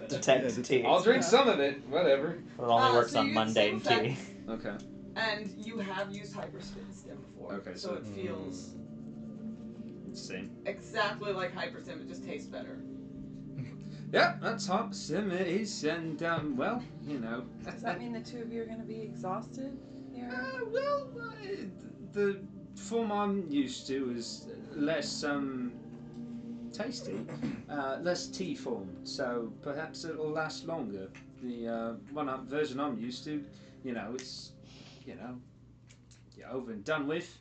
Detect tea. I'll drink some of it. Whatever. It only works so on you get the same mundane tea. effect. Okay. And you have used hyperstim before. Okay, so so- it feels Same. exactly like hyperstim, it just tastes better. Yeah, that's hyperstim. It is, and Does that mean the two of you are going to be exhausted here? The form I'm used to is less tasty, less tea form. So perhaps it'll last longer. The version I'm used to, it's you're over and done with.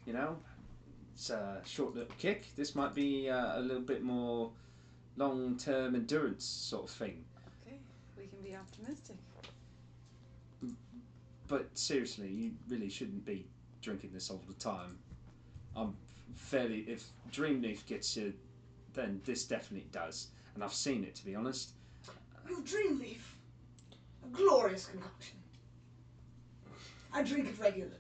It's a short little kick. This might be a little bit more long-term endurance sort of thing. Okay, we can be optimistic. But seriously, you really shouldn't be drinking this all the time. If Dreamleaf gets you, then this definitely does. And I've seen it, to be honest. You Dreamleaf. A glorious concoction. I drink it regularly.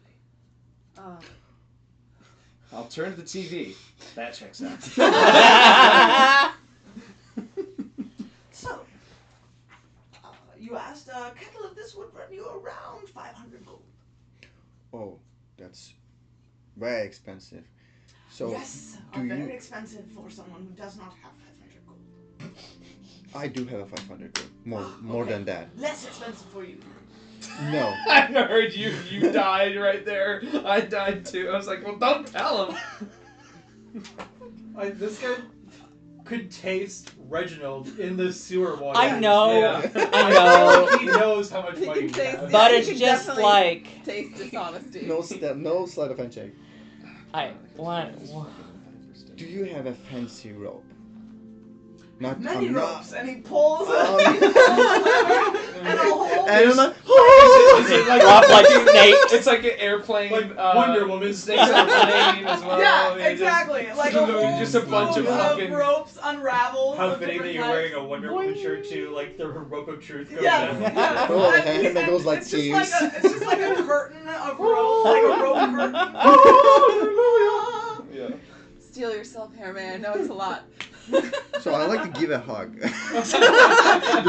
I'll turn to the TV. That checks out. So, you asked, a kettle of this would run you around 500 gold. Oh, that's very expensive. So Yes, do very you? expensive for someone who does not have 500 gold. I do have a 500 gold. More Okay. than that. Less expensive for you. No. I heard you died right there. I died too. I was like, well, don't tell him. This guy could taste Reginald in the sewer water. I know. Yeah. I know. He knows how much He money can we taste have. it. But You it's can just definitely like taste dishonesty. No sleight of hand check. what? Do you have a fancy rope? Not Many I'm ropes, not- and he pulls and a whole. And I'm like, Is it like Drop like snakes. It's like an airplane. Like Wonder Woman. Snakes on a plane as well. Yeah, You exactly. Like a whole just a bunch of slew fucking. ropes unraveled. How of fitting that different you're types. wearing a Wonder Woman shirt too, like the rope of truth goes Yeah, down. yeah. Oh, the And hand that goes like it's just like seams. it's just like a curtain of rope, like a rope curtain. Yeah. Steel yourself, Harry. I know it's a lot. So I like to give a hug. Do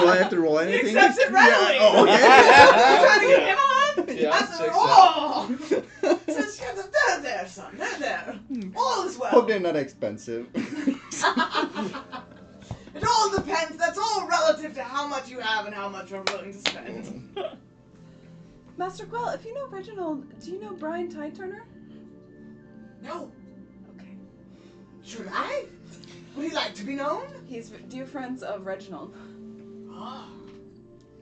I have to roll He anything? accepts it readily. Yeah. Oh, okay. You trying to give him a hug? Yeah, That's checks oh! Says, there, son. There. All is well. Hope they're not expensive. It all depends. That's all relative to how much you have and how much you're willing to spend. Master Quell, if you know Reginald, do you know Brian Tide Turner? No. Okay. Should I? Would he like to be known? He's dear friends of Reginald. Ah.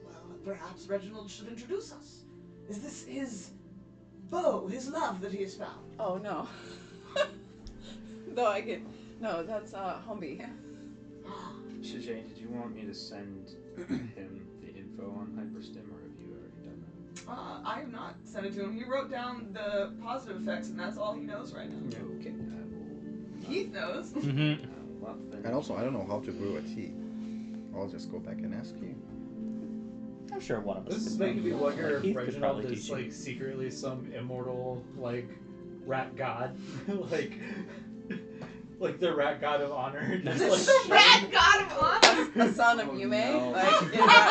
Well, perhaps Reginald should introduce us. Is this his beau, his love that he has found? Oh no. No, that's Humby. Shajane, did you want me to send him the info on Hyperstim, or have you already done that? I have not sent it to him. He wrote down the positive effects, and that's all he knows right now. Okay, I will. Keith knows. Mm-hmm. Well, then. And also, I don't know how to brew a tea. I'll just go back and ask you. I'm sure one of us. This is could making me probably- wonder Heath if could Reginald probably is teach you. like secretly some immortal like rat god, like the rat god of honor. Just, This like, is the rat god of honor. A son of Oh, Yume, no. like in rat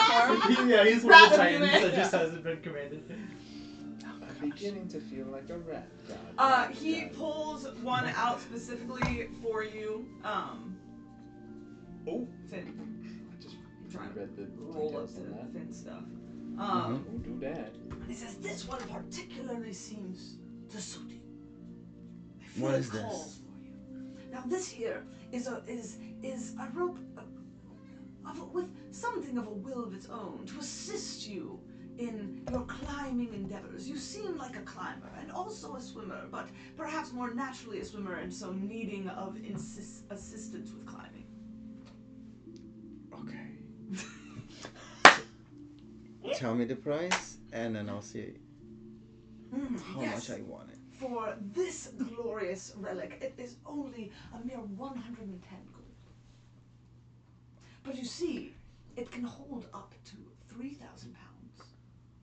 form. yeah, he's one Rat of the of titans Yume. that just hasn't been commanded. I'm beginning to feel like a rat god. He pulls one out specifically for you. Oh. Finn. I just Trying to read the roll up details to on that. Finn stuff. Don't do that. He says, this one particularly seems to suit you. I feel What it is this? calls for you. Now this here is a rope with something of a will of its own to assist you in your climbing endeavors. You seem like a climber and also a swimmer, but perhaps more naturally a swimmer and so needing of assistance with climbing. Okay. Tell me the price, and then I'll see how Yes. much I want it. For this glorious relic, it is only a mere 110 gold. But you see, it can hold up to 3,000 pounds.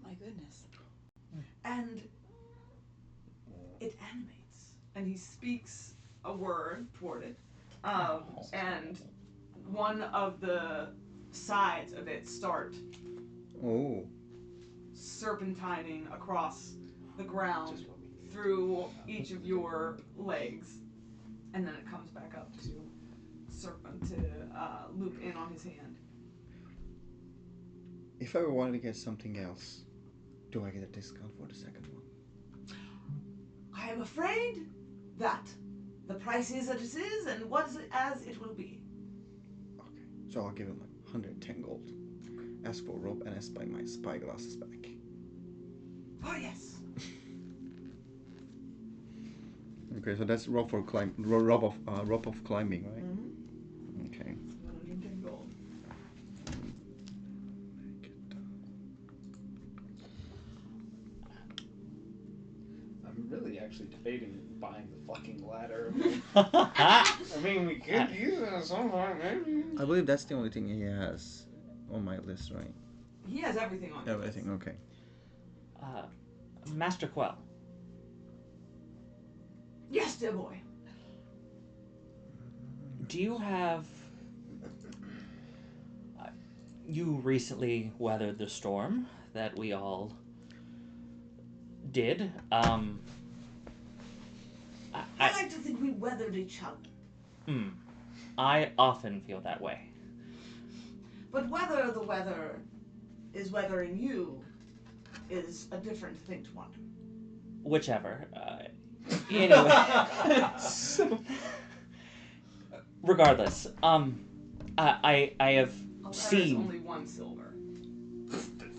My goodness. And it animates. And he speaks a word toward it. And one of the sides of it start Oh. serpentining across the ground through each of your legs, and then it comes back up to loop in on his hand. If I wanted to get something else, do I get a discount for the second one? I am afraid that the price is as it is, and what is it as it will be. Okay. So I'll give him like 110 gold. Ask for rope and ask by my spyglasses back. Oh yes. Okay, so that's rope of climbing, right? Mm-hmm. Okay. 110 gold. I'm really actually debating buying the fucking ladder. I mean, we could use it at some point, maybe. I believe that's the only thing he has on my list, right? He has everything on his Everything, list. okay. Master Quell, Yes, dear boy. do you have... you recently weathered the storm that we all did. I like to think we weathered each other. I often feel that way. But whether the weather is weathering you is a different thing to wonder. Whichever. Anyway. Regardless, I have A letter is seen... only 1 silver.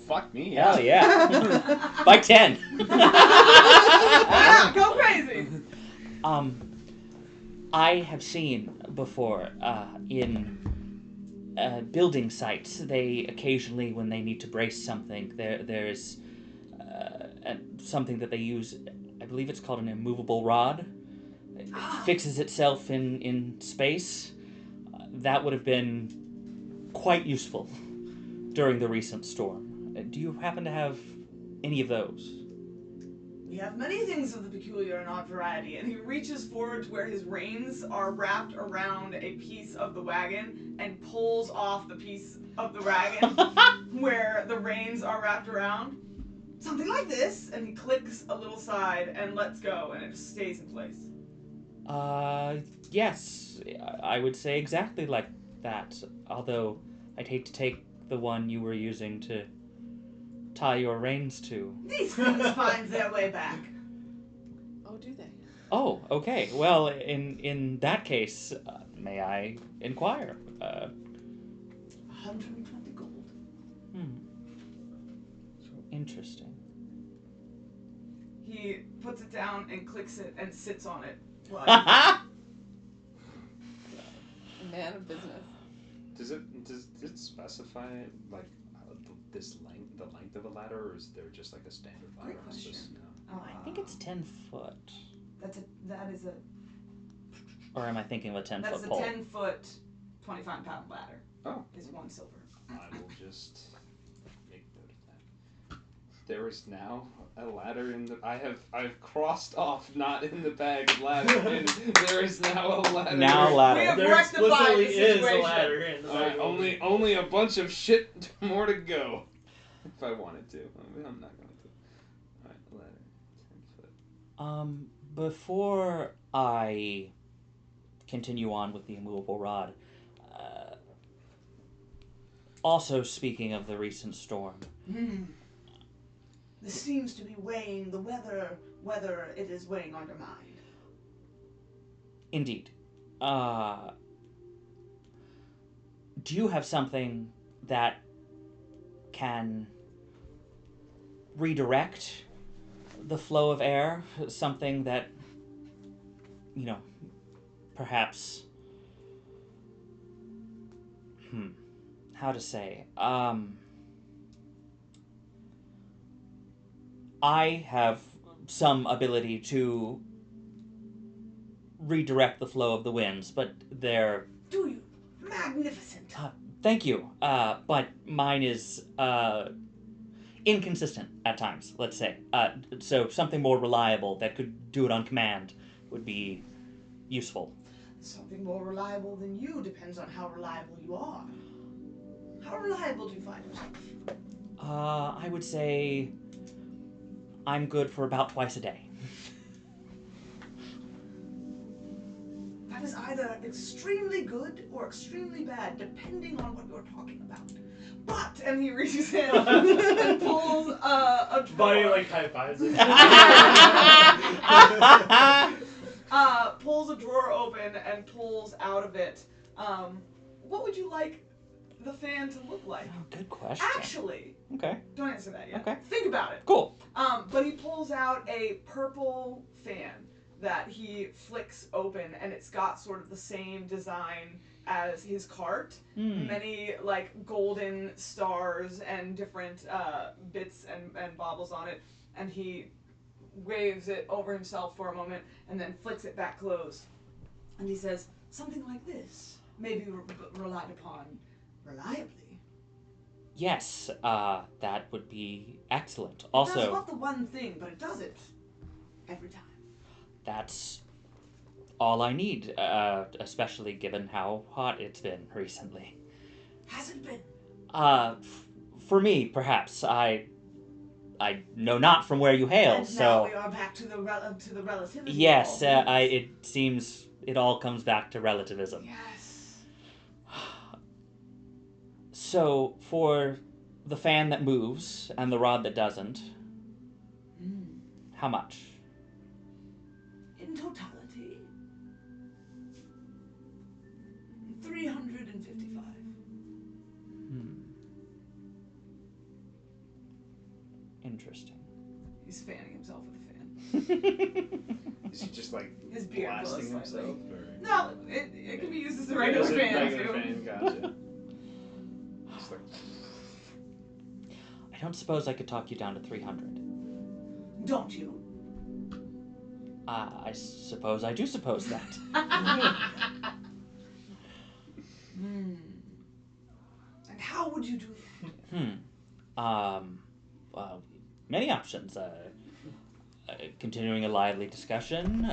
Fuck me. Hell yeah. By 10. Yeah, go crazy! I have seen before in building sites, they occasionally, when they need to brace something, there's something that they use. I believe it's called an immovable rod. It fixes itself in space. That would have been quite useful during the recent storm. Do you happen to have any of those? We have many things of the peculiar and odd variety. And he reaches forward to where his reins are wrapped around a piece of the wagon and pulls off the piece of the wagon where the reins are wrapped around. Something like this. And he clicks a little side and lets go, and it just stays in place. Yes, I would say exactly like that. Although I'd hate to take the one you were using to tie your reins to. These things find their way back. Oh, do they? Oh, okay. Well, in that case, may I inquire? 120 gold. Interesting. He puts it down and clicks it and sits on it. A man of business. Does it specify like the length of a ladder, or is there just like a standard ladder? Great question. I think it's 10 foot. That is a Or am I thinking of a 10 That's foot a pole? 10-foot, 25-pound ladder. Oh. Is 1 silver. I will just make note of that. There is now a ladder in the. I've crossed off not in the bag ladder, and there is now a ladder. Now We ladder. have There rectified explicitly the is a situation. ladder in the bag. Only a bunch of shit more to go. If I wanted to, I'm not going to. All right, ladder, 10 foot. Before I continue on with the immovable rod, also speaking of the recent storm, This seems to be weighing the whether it is weighing on your mind. indeed, do you have something that can redirect the flow of air? Something that, perhaps, how to say, I have some ability to redirect the flow of the winds, but they're... Do you? Magnificent. Thank you. But mine is inconsistent at times, let's say. So something more reliable that could do it on command would be useful. Something more reliable than you depends on how reliable you are. How reliable do you find yourself? I would say I'm good for about twice a day. That is either extremely good or extremely bad, depending on what you're talking about. But, And he reaches in and pulls a Buddy drawer. like high fives it. Pulls a drawer open and pulls out of it. What would you like the fan to look like? Oh, good question. Actually, Okay. don't answer that yet. Okay. Think about it. Cool. But he pulls out a purple fan that he flicks open, and it's got sort of the same design as his cart. Many like golden stars and different bits and baubles on it, and he waves it over himself for a moment and then flicks it back closed. And he says, something like this may be relied upon reliably. Yes, that would be excellent. It does Also, not the one thing, but it does it every time. that's all I need, especially given how hot it's been recently. Has it been? For me, perhaps. I know not from where you hail, And now so... we are back to the relativity. Yes, of all things. it seems it all comes back to relativism. Yes. So, for the fan that moves and the rod that doesn't, how much? In totality, 355. Interesting. He's fanning himself with a fan. Is he just like His beard blasting glows slightly. himself? Or? No, it can be used as a regular Is it fan regular too. fan? Gotcha. Just like, I don't suppose I could talk you down to 300. Don't you? I suppose I do suppose that. And how would you do that? Well, many options. continuing a lively discussion,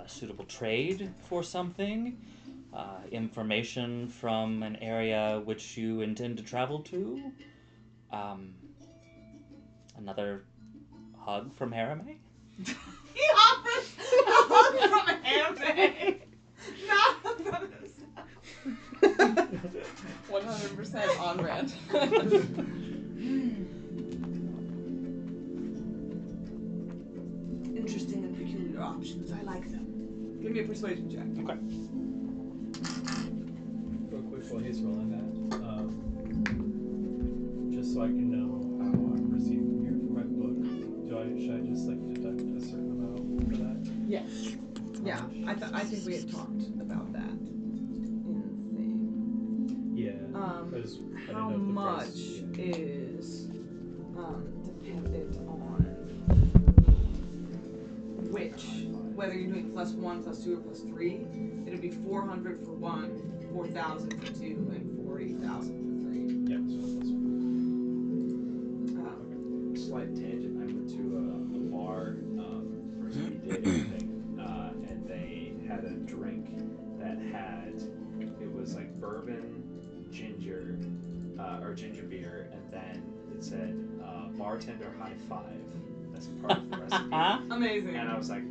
suitable trade for something, information from an area which you intend to travel to, another hug from Harame. He offers a hug from Harame, not from himself. 100% on brand. Interesting and peculiar options. I like them. Give me a persuasion check. Okay. Real quick while he's rolling that, just so I can know how I'm receiving here for my book, should I just like deduct a certain amount for that? Yes. Yeah, I think we had talked about that in the thing. Yeah. I How didn't know if the much price- is dependent on which, whether you're doing +1, +2, or +3. It'd be 400 for 1, 4,000 for 2, and 40,000 for 3. Yeah, so that's Slight tangent. I went to a bar for a speed dating thing, and they had a drink that had, it was like bourbon, ginger, or ginger beer, and then it said bartender high five as part of the recipe. Amazing. And I was like,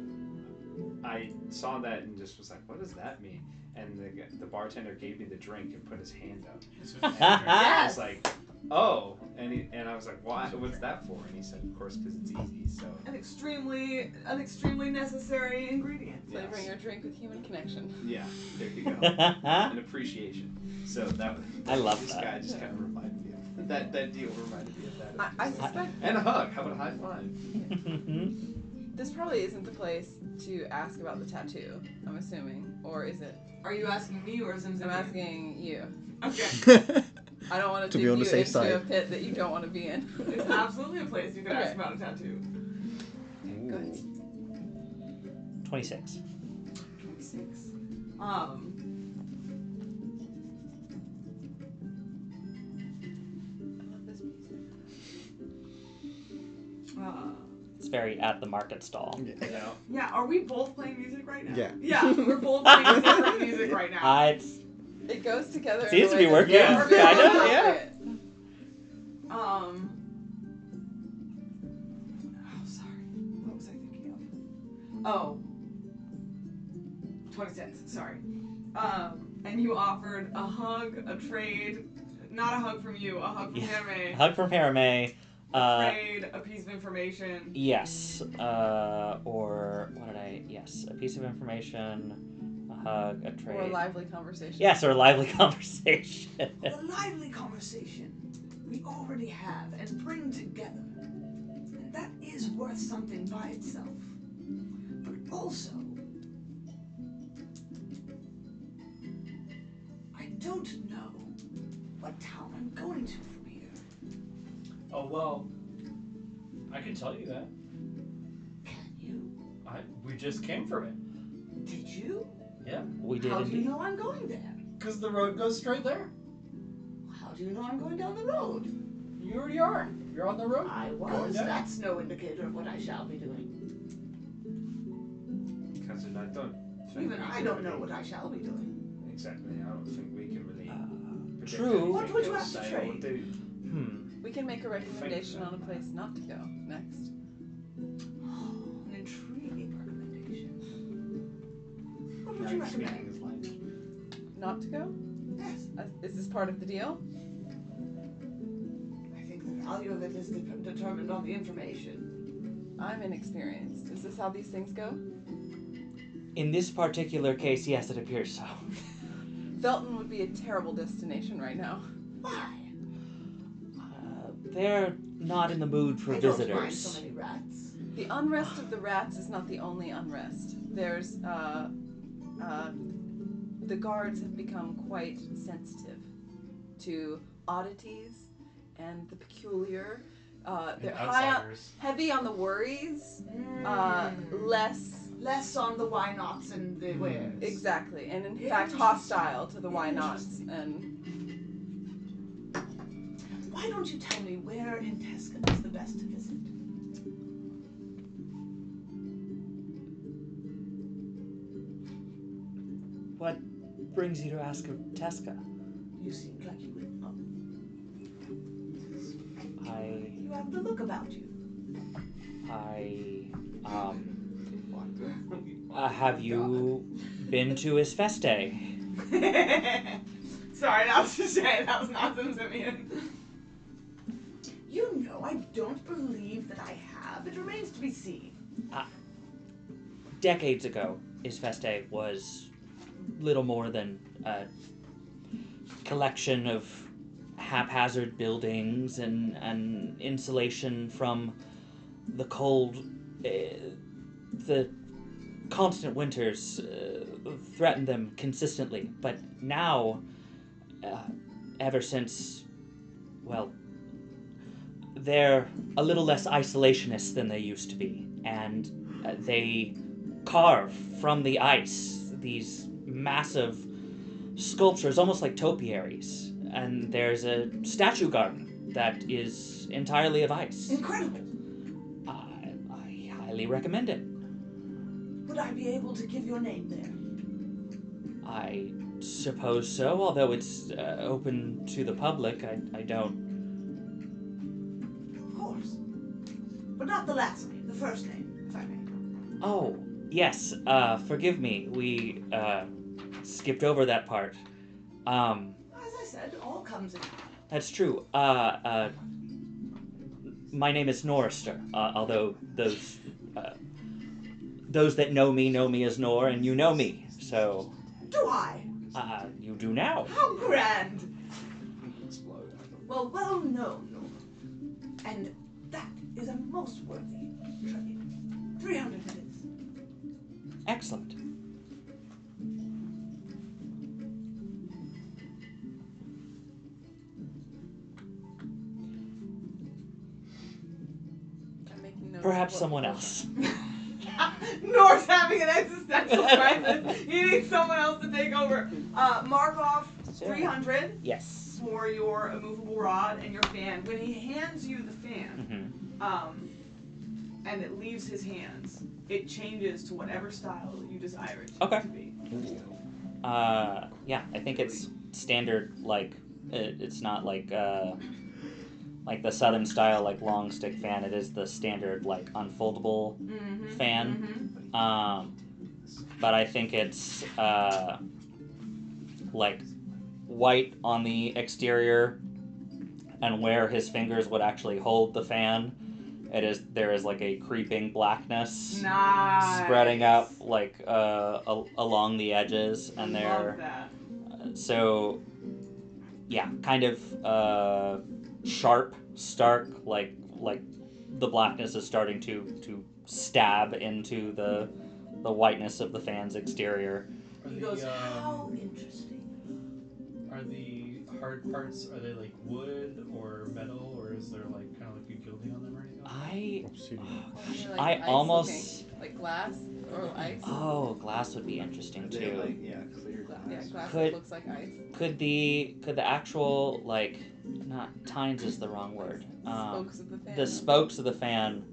I saw that and just was like, what does that mean? And the bartender gave me the drink and put his hand up. And I was like, oh, and I was like, why? What's that for? And he said, of course, because it's easy. So An extremely necessary ingredient. Flavoring your drink with human connection. yeah, there you go, an appreciation. So that I love this that. guy just kind of reminded me of that. That deal reminded me of that. I suspect And a hug. How about a high five? this probably isn't the place to ask about the tattoo, I'm assuming. Or is it? Are you asking me or Zemzimion? I'm asking you. Okay. I don't want to To dig be on you the safe into side. a pit that you don't want to be in. It's absolutely a place you could ask Okay. about a tattoo. Go ahead. 26. 26. I love this music. It's very at the market stall. You know? Yeah, are we both playing music right now? Yeah. Yeah, we're both playing different music right now. It goes together. Seems in to a be way working. that's Yeah, very kinda, yeah. appropriate. Oh, sorry. What was I thinking of? Oh. 26, sorry. And you offered a hug, a trade, not a hug from you, a hug from Yeah. Harame, Hug from Harame. a trade, a piece of information. Yes. Or what did I? Yes, a piece of information, a hug, a trade. Or a lively conversation. Yes, or a lively conversation. The lively conversation we already have and bring together. And that is worth something by itself. But also, I don't know what town I'm going to from here. Oh, well, I can tell you that. Can you? We just came from it. Did you? Yeah. We did How do you indeed. know I'm going there? Because the road goes straight there. How do you know I'm going down the road? You already are. You're on the road. I Going was. down. That's no indicator of what I shall be doing. Kazun, I don't think Even we I can don't know really- what I shall be doing. Exactly. I don't think we can really. predict True. anything What would you they'll have to say or trade? do. We can make a recommendation on a place not to go next. An intriguing recommendation. What would Now you you're speaking recommend? his language. Not to go? Yes. Is this part of the deal? I think the value of it is determined on the information. I'm inexperienced. Is this how these things go? In this particular case, yes, it appears so. Felton would be a terrible destination right now. Why? They're not in the mood for I don't visitors. mind so many rats. The unrest of the rats is not the only unrest. There's, the guards have become quite sensitive to oddities and the peculiar. They're heavy on the worries, Less on the why nots and the wheres. exactly, and in fact hostile to the why nots. And Why don't you tell me where in Tuscan is the best to visit? What brings you to ask of Teska? You seemed like you would know. I You have the look about you. Have you been to his feste? Sorry, that was just saying. That was not Zemzimion. You know, I don't believe that I have. It remains to be seen. Decades ago, his feste was little more than a collection of haphazard buildings and insulation from the cold. The constant winters threatened them consistently, but now, ever since, well, they're a little less isolationist than they used to be, and they carve from the ice these massive sculptures, almost like topiaries, and there's a statue garden that is entirely of ice. Incredible. I highly recommend it. Would I be able to give your name there? I suppose so, although it's open to the public. I don't... Of course. But not the last name, the first name, if I may. Oh, yes, forgive me. We, skipped over that part. As I said, all comes in. That's true. My name is Norister, although those that know me as Nor, and you know me, so... Do I? You do now. How grand! Explode. Well known. And that is a most worthy tribute. 300 it is. Excellent. I'm making notes. Perhaps someone else. Nor's having an existential crisis. He needs someone else to take over. Mark off 300 Yes. for your immovable rod and your fan. When he hands you the fan, and it leaves his hands, it changes to whatever style you desire it to be. Yeah, I think it's standard, like, it's not like the southern style, like, long stick fan. It is the standard, like, unfoldable fan. But I think it's, like, white on the exterior, and where his fingers would actually hold the fan, there is like a creeping blackness spreading up, like, along the edges, and Love that. so, yeah, kind of, sharp, stark, like the blackness is starting to stab into the whiteness of the fan's exterior. He goes, how interesting. Are the hard parts, are they like wood or metal, or is there like kind of like a gilding on them or anything? Like I ice almost looking, like glass or ice. Oh, glass would be interesting too. Like, clear glass. Yeah, glass that looks like ice. Could the actual, like, not tines is the wrong word. Spokes of the fan. The spokes of the fan,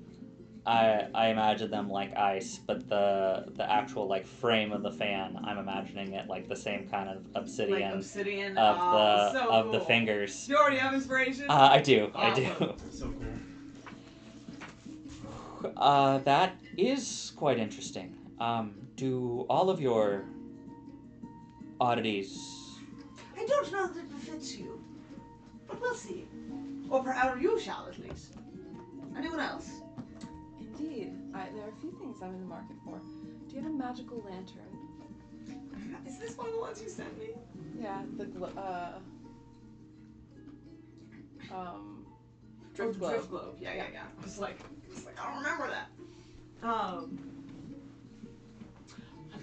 I imagine them like ice, but the actual, like, frame of the fan, I'm imagining it like the same kind of obsidian, Like obsidian of the cool. fingers. Do you already have inspiration? I do. So cool. That is quite interesting. Do all of your oddities... I don't know that it befits you, but we'll see. Or perhaps you shall, at least. Anyone else? Indeed. There are a few things I'm in the market for. Do you have a magical lantern? Is this one of the ones you sent me? Yeah, the drift globe. Drift globe. Yeah. I was like, I don't remember that. A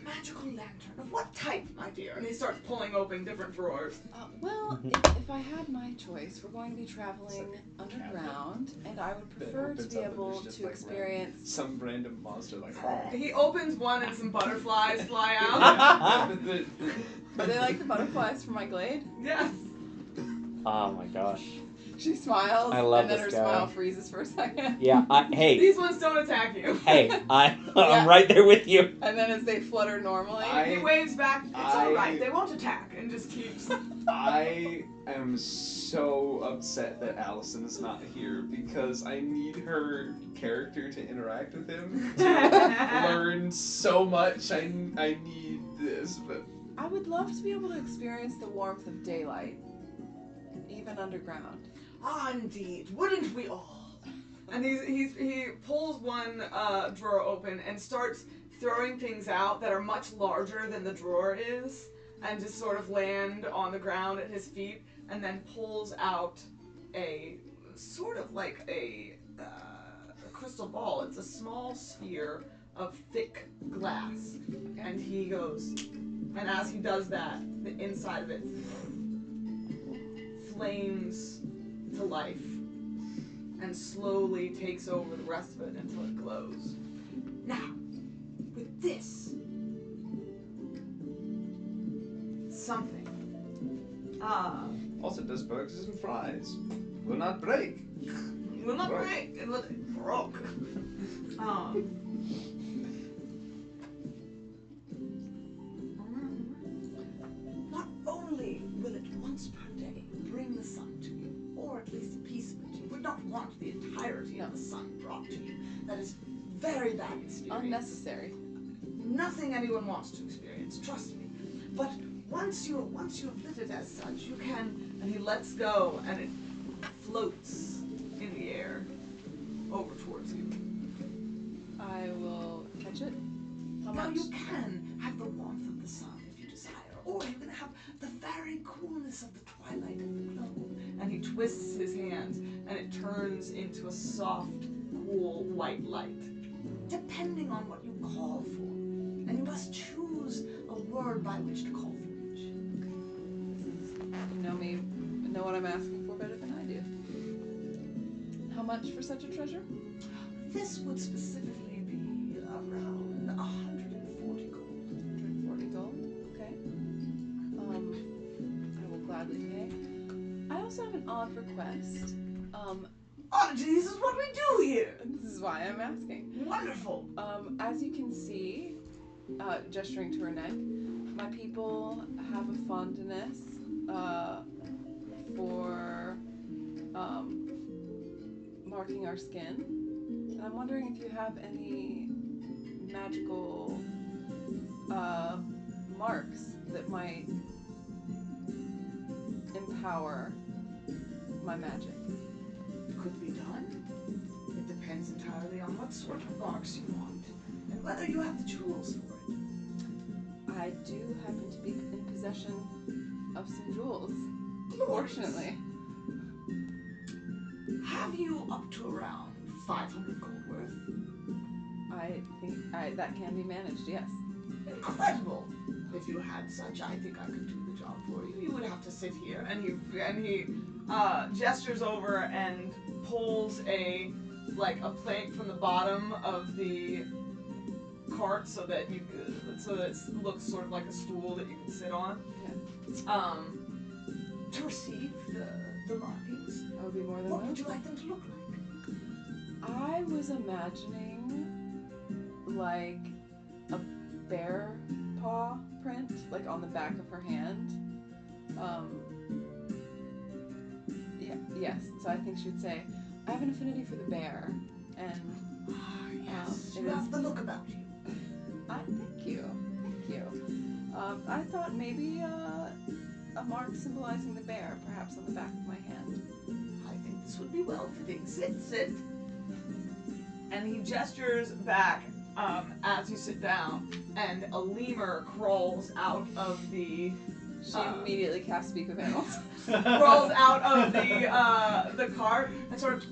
magical lantern. Of what type, my dear? And he starts pulling open different drawers. Well, if I had my choice, we're going to be traveling underground, and I would prefer to be able to experience... some random monster like... He opens one and some butterflies fly out. Are they like the butterflies from my glade? Yes. Oh my gosh. She smiles, I love and then this her guy. smile freezes for a second. Yeah, hey, These ones don't attack you. hey, I'm Yeah. right there with you. And then as they flutter normally, He waves back. It's all right. I- They won't attack, and just keeps. I am so upset that Allison is not here because I need her character to interact with him to learn so much. I need this, but I would love to be able to experience the warmth of daylight, even underground. Ah, indeed. Wouldn't we all? And he pulls one drawer open and starts throwing things out that are much larger than the drawer is, and just sort of land on the ground at his feet, and then pulls out a sort of like a crystal ball. It's a small sphere of thick glass, and he goes, and as he does that, the inside of it flames to life and slowly takes over the rest of it until it glows. Now, with this, something. also does bugs and flies. Will not break. Will not break. It will broke. Not only will it once per day bring the sun to you, or at least a piece of it, you would not want the entirety of the sun brought to you. That is very bad experience. Unnecessary. Nothing anyone wants to experience, trust me. But once you have lit it as such, you can, and he lets go, and it floats in the air over towards you. I will catch it. How Now much? you can have the warmth of the sun if you desire, or you can have the very coolness of the twilight of the glow. And he twists his hands, and it turns into a soft, cool, white light. Depending on what you call for. And you must choose a word by which to call for each. You know me, know what I'm asking for better than I do. How much for such a treasure? This would specifically be around 140 gold. 140 gold. Okay. I will gladly pay. I also have an odd request. Oddity, this is what we do here! This is why I'm asking. Wonderful! As you can see, gesturing to her neck, my people have a fondness for marking our skin. And I'm wondering if you have any magical marks that might empower my magic. Could be done. It depends entirely on what sort of marks you want, and whether you have the tools for it. I do happen to be in possession of some jewels, Glorious. fortunately. Have you up to around 500 gold worth? I think that can be managed, yes. Incredible! If you had such, I think I could do the job for you. You would have to sit here, and he gestures over and pulls a plank from the bottom of the cart so that it looks sort of like a stool that you can sit on. Yeah. To receive the markings, That would be more than what well. would you like them to look like? I was imagining like a bear paw print, like on the back of her hand. Yes. So I think she would say, "I have an affinity for the bear," and Yes, it you is. have the look about you. Thank you. I thought maybe a mark symbolizing the bear, perhaps on the back of my hand. I think this would be well fitting. Sit. And he gestures back as you sit down, and a lemur crawls out of the She immediately casts Speak with Animals. crawls out of the cart and sort of,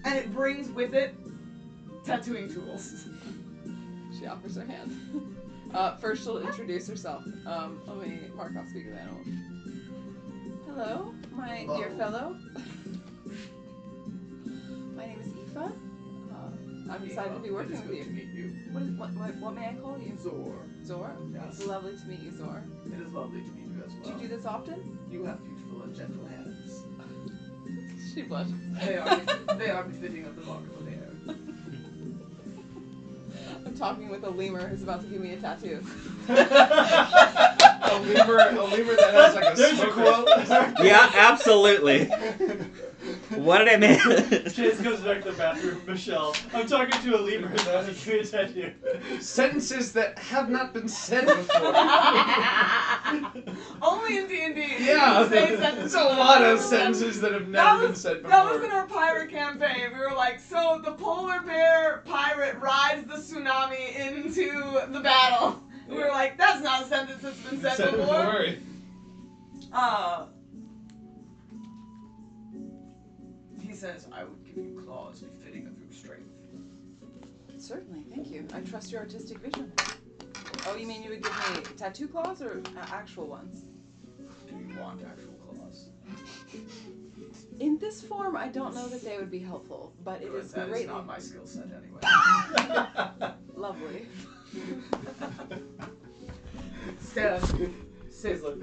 and it brings with it tattooing tools. She offers her hand. First, she'll introduce herself. Let me mark off Speak with Animals. Hello, my dear fellow. My name is Aoife. I'm excited to be working with you. To meet you. What may I call you? Zor. Zor? Yes. It's lovely to meet you, Zor. It is lovely to meet you as Do well. you do this often? You have beautiful and gentle hands. She blushes. They are befitting of the bark of the hair. I'm talking with a lemur who's about to give me a tattoo. A lemur that has like a There's a smoker's quote. Yeah, absolutely. What did I miss? Chase goes back to the bathroom. Michelle, I'm talking to a lemur who's about to give me a tattoo. sentences that have not been said before. Only in D&D. Yeah, Say there's sentences. a lot of sentences that have never been said before. That was in our pirate campaign. We were like, so the polar bear pirate rides the tsunami into the battle. We were like, that's not a sentence that's been said before. He says, I would give you claws befitting of your strength. Certainly, thank you. I trust your artistic vision. Oh, you mean you would give me tattoo claws or actual ones? Do you want actual claws? In this form, I don't know that they would be helpful, but it is That is greatly not my skill set anyway. lovely. Says like,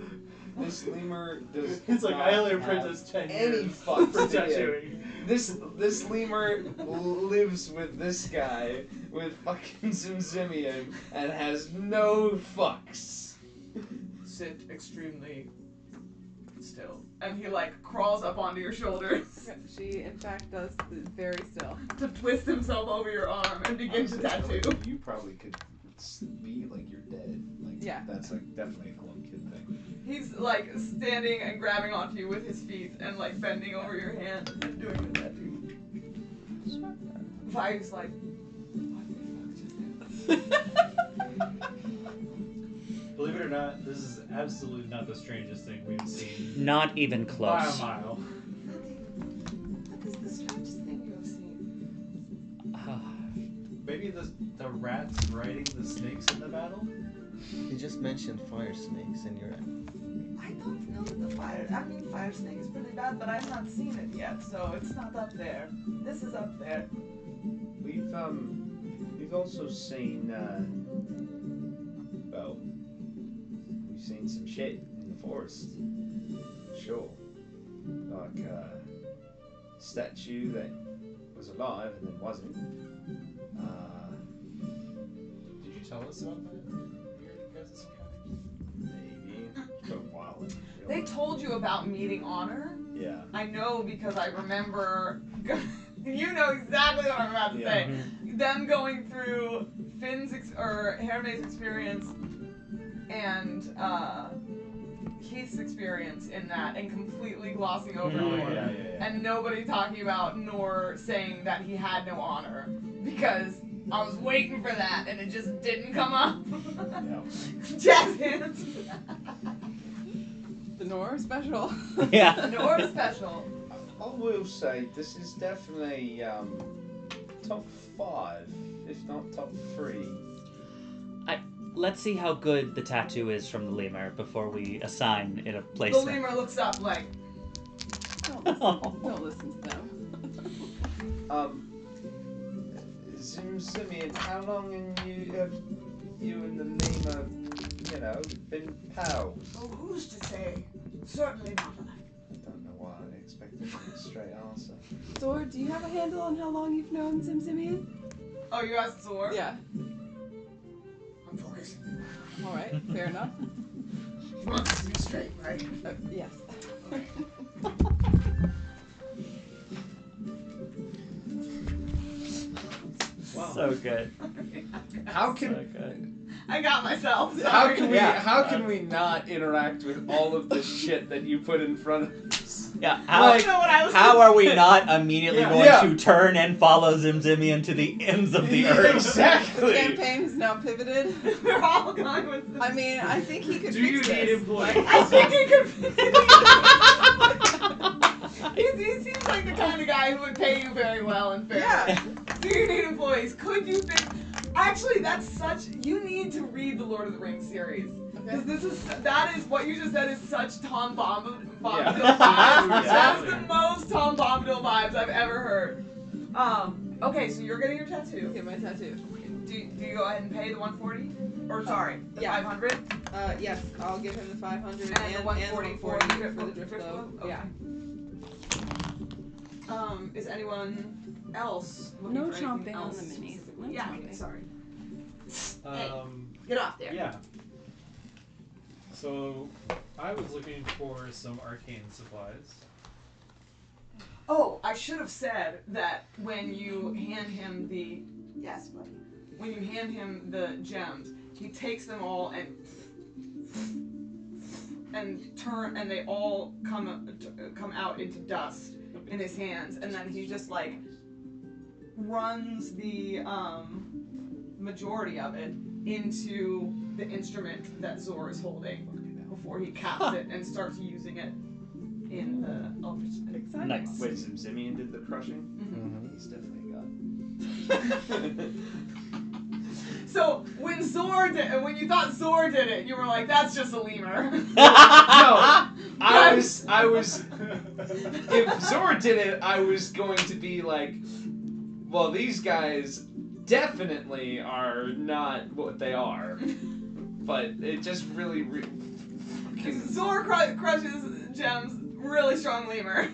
This lemur does It's like not I only have apprentice 10 any years fucks for to give. tattooing. This lemur lives with this guy, with fucking Zemzimion, and has no fucks. sit extremely still. And he like crawls up onto your shoulders She, in fact, does very still. to twist himself over your arm and begin to tattoo. You probably could be like you're dead. Like Yeah. that's like definitely a club kid thing. He's like standing and grabbing onto you with his feet and like bending over your hand and doing the tattoo. Vi's like, what the fuck just happened? Believe it or not, this is absolutely not the strangest thing we've seen. Not even By a close. mile. What is the strangest thing you have seen? Maybe the rats riding the snakes in the battle? You just mentioned fire snakes and you're I don't know that the fire snake is pretty bad, but I've not seen it yet, so it's not up there. This is up there. We've also seen we've seen some shit in the forest. Sure. Like a statue that was alive and then wasn't. Did you tell us about that? Your guys' encounters? Maybe. It's been a while. They told you about meeting Honor. Yeah. I know because I remember. You know exactly what I'm about to say. Them going through Herme's experience and Keith's experience in that, and completely glossing over Nor, and nobody talking about Nor saying that he had no honor because I was waiting for that and it just didn't come up. Jazz hands. The Nor special. Yeah. Nor special. I will say this is definitely top 5, if not top 3. Let's see how good the tattoo is from the lemur before we assign it a The placement. lemur looks up like, Don't listen to them. Zemzimion, how long have you and the lemur, been pals? Oh, who's to say? Certainly not enough. I don't know why I expected a straight answer. Zor, do you have a handle on how long you've known Zemzimion? oh, you asked Zor? Yeah. I'm focused. All right. Fair enough. You want this to be straight, right? Yes. Wow. So good. How So can good. I got myself. how Sorry. can we Yeah. how can we not interact with all of the shit that you put in front of us? Yeah. I don't know what I was How are we not immediately Yeah. going Yeah. to turn and follow Zemzimion to the ends of the earth? The Exactly. campaign has now pivoted. We're all going with this. I mean, I think he could Do you fix need this. employees? I think he could. he seems like the kind of guy who would pay you very well and fair. Yeah. Do you need employees? Could you fix? Actually, that's such. You need to read the Lord of the Rings series. Okay. Because that is what you just said is such Tom Bombadil Yeah. vibes. That's Exactly. the most Tom Bombadil vibes I've ever heard. Okay, so you're getting your tattoo. Get my tattoo. Do you go ahead and pay the 140? Or sorry, the Yeah. 500? Yes, I'll give him the 500 And the 140 for the drift for the globe. globe? Yeah. Is anyone else looking No for anything chomping on else the minis. specifically? No Yeah, chomping. sorry. Um, Get off there. yeah. So, I was looking for some arcane supplies. Oh, I should have said that when you hand him the Yes, buddy. when you hand him the gems, he takes them all and they all come out into dust in his hands, and then he just like runs the majority of it into the instrument that Zor is holding before he caps it and starts using it in the Eldritch Smith. Exciting. Nice. Wait, Zemzimion did the crushing? Mhm. He's definitely got. So when you thought Zor did it, you were like, "That's just a lemur." No, I was. If Zor did it, I was going to be like, well, these guys definitely are not what they are. But it just really fucking. Zor crushes gems, really strong lemur.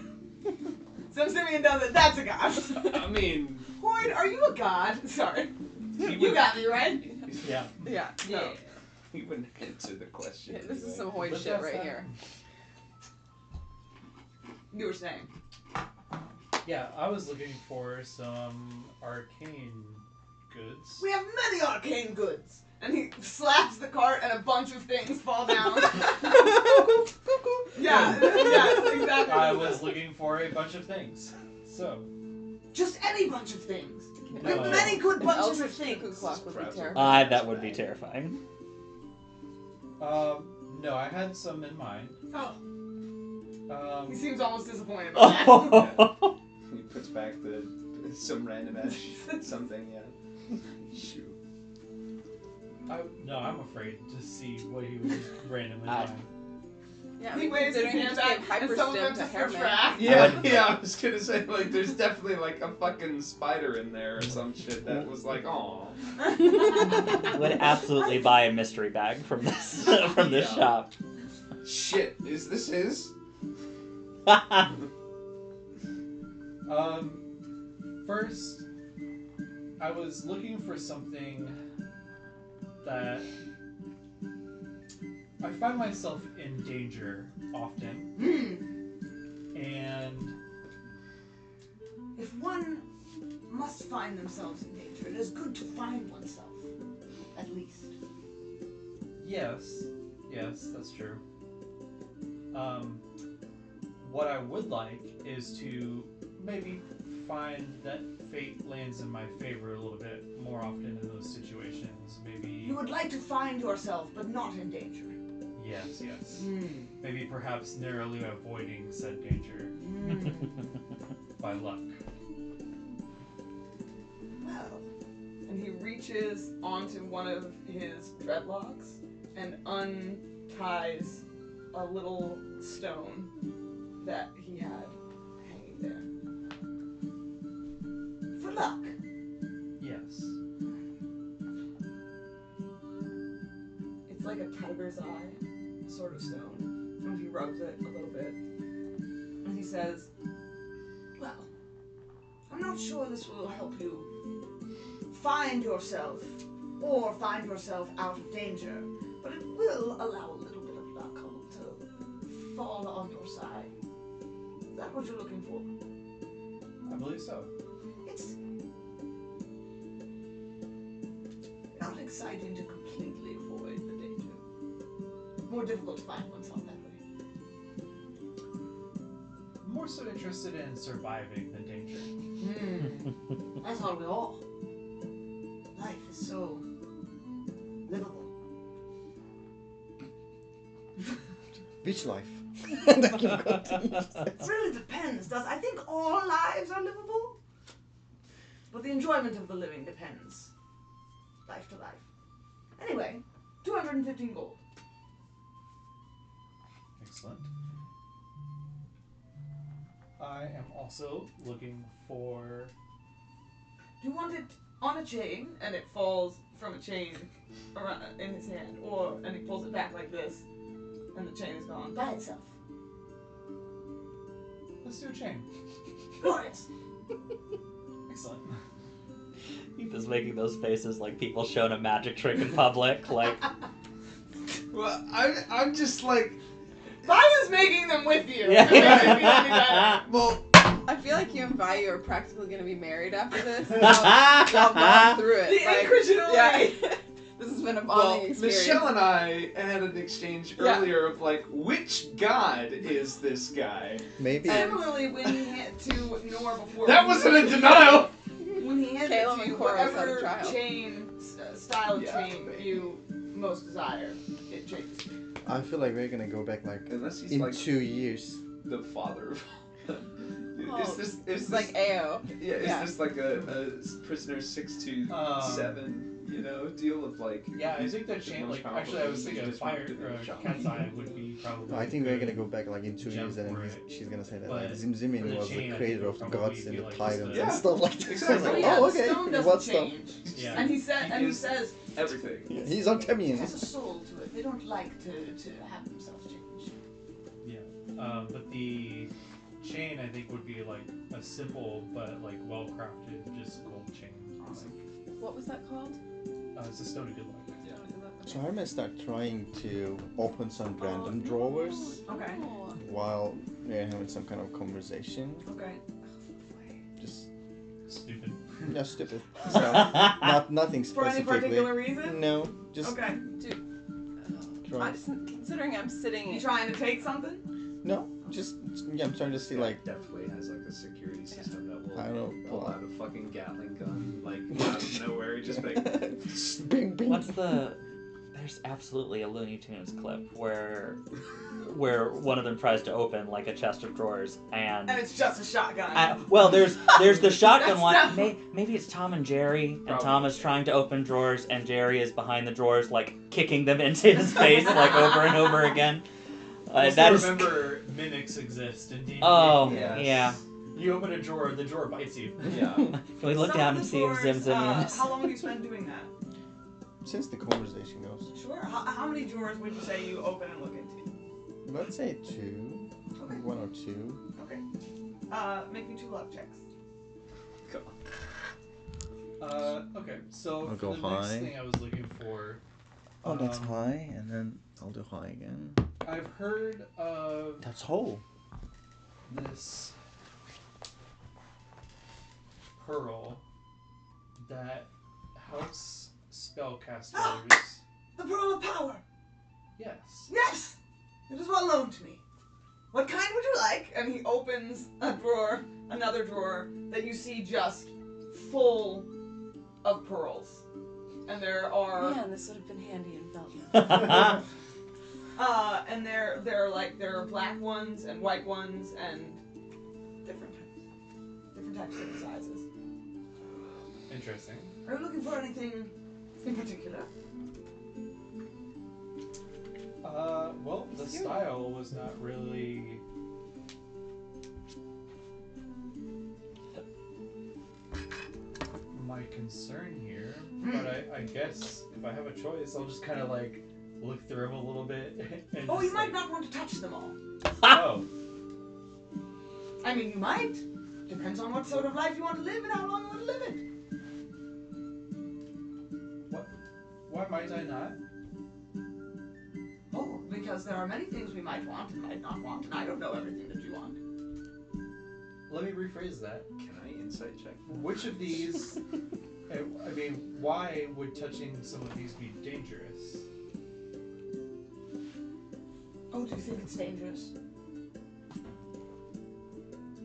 Zemzimion does it. That's a god. I mean, Hoyd, are you a god? Sorry, he you got me right. Yeah. Yeah. No. He wouldn't answer the question. Yeah, this is anyway. some Hoyd But shit that's right not- here. You were saying. Yeah, I was looking for some arcane goods. We have many arcane goods. And he slaps the cart and a bunch of things fall down. Yeah, yes, exactly. I was looking for a bunch of things. So, Just any bunch of things. We No. have many good An bunches of Eldritch cuckoo things. clock would be Perhaps. terrifying. That would be terrifying. no, I had some in mind. Oh, he seems almost disappointed by that. He puts back some random ass something. Yeah. Shoot. I'm afraid to see what he was randomly buying. Yeah, I He mean, waves his considering he hand just back gave and some of them hyperstim to just Hairman. retract. Yeah, I was gonna say, like, there's definitely, like, a fucking spider in there or some shit that was like, aw. Would absolutely buy a mystery bag from this Yeah. shop. Shit, is this his? First, I was looking for something that I find myself in danger often, and If one must find themselves in danger, it is good to find oneself, at least. yes, that's true. What I would like is to maybe find that fate lands in my favor a little bit more often in those situations. Maybe, You would like to find yourself, but not in danger. yes. Maybe perhaps narrowly avoiding said danger by luck. Well, And he reaches onto one of his dreadlocks and unties a little stone that he had hanging there. for luck. Yes. It's like a tiger's eye sort of stone. And he rubs it a little bit. And he says, Well, I'm not sure this will help you find yourself or find yourself out of danger, but it will allow a little bit of luck to fall on your side. Is that what you're looking for? I believe so. It's not exciting to completely avoid the danger. More difficult to find oneself that way. More so interested in surviving than danger. That's how we all. Life is so livable. Beach life. It really depends. I think all lives are livable, but the enjoyment of the living depends. Life to life. Anyway, 215 gold. Excellent. I am also looking for. do you want it on a chain and it falls from a chain around in his hand, or and he pulls it back like this and the chain is gone? By itself. Let's do a chain. Right. Excellent. Aoife's making those faces like people showing a magic trick in public, like. Well, I'm just like, Vaya's making them with you. Yeah. It makes it feel any better. well, I feel like you and Vayu are practically going to be married after this. Y'all gone through it. The like, incredulity. yeah. This has been a bonding experience. Michelle and I had an exchange Yeah. earlier of like, which god is this guy? Maybe. Similarly, when he had to Nor before. That wasn't a denial. When he handed Caleb to and you Cora had a whatever trial. style of Yeah, chain baby. you most desire, it changes. I feel like we're gonna go back like Unless he's in like 2 years. the father of all. Oh, Is this It's like AO. yeah? Is yeah. this like a prisoner 627? You know, deal of like. Yeah, I think that chain, most like, actually I was powerful thinking of just fire, wanted to be shot. cat's eye would be probably. I think we're good. gonna go back like in 2 Jump years, and for then it. she's gonna say that But like for Zemzimion the was chain, the I creator think of the would probably gods be and the like titans just and a- stuff like that. Exactly. So I was yeah, like, oh, the okay. stone What doesn't stuff? change. Yeah. And he said, He and he is- says, Everything. Yeah, he's It Octamian. has a soul to it. They don't like to have themselves change. Yeah, but the chain I think would be like a simple but like well crafted, just gold chain. Awesome. What was that called? It's a stone of good luck. So I'm gonna start trying to open some random drawers okay, Oh, while we're having some kind of conversation. okay. Just Stupid. yeah, stupid. So nothing For any specifically. particular reason? No, just Okay. try. considering I'm sitting. You trying to take something? No, just yeah. I'm trying to see like definitely has like a security system that will I don't know. pull out a fucking Gatling gun like out of nowhere. Just like bing bing. What's the? There's absolutely a Looney Tunes clip where one of them tries to open like a chest of drawers and. And it's just a shotgun. Well, there's the shotgun That's one. definitely- Maybe it's Tom and Jerry, and Probably. Tom is trying to open drawers, and Jerry is behind the drawers, like kicking them into his face, like over and over again. Also That is. remember mimics exist in D&D. Oh Yes. yeah. You open a drawer, the drawer bites you. Yeah. Can we look Some down of and the see if drawers, Zemzimion is? How long do you spend doing that? Since the conversation goes, Sure. How many drawers would you say you open and look into? let's say 2, Okay. 1 or 2. Okay. Make me 2 luck checks. Okay, so I'll for go the high. next thing I was looking for, Oh, that's Um, high, and then I'll do high again. I've heard of That's whole. this pearl that helps spellcasters. The pearl of power. Yes. Yes, it is well known to me. What kind would you like? And he opens a drawer, another drawer, that you see just full of pearls. And there are Man, this would have been handy in Belgium. and there are black ones and white ones and different types of sizes. Interesting. Are you looking for anything in particular? Well, the style was not really. My concern here, but I guess if I have a choice, I'll just kind of like look through them a little bit. And Oh, just, you might like, not want to touch them all. Oh, I mean, you might. Depends on what sort of life you want to live and how long you want to live it. why might I not? Oh, because there are many things we might want and might not want, and I don't know everything that you want. Let me rephrase that. can I insight check? Which of these? I mean, why would touching some of these be dangerous? Oh, do you think it's dangerous?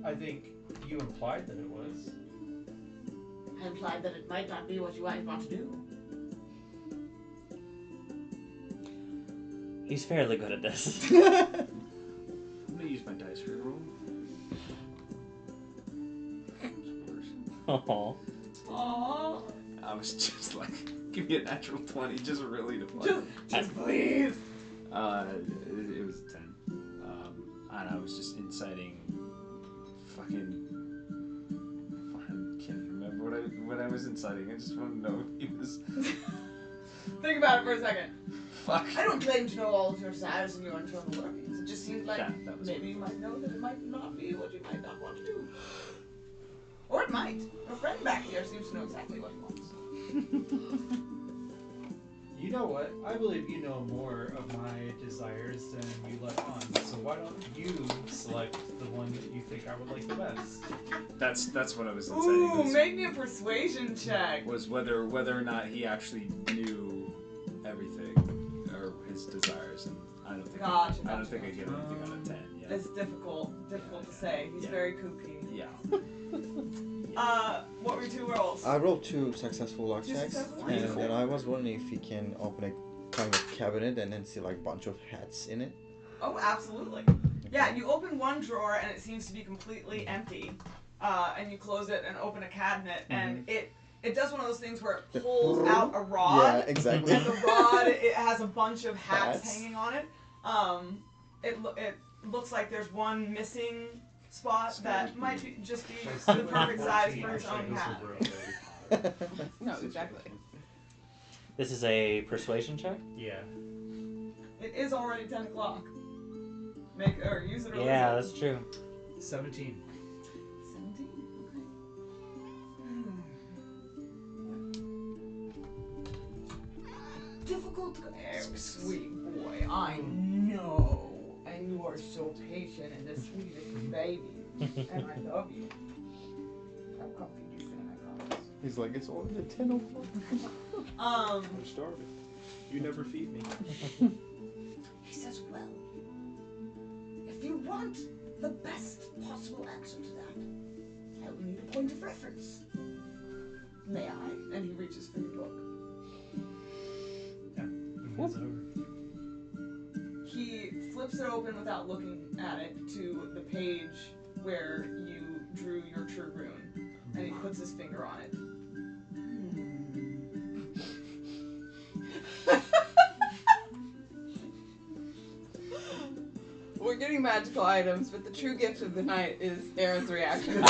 I think you implied that it was. I implied that it might not be what you might want to do. He's fairly good at this. I'm gonna use my dice reroll. Oh. Aww. I was just like, give me a natural 20, just really to play. Just please. It was a 10. And I was just inciting I can't remember what I was inciting. I just want to know if he was. Think about it for a second. Fuck. I don't claim to know all of your desires and your internal workings. It just seems like That was maybe you might know that it might not be what you might not want to do. Or it might. Our friend back here seems to know exactly what he wants. You know what? I believe you know more of my desires than you let on. So why don't you select the one that you think I would like the best? That's what I was saying. Ooh, make me a persuasion check. Was whether or not he actually knew everything or his desires, and I don't think I give anything out of 10. Yeah. It's difficult to say. He's very kooky. Yeah. What were your 2 rolls? I rolled 2 successful luck checks, successful? and then I was wondering if he can open a kind of cabinet and then see like a bunch of hats in it. Oh, absolutely. Yeah, you open one drawer and it seems to be completely empty. And you close it and open a cabinet, and it does one of those things where it pulls out a rod. Yeah, exactly. And the rod, it has a bunch of hats hanging on it. It looks like there's one missing spot that might just be the perfect size for its own hat. No, exactly. This is a persuasion check? Yeah. It is already 10 o'clock. Use it or Yeah, lose it. that's true. 17. 17? Okay. Difficult to... Oh, sweet boy, I know. And you are so patient and the sweetest baby. And I love you. How comfy do you think I got? He's like, it's already 10 o'clock. I'm starving. You never feed me. He says, well, if you want the best possible answer to that, I will need a point of reference. May I? And he reaches for your book. Yeah. Hands it over. He flips it open without looking at it to the page where you drew your true rune, and he puts his finger on it. We're getting magical items, but the true gift of the night is Aaron's reaction.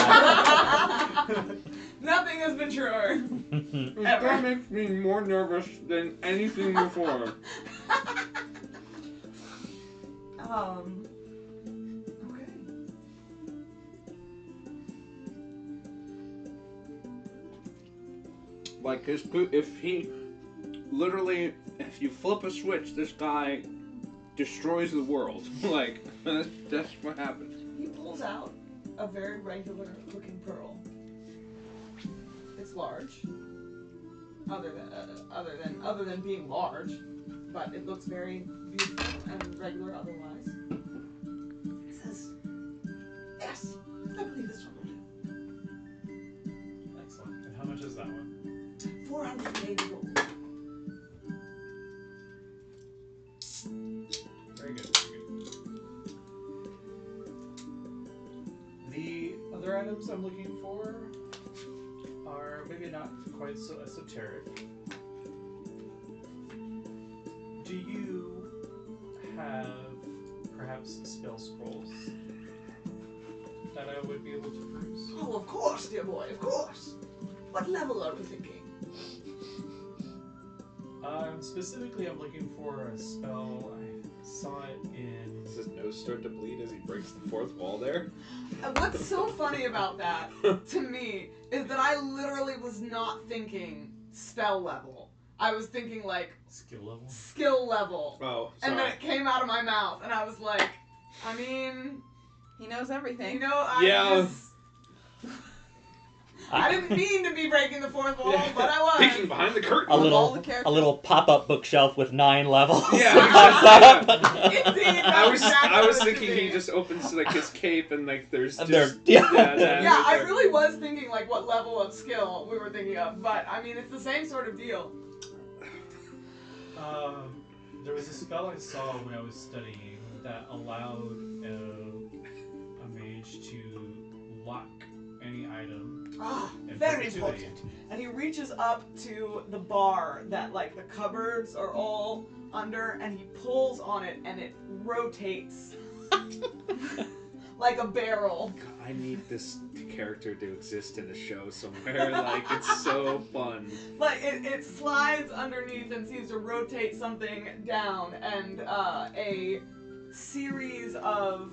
Nothing has been truer. That makes me more nervous than anything before. Okay. Like if you flip a switch, this guy destroys the world. Like that's what happens. He pulls out a very regular looking pearl. It's large. Other than being large, but it looks very beautiful and regular otherwise. He says, yes, I believe this one will do. Excellent. And how much is that one? 480 gold. Very good. Very good. The other items I'm looking for are maybe not quite so esoteric. Do you have perhaps spell scrolls that I would be able to peruse? Oh, of course, dear boy, of course. What level are we thinking? Specifically, I'm looking for a spell. I saw it in. Does his nose start to bleed as he breaks the fourth wall there? What's so funny about that, to me, is that I literally was not thinking spell level. I was thinking, like, Skill level? skill level. Oh, sorry. And then it came out of my mouth, and I was like, I mean, He knows everything. you know, I didn't mean to be breaking the fourth wall, but I was. Peeking behind the curtain. A all the little characters. pop-up bookshelf with 9 levels. Yeah, Indeed, I was exactly thinking what it he should just opens like his cape and like there's And just there- be. Yeah, I really was thinking like what level of skill we were thinking of, but I mean it's the same sort of deal. There was a spell I saw when I was studying that allowed a mage to lock any item. Ah, and very perpetuity. important. And he reaches up to the bar that like the cupboards are all under, and he pulls on it, and it rotates like a barrel. God, I need this character to exist in a show somewhere. Like, it's so fun. Like it slides underneath and seems to rotate something down, and a series of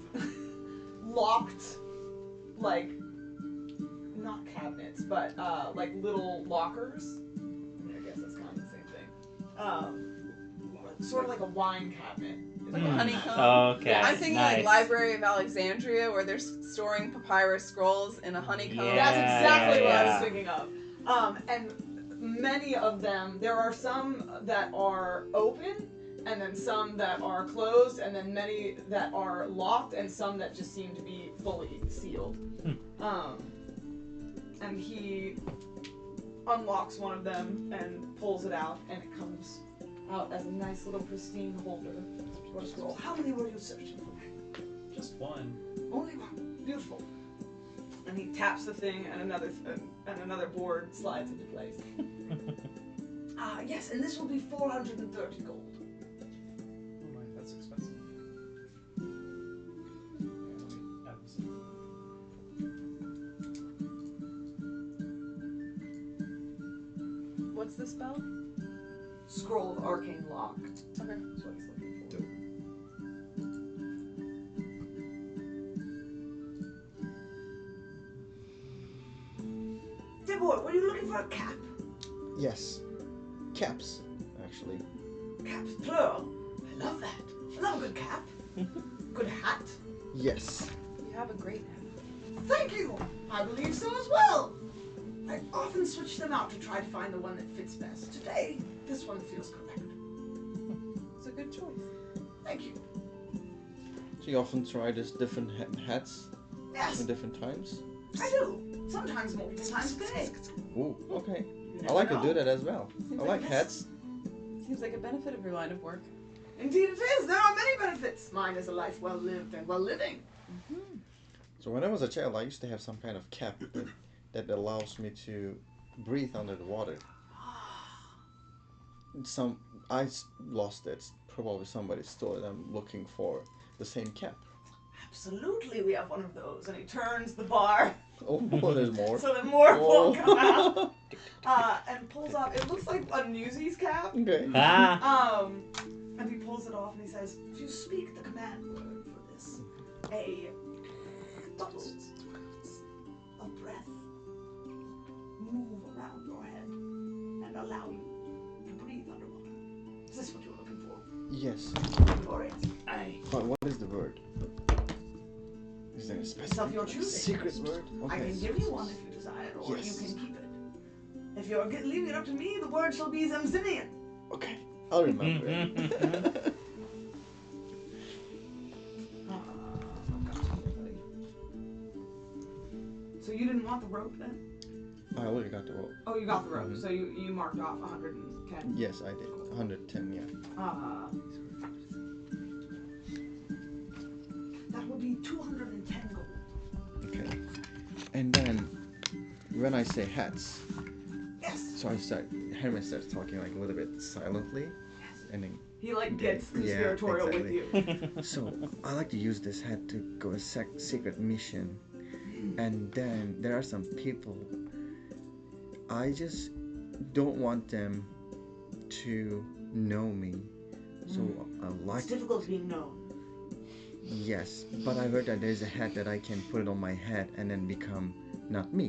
locked, like, not cabinets, but like little lockers. I guess that's kind of the same thing. Sort of like a wine cabinet. Like a honeycomb. Okay. I'm thinking nice. like Library of Alexandria, where they're storing papyrus scrolls in a honeycomb. Yeah. That's exactly what I yeah. was thinking of. And many of them, there are some that are open, and then some that are closed, and then many that are locked, and some that just seem to be fully sealed. And he unlocks one of them and pulls it out, and it comes out as a nice little pristine holder for a scroll. How many were you searching for? Just one. Only one. Beautiful. And he taps the thing, and another board slides into place. Yes, and this will be 430 gold. Oh my, that's expensive. Yeah, let me add this in. What's the spell? Scroll of Arcane Lock. Okay. That's what he's looking for. Deborah, were you looking for a cap? Yes. Caps, actually. Caps, plural. I love that. I love a good cap. Good hat. Yes. You have a great hat. Thank you. I believe so as well. I often switch them out to try to find the one that fits best. Today, this one feels correct. It's a good choice. Thank you. So you often try this different hats Yes, at different times? I do. Sometimes multiple times a day. Ooh, okay. You I never like know. to do that as well. Seems I like hats. Seems like a benefit of your line of work. Indeed it is. There are many benefits. Mine is a life well lived and well living. So when I was a child, I used to have some kind of cap that allows me to breathe under the water. Lost it. Probably somebody stole it. I'm looking for the same cap. Absolutely, we have one of those. And he turns the bar Oh, there's more. so that more will come out. Oh. And pulls off. It looks like a newsie's cap. Okay. Ah. And he pulls it off and he says, If you speak the command word for this, a bubble of breath move around your head and allow you to breathe underwater. Is this what you're looking for? Yes. Glorious. But what is the word? Is there a It's specific of your choosing. secret word? I Okay. can give you one if you desire, or Yes. you can keep it. If you're leaving it up to me, the word shall be Zemzimion. Okay. I'll remember it. so you didn't want the rope then? I already got the rope. Oh, you got the rope. Mhm. So you marked off 110. Yes, I did. 110, yeah. That will be 210 gold. Okay. And then when I say hats, Yes. so Herman starts talking like a little bit silently, and then He like gets Yeah, conspiratorial exactly. with you. so I like to use this hat to go a secret mission, and then there are some people I just don't want them to know me, so I like It's difficult being known. yes, but I heard that there's a hat that I can put it on my head and then become not me.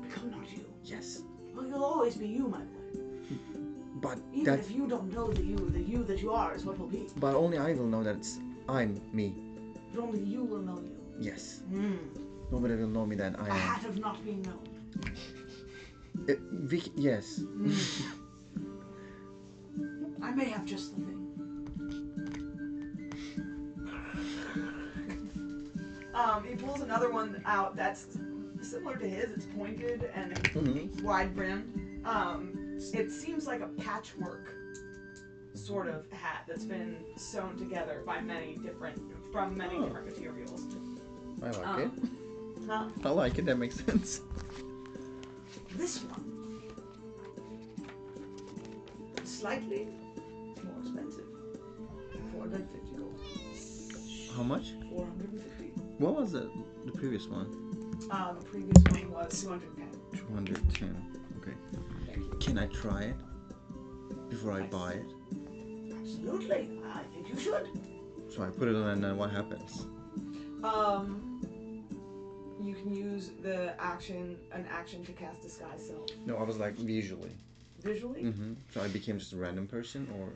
Become not you. Yes, Well, you'll always be you, my boy. but Even that if you don't know the you that you are is what will be. but only I will know that I'm me. But only you will know you. Yes, Mm. nobody will know me that I A am. hat of not being known. Yes. I may have just the thing. He pulls another one out that's similar to his. It's pointed and Mhm. wide brim. It seems like a patchwork sort of hat that's been sewn together by many different materials. I like it. Huh? I like it. That makes sense. This one. Slightly more expensive. 450 gold. How much? 450. What was the previous one? The previous one was 210. 210. Okay. Can I try it before I buy it? Absolutely. I think you should. So I put it on, and then what happens? you can use an action to cast Disguise Self. No, I was like visually. Visually? Mm-hmm. So I became just a random person, or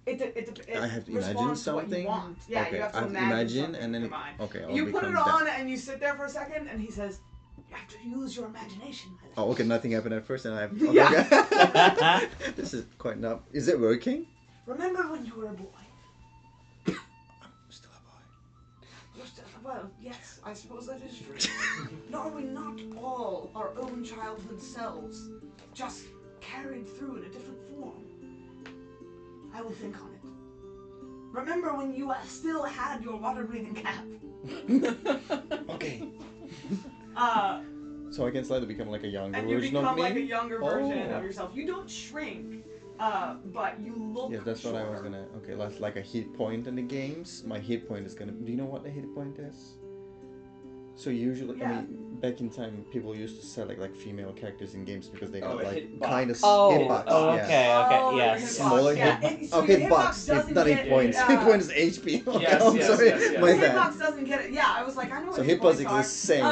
It I have to imagine responds to what you something. want. Yeah, Okay, you have to I have to imagine imagine, something and then in your mind. okay, I'll You put become it on that. and you sit there for a second, and he says, "You have to use your imagination." my Oh, love." okay. Nothing happened at first, and I have. Okay, Yeah. okay. This is quite not. Is it working? Remember when you were a boy? I'm still a boy. You're still, well, yes, I suppose that is true. Are we not all our own childhood selves, just carried through in a different form? I will think on it. Remember when you still had your water-breathing cap? Okay. Uh, So I can slightly become like a younger and you version of become me. like a younger version Oh. of yourself. You don't shrink, but you look Yeah, that's what I was shorter. gonna. Okay, that's like a hit point in the games. My hit point is gonna. Do you know what the hit point is? So usually, Yeah. I mean, back in time, people used to select like female characters in games because they Oh, got a like hitbox. kind of Oh, hitbox. oh, yeah. okay, Oh, your yes. hitbox. Smaller Yeah, hit. so Oh, your hitbox. hitbox It's doesn't not get, hit points. Hit point is HP. Okay, Yes, I'm yes, sorry. yes, yes. My The bad. hitbox doesn't get it. Yeah, I was like, I know what So hit hitbox points is are. the same.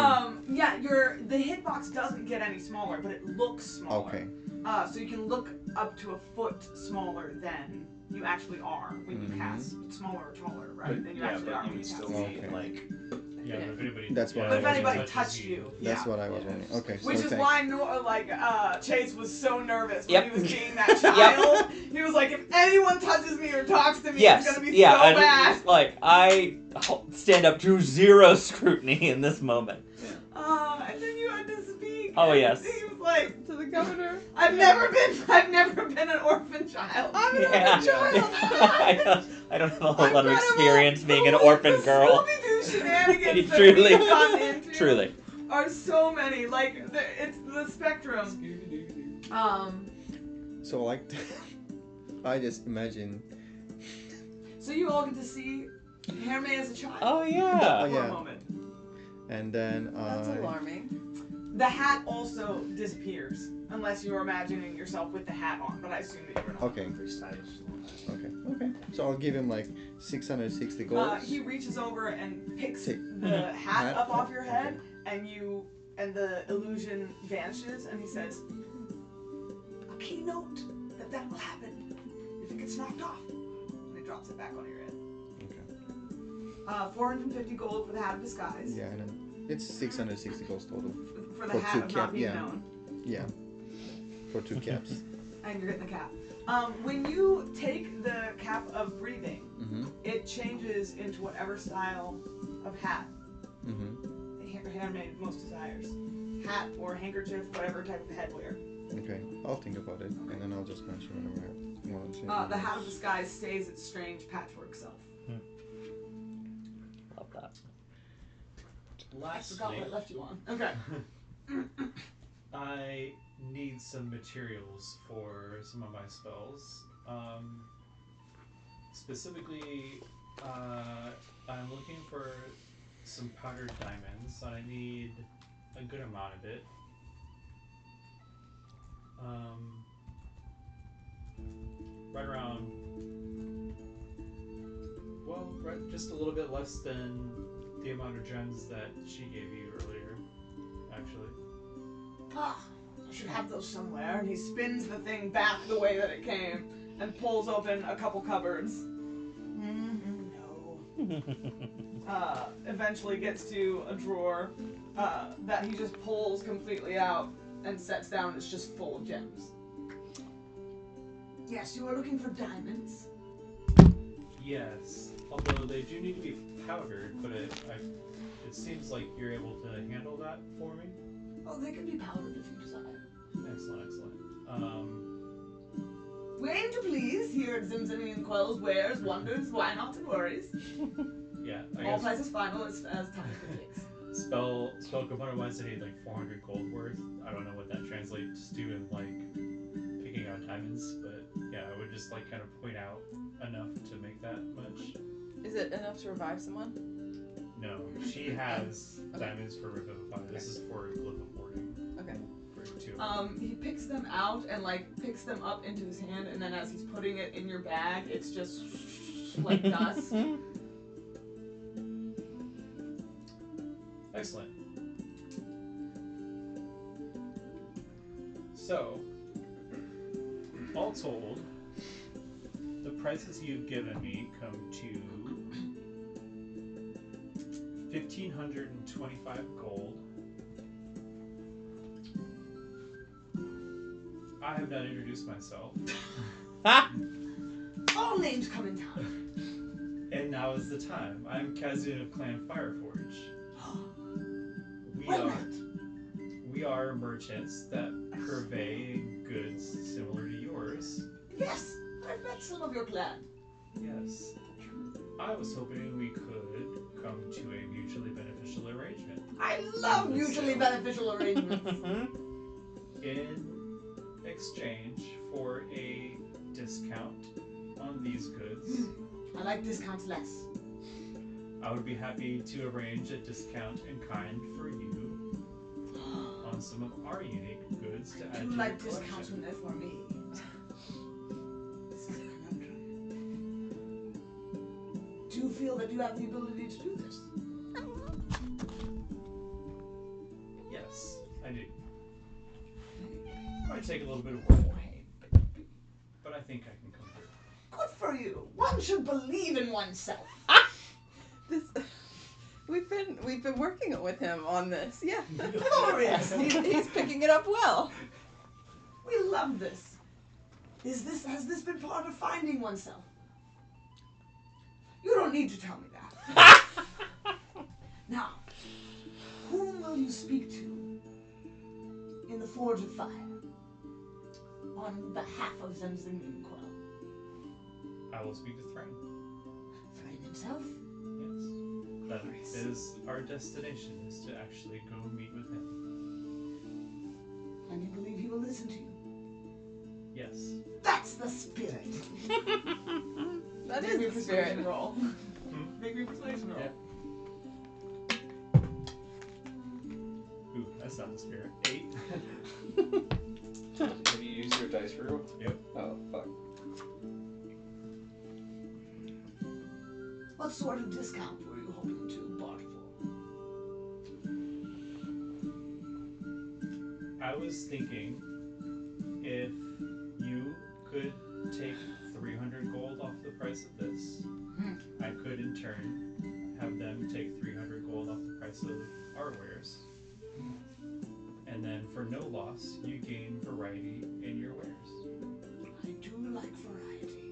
Yeah, the hitbox doesn't get any smaller, but it looks smaller. Okay. So you can look up to a foot smaller than you actually are when you cast smaller or taller, right? Than you Yeah, actually but are you when would you still cast. need Okay. like. Yeah, but if anybody. That's what yeah, I But if was anybody touches touched you, That's yeah. what I was wondering. Okay. Which so is thank- why Chase was so nervous when Yep. he was being that child. He was like, if anyone touches me or talks to me, Yes, it's gonna be yeah, so and bad. it's like I stand up to zero scrutiny in this moment. And then you had to speak. Oh, and yes. He was like, To the governor. I've never been an orphan child. I'm an Yeah. orphan child. I don't have a whole lot of experience being an orphan girl. Scooby-Doo shenanigans that Truly. we've gotten into Truly. are so many. Like, it's the spectrum. So like, I just imagine. So you all get to see Herme as a child. Oh Oh, yeah. For yeah. a moment. And then That's alarming. The hat also disappears, unless you're imagining yourself with the hat on, but I assume that you were not. Okay. Very stylish. Okay. Okay. So I'll give him like 660 gold. He reaches over and picks Take the hat hat up off your head, Okay. and the illusion vanishes, and he says, A keynote that will happen if it gets knocked off. and he drops it back on your head. Okay. 450 gold for the hat of disguise. Yeah, and then it's 660 gold total. For the For hat two of not cap- being yeah. known. Yeah. For 2 caps. And you're getting the cap. When you take the cap of breathing, Mhm. it changes into whatever style of hat Mhm. the handmaid most desires. Hat or handkerchief, whatever type of headwear. Okay. I'll think about it, and then I'll just mention whenever I want to. The hat of disguise stays its strange patchwork self. Love that. I forgot what I Lastly, left you on. Okay. I need some materials for some of my spells. Specifically, I'm looking for some powdered diamonds. I need a good amount of it. Right around, well, right, just a little bit less than the amount of gems that she gave you earlier, actually. Ah, I should have those somewhere. And he spins the thing back the way that it came and pulls open a couple cupboards. No. Eventually gets to a drawer that he just pulls completely out and sets down. It's just full of gems. Yes, you are looking for diamonds. Yes, although they do need to be powdered, but it seems like you're able to handle that for me. Oh, they can be powdered if you desire. Excellent, excellent. We aim to please here at Zemzimion Quell's wares, wonders, why not, and worries. Yeah, I All guess prices final as time dictates. spell component wise, I need like 400 gold worth. I don't know what that translates to in like picking out diamonds, but yeah, I would just like kind of point out enough to make that much. Is it enough to revive someone? No, she has diamonds for Revivify. This is for Glyph of Warding. Okay. For 2. He picks them out and like picks them up into his hand, and then as he's putting it in your bag, it's just like dust. Excellent. So, all told, the prices you've given me come to 1,525 gold. I have not introduced myself. All names come in time. And now is the time. I'm Kazun of Clan Fireforge. Well met. We are merchants that purvey goods similar to yours. Yes, I've met some of your clan. Yes. I was hoping we could come to a mutually beneficial arrangement. I love mutually beneficial arrangements. In exchange for a discount on these goods, I like discounts less. I would be happy to arrange a discount in kind for you on some of our unique goods to add Do to your like discounts collection. when they're for me. This is a conundrum. Do you feel that you have the ability to do this? Yes, I do. Might take a little bit of work, but I think I can come through. Good for you. One should believe in oneself. This, we've been working with him on this. Yeah. Glorious. He's picking it up well. We love this. Has this been part of finding oneself? You don't need to tell me that. Now, whom will you speak to in the Forge of Fire on behalf of Zemzimion and Quell? I will speak to Thrain. Thrain himself? Yes. That is our destination, is to actually go meet with him. And you believe he will listen to you? Yes. That's the spirit. That Make me a is the spirit. persuasion roll. Make me a persuasion roll. Yeah. Ooh, that's not the spirit. 8. Have you used your dice roll? Yep. Oh, fuck. What sort of discount were you hoping to barter for? I was thinking if you could take 300 gold off the price of this, I could in turn have them take 300 gold off the price of our wares. And then for no loss, you gain variety in your wares. I do like variety.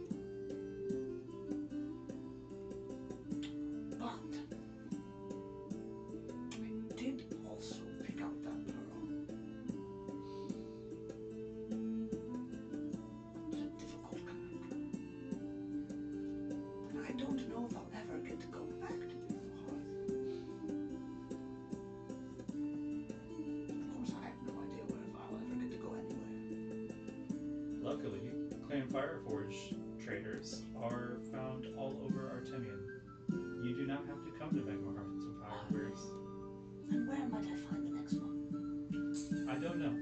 But I did also pick up that pearl. It's a difficult conundrum. And I don't know if I'll ever get to go back to Magmahearth. Of course, I have no idea if I'll ever get to go anywhere. Luckily, Clan Fireforge traders are found all over Artemion. You do not have to come to Magmahearth to buy wares. And where might I find the next one? I don't know.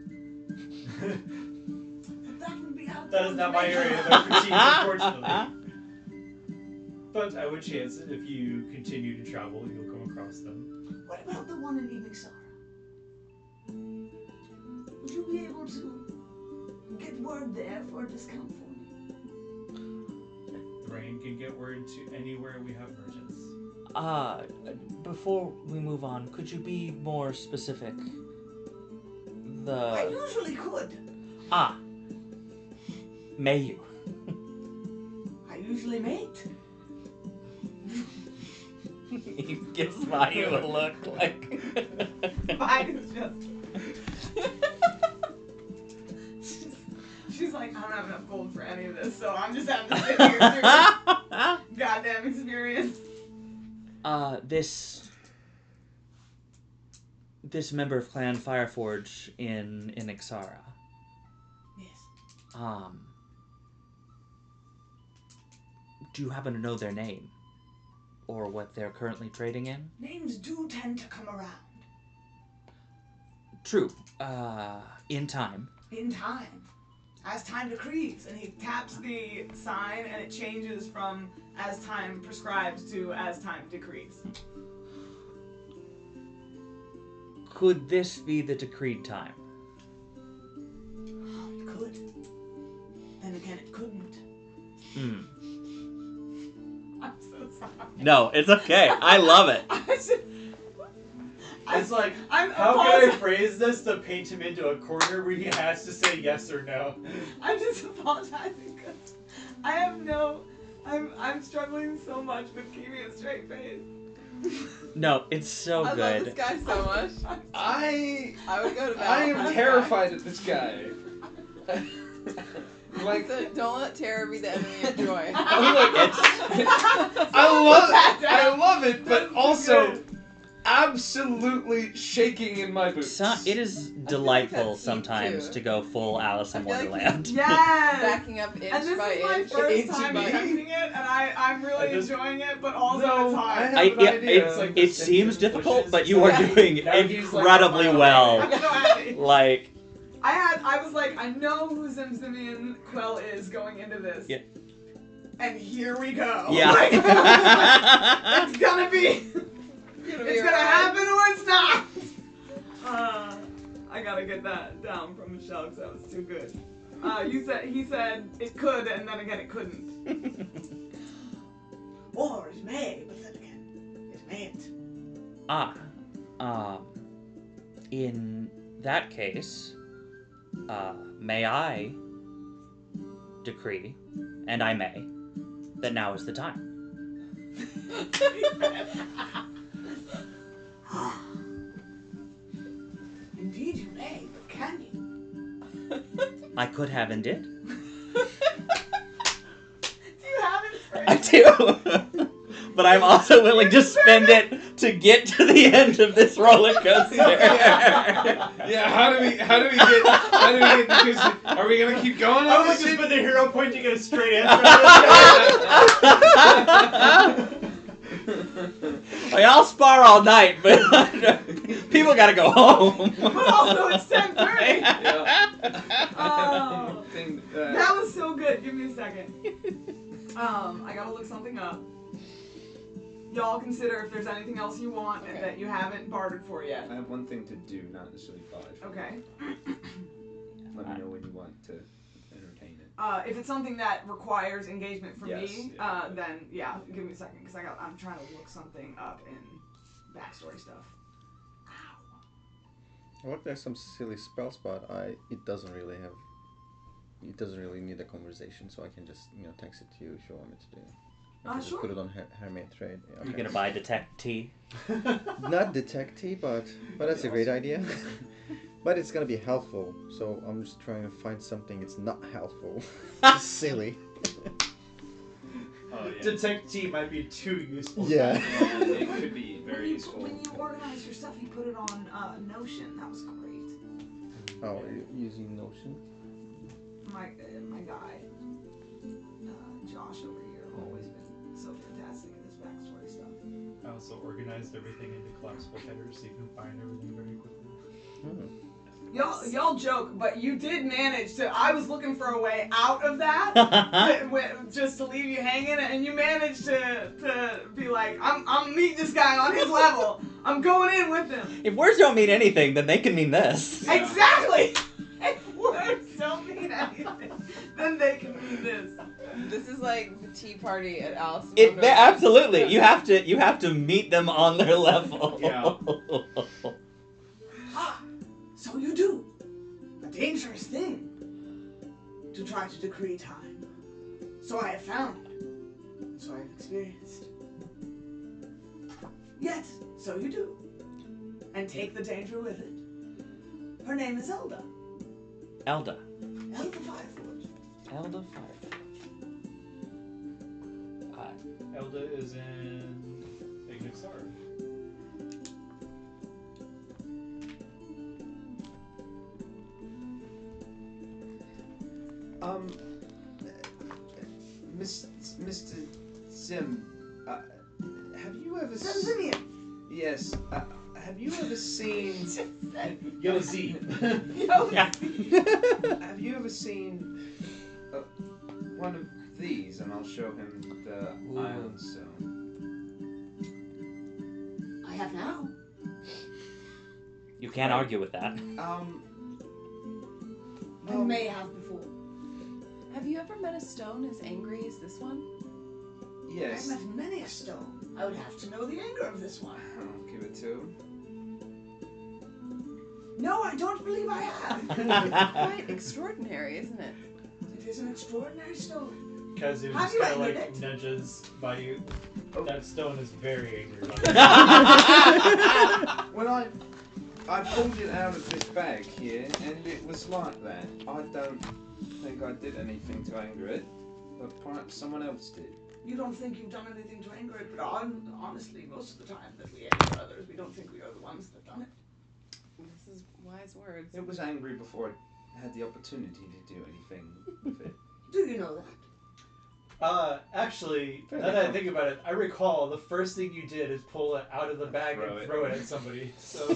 But that would be out. That is not my area of expertise, unfortunately. But I would chance it. If you continue to travel, you'll come across them. What about the one in Ignixara? Would you be able to get word there for a discount for me? Thrain can get word to anywhere we have merchants. Before we move on, could you be more specific? I usually could. May you? I usually mate. He gives Mayu a look like. Mine is just. She's like, I don't have enough gold for any of this, so I'm just having to sit here through goddamn experience. This member of Clan Fireforge in Ignixara. Yes. Do you happen to know their name? Or what they're currently trading in? Names do tend to come around. True. In time. In time. As time decrees, and he taps the sign, and it changes from as time prescribes to as time decrees. Could this be the decreed time? could. Then again, it couldn't. Hmm. I'm so sorry. No, it's okay. I love it. It's like, I'm how can I apologizing. phrase this to paint him into a corner where he has to say yes or no? I'm just apologizing because I have no. I'm struggling so much with keeping a straight face. No, it's so I good. love this guy so much. I I would go to battle. I for am this terrified of this guy. Guy. Like, So don't let terror be the enemy of joy. look, I love it, but also absolutely shaking in my boots. It is like delightful that's deep, sometimes too. to go full Alice in I feel like Wonderland. Yes. Backing up inch And this by is my inch. first Into time me. attempting it, and I'm really I just- enjoying it, but also No, it's I hard. have an idea. It's like It the seems Simpsons difficult, pushes but you are Yeah. doing That he's like incredibly a mile well. I'm so happy. Like, I was like, I know who Zemzimion Quell is going into this. Yeah. And here we go. Yeah. Like, it's gonna be. It's gonna happen or it's not. I gotta get that down from Michelle because that was too good. He said it could, and then again it couldn't. Or it may, but then again, it mayn't. in that case, may I decree, and I may, that now is the time. Indeed you may, but can you? I could have and did. Do you have it? I do. But I'm also willing to spend it to get to the end of this roller coaster. Yeah, how do we get because are we gonna keep going I on would this just shit? been the hero point to get a straight answer. Like, I'll spar all night, but people gotta go home. But also it's 10:30. Yeah. Oh. Thing, That was so good. Give me a second. I gotta look something up. Y'all consider if there's anything else you want Okay. that you haven't bartered for yet. I have one thing to do, not necessarily 5. Okay. Let me know when you want to entertain it. If it's something that requires engagement from Yes, me, yeah. then yeah, give me a second because I'm trying to look something up in backstory stuff. Ow. What there's some silly spell spot? It doesn't really need a conversation, so I can just text it to you if you want me to do. I can just Sure. put it on Hermit Trade. Yeah, You okay. gonna buy Detect T? Not detective, but that's a great idea. But it's gonna be helpful, so I'm just trying to find something that's not helpful. Just silly. Oh, yeah. Detect T might be too useful. Yeah. Yeah, it could be very useful. When you organized your stuff, you put it on Notion. That was great. Oh, you're using Notion? My guy, Josh over here, always been so fantastic in this backstory stuff. I also organized everything into collapsible headers so you can find everything very quickly. Y'all joke, but you did manage to. I was looking for a way out of that, just to leave you hanging, and you managed to be like, I'm meeting this guy on his level. I'm going in with him. If words don't mean anything, then they can mean this. Yeah. Exactly. If words don't mean anything, then they can mean this. This is like the tea party at Alice in It Wonderland. absolutely. You have to meet them on their level. Yeah. Ah, so you do. A dangerous thing to try to decree time. So I have found. So I have experienced. Yet, so you do. And take the danger with it. Her name is Elda. Elda. Elda Fireforge. Elda Fireforge. Elda is in Ignixara. Mr. Zim, have you ever Zemzimion. Yes, have you ever seen Yo, Z. Yeah. have you ever seen one of these? And I'll show him the Ion Stone. I have now. You can't argue with that. I Well, may have before. Have you ever met a stone as angry as this one? Yes. I've met many a stone. I would have to know the anger of this one. I'll give it to him. No, I don't believe I have. Quite extraordinary, isn't it? It is an extraordinary stone. Kazun Have just you kind of angered like it? nudges by you. Oh. That stone is very angry. When I pulled it out of this bag here, and it was like that. I don't think I did anything to anger it, but perhaps someone else did. You don't think you've done anything to anger it, but honestly, most of the time that we anger others, we don't think we are the ones that done it. This is wise words. It was angry before I had the opportunity to do anything with it. Do you know that? Actually, Fair now that I enough. think about it, I recall the first thing you did is pull it out of the bag Throw and it. throw it at somebody. So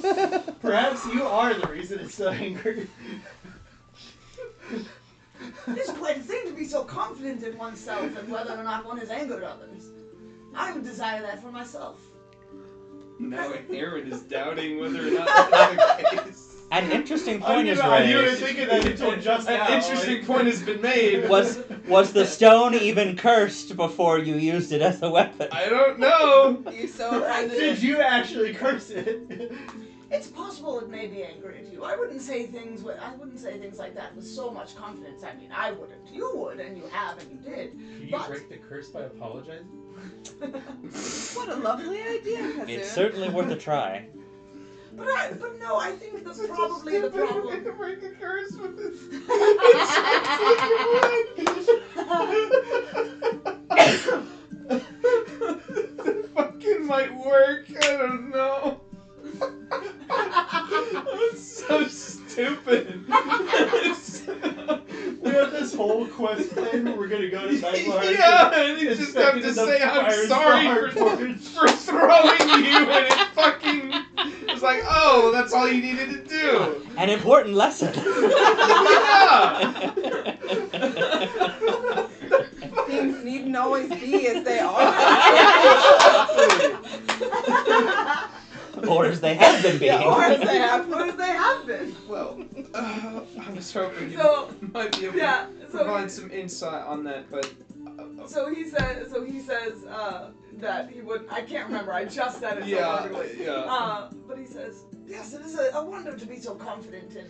perhaps you are the reason it's so angry. It's quite a thing to be so confident in oneself and whether or not one has angered others. I would desire that for myself. Now Aaron is doubting whether or not that's the case. An interesting point is You were raised. thinking that until just now. An interesting point has been made. Was the stone even cursed before you used it as a weapon? I don't know. You so offended Did it. you actually curse it? It's possible it may be angry at you. I wouldn't say things like that with so much confidence. I mean, I wouldn't. You would, and you have, and you did. Can you But- break the curse by apologizing? What a lovely idea, Kazun. It's certainly worth a try. But no, I think that probably the problem. to break a curse with this. It fucking might work. I don't know. That's so stupid. We have this whole quest plan where we're gonna go to Magmahearth. Yeah, and you just have to say I'm sorry for throwing you, and it fucking was like, oh, that's all you needed to do. An important lesson. Yeah. Things needn't always be as they are. Or as they have been being. Yeah, or as they have. What if they have been? Well, I was hoping you So, might be able yeah, to so provide some insight on that, but So he says that he would. I can't remember. I just said it so yeah, perfectly. yeah. But he says, yes, it is a wonder to be so confident in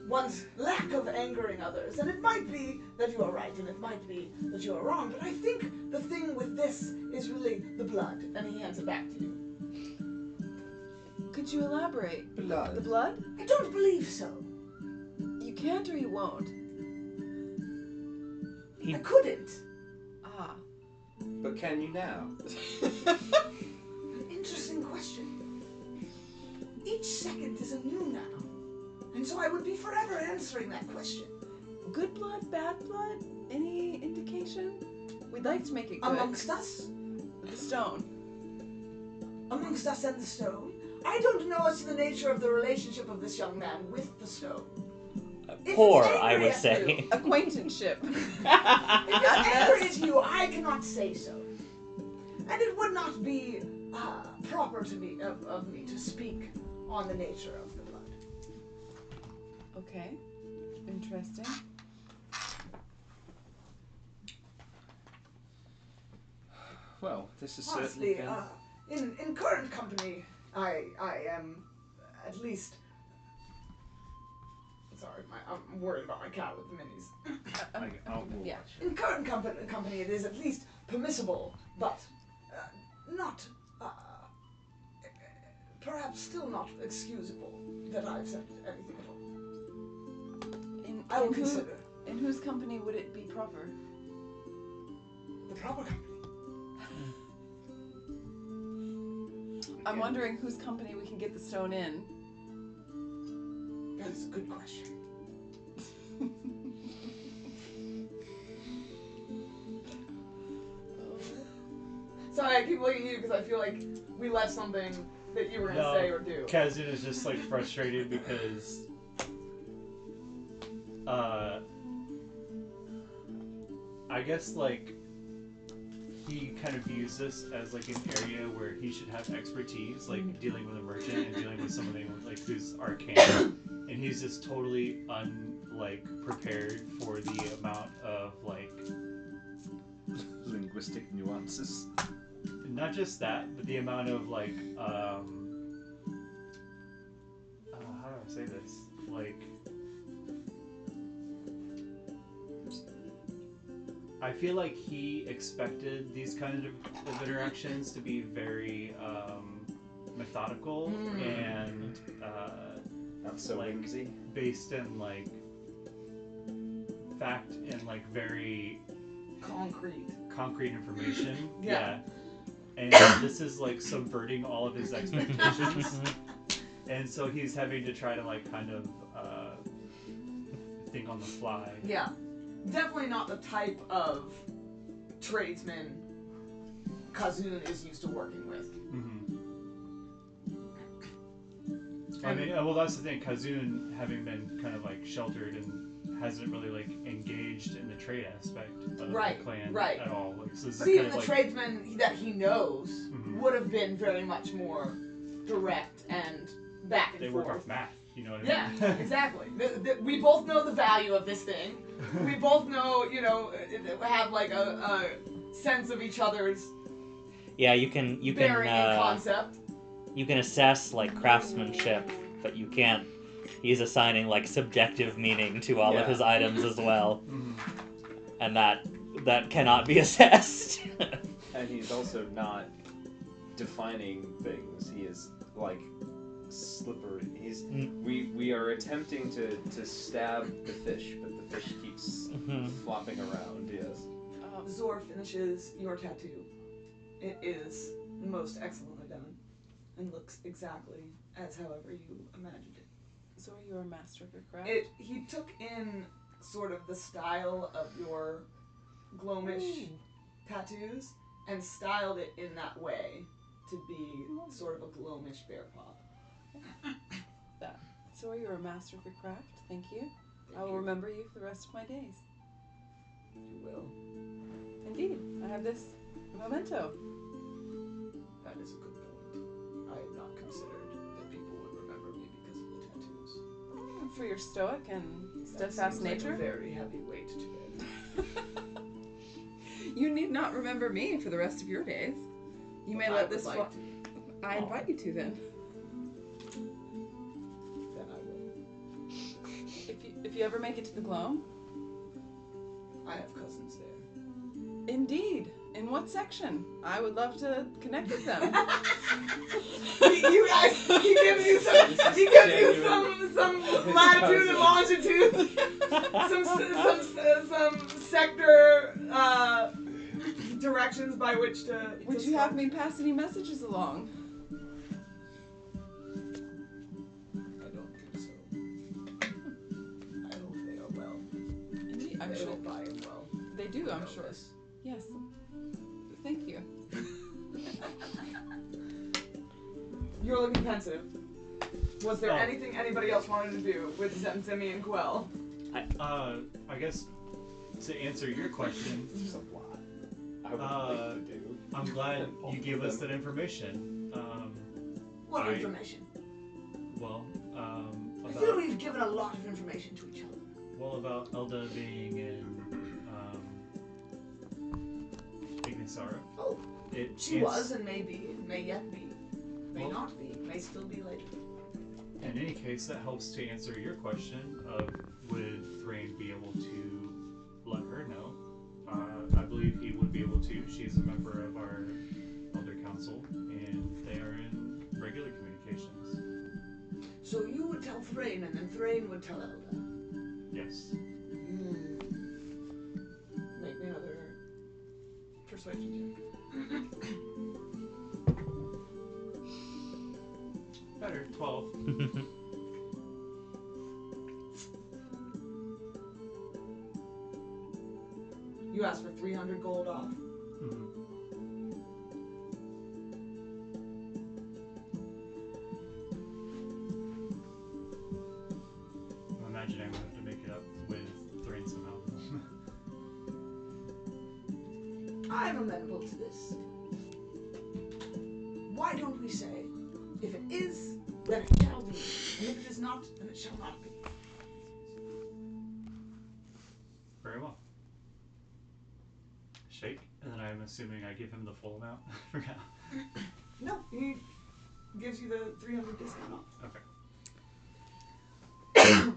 one's lack of angering others. And it might be that you are right, and it might be that you are wrong. But I think the thing with this is really the blood. And he hands it back to you. Could you elaborate? The Blood. blood? I don't believe so. You can't or you won't. I couldn't. Ah. But can you now? An interesting question. Each second is a new now. And so I would be forever answering that question. Good blood, bad blood? Any indication? We'd like to make it good. Amongst us? With the stone. Amongst us and the stone? I don't know as to the nature of the relationship of this young man with the stone. If Poor, it's I angry would at say. you- Acquaintanceship. If it's angry at you, I cannot say so. And it would not be proper to me of me to speak on the nature of the blood. Okay. Interesting. Well, this is Honestly, certainly in current company, I am at least. Sorry, I'm worried about my cat with the minis. I'll Yeah. In current company, it is at least permissible, but not, perhaps still not excusable that I've said anything at all. I will consider In whose company would it be proper? the proper company. I'm wondering whose company we can get the stone in. That is a good question. Sorry, I keep looking at you because I feel like we left something that you were going to say or do. Kazun is just like frustrated because I guess like he kind of views this as like an area where he should have expertise, like dealing with a merchant and dealing with somebody like who's arcane, and he's just totally like prepared for the amount of like Linguistic nuances. not just that, but the amount of like how do I say this? Like I feel like he expected these kind of interactions to be very methodical and Not so like, whimsy. based in like fact and like very Concrete. information. Yeah. And this is like subverting all of his expectations. And so he's having to try to like kind of think on the fly. Yeah. Definitely not the type of tradesman Kazun is used to working with. I mean, well, that's the thing. Kazun, having been kind of like sheltered and hasn't really like engaged in the trade aspect of the clan at all. Like, so this But is even kind the of tradesmen that he knows would have been very much more direct and back and they forth. work off math. You know what I mean? Yeah, exactly. We both know the value of this thing. We both know, have like a sense of each other's Yeah, you can bearing and concept. you can assess like craftsmanship, but you can't. He's assigning like subjective meaning to all of his items as well, and that cannot be assessed. And he's also not defining things. He is like slippery. We are attempting to stab the fish, but the fish keeps flopping around. Yes. Zor finishes your tattoo. It is most excellently done, and looks exactly as however you imagined it. Zor, you're a master of your craft. He took in sort of the style of your Gloamish tattoos and styled it in that way to be sort of a Gloamish bear paw. That. Zor, you're a master of your craft. Thank you. I will remember you for the rest of my days. You will. Indeed. I have this memento. That is a good point. I had not considered that people would remember me because of the tattoos. For your stoic and That steadfast seems like nature. a very heavy weight to bear. You need not remember me for the rest of your days. You may I let would this like fly. to. I invite you to then. Then I will. If you ever make it to the Gloam. I have cousins there. Indeed. In what section? I would love to connect with them. You guys, he gives you some latitude and longitude, some sector directions by which to. Would you have me pass any messages along? I don't think so. I hope they are well. Indeed, I'm They sure hope I am well. they do. I'm know sure. this. Yes. Thank you. You're looking pensive. Was there Oh. anything anybody else wanted to do with Zemzimion and Quell? I guess to answer your question, There's a lot I would like to do. I'm glad And all you of gave us them. that information. What I- information? Well, I feel we've given a lot of information to each other. about Elda being in Ignixara. Oh, It she ans- was and may be, may yet be, may Well- not be, may still be later. In any case, that helps to answer your question of would Thrain be able to let her know. I believe he would be able to. She's a member of our Elder Council, and they are in regular communications. So you would tell Thrain, and then Thrain would tell Elda. Yes. Make me another persuasion check. Better, 12. You asked for 300 gold off. I'm imagining I'm going to have to make it up with Thrain somehow. I'm amenable to this. Why don't we say, if it is, then it shall be, and if it is not, then it shall not be. Very well. Shake, and then I'm assuming I give him the full amount. I forgot. No, he gives you the 300 discount off. Okay.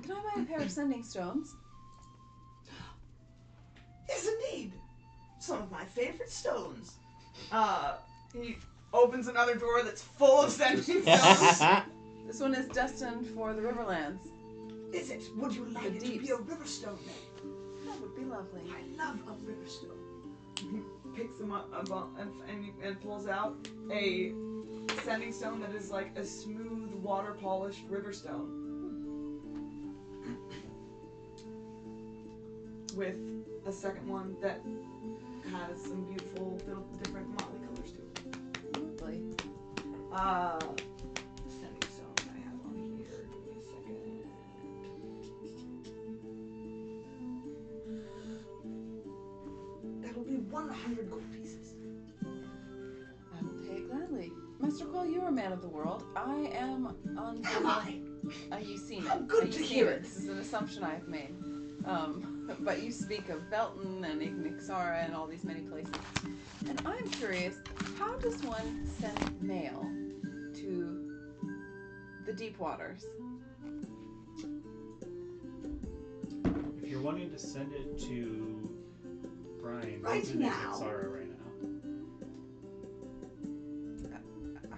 Can I buy a pair of sending stones? Yes, indeed. Some of my favorite stones. He opens another door that's full of sending stones. This one is destined for the Riverlands. Is it? Would you like The it to be deeps. a riverstone then? That would be lovely. I love a riverstone. He picks them up and pulls out a sending stone that is like a smooth, water-polished river stone. With a second one that has some beautiful little different motley colors to it. Lovely. Sending stone I have on here. Give me a second. That will be 100 gold pieces. I will pay it gladly. Master Quell, you are a man of the world. I am on. Am I? You seem How it. good You to seem hear it. it. This is an assumption I've made. But you speak of Belton and Ignixara and all these many places. And I'm curious, how does one send mail to the deep waters? If you're wanting to send it to Brian, Right he's in now. Ignixara right now.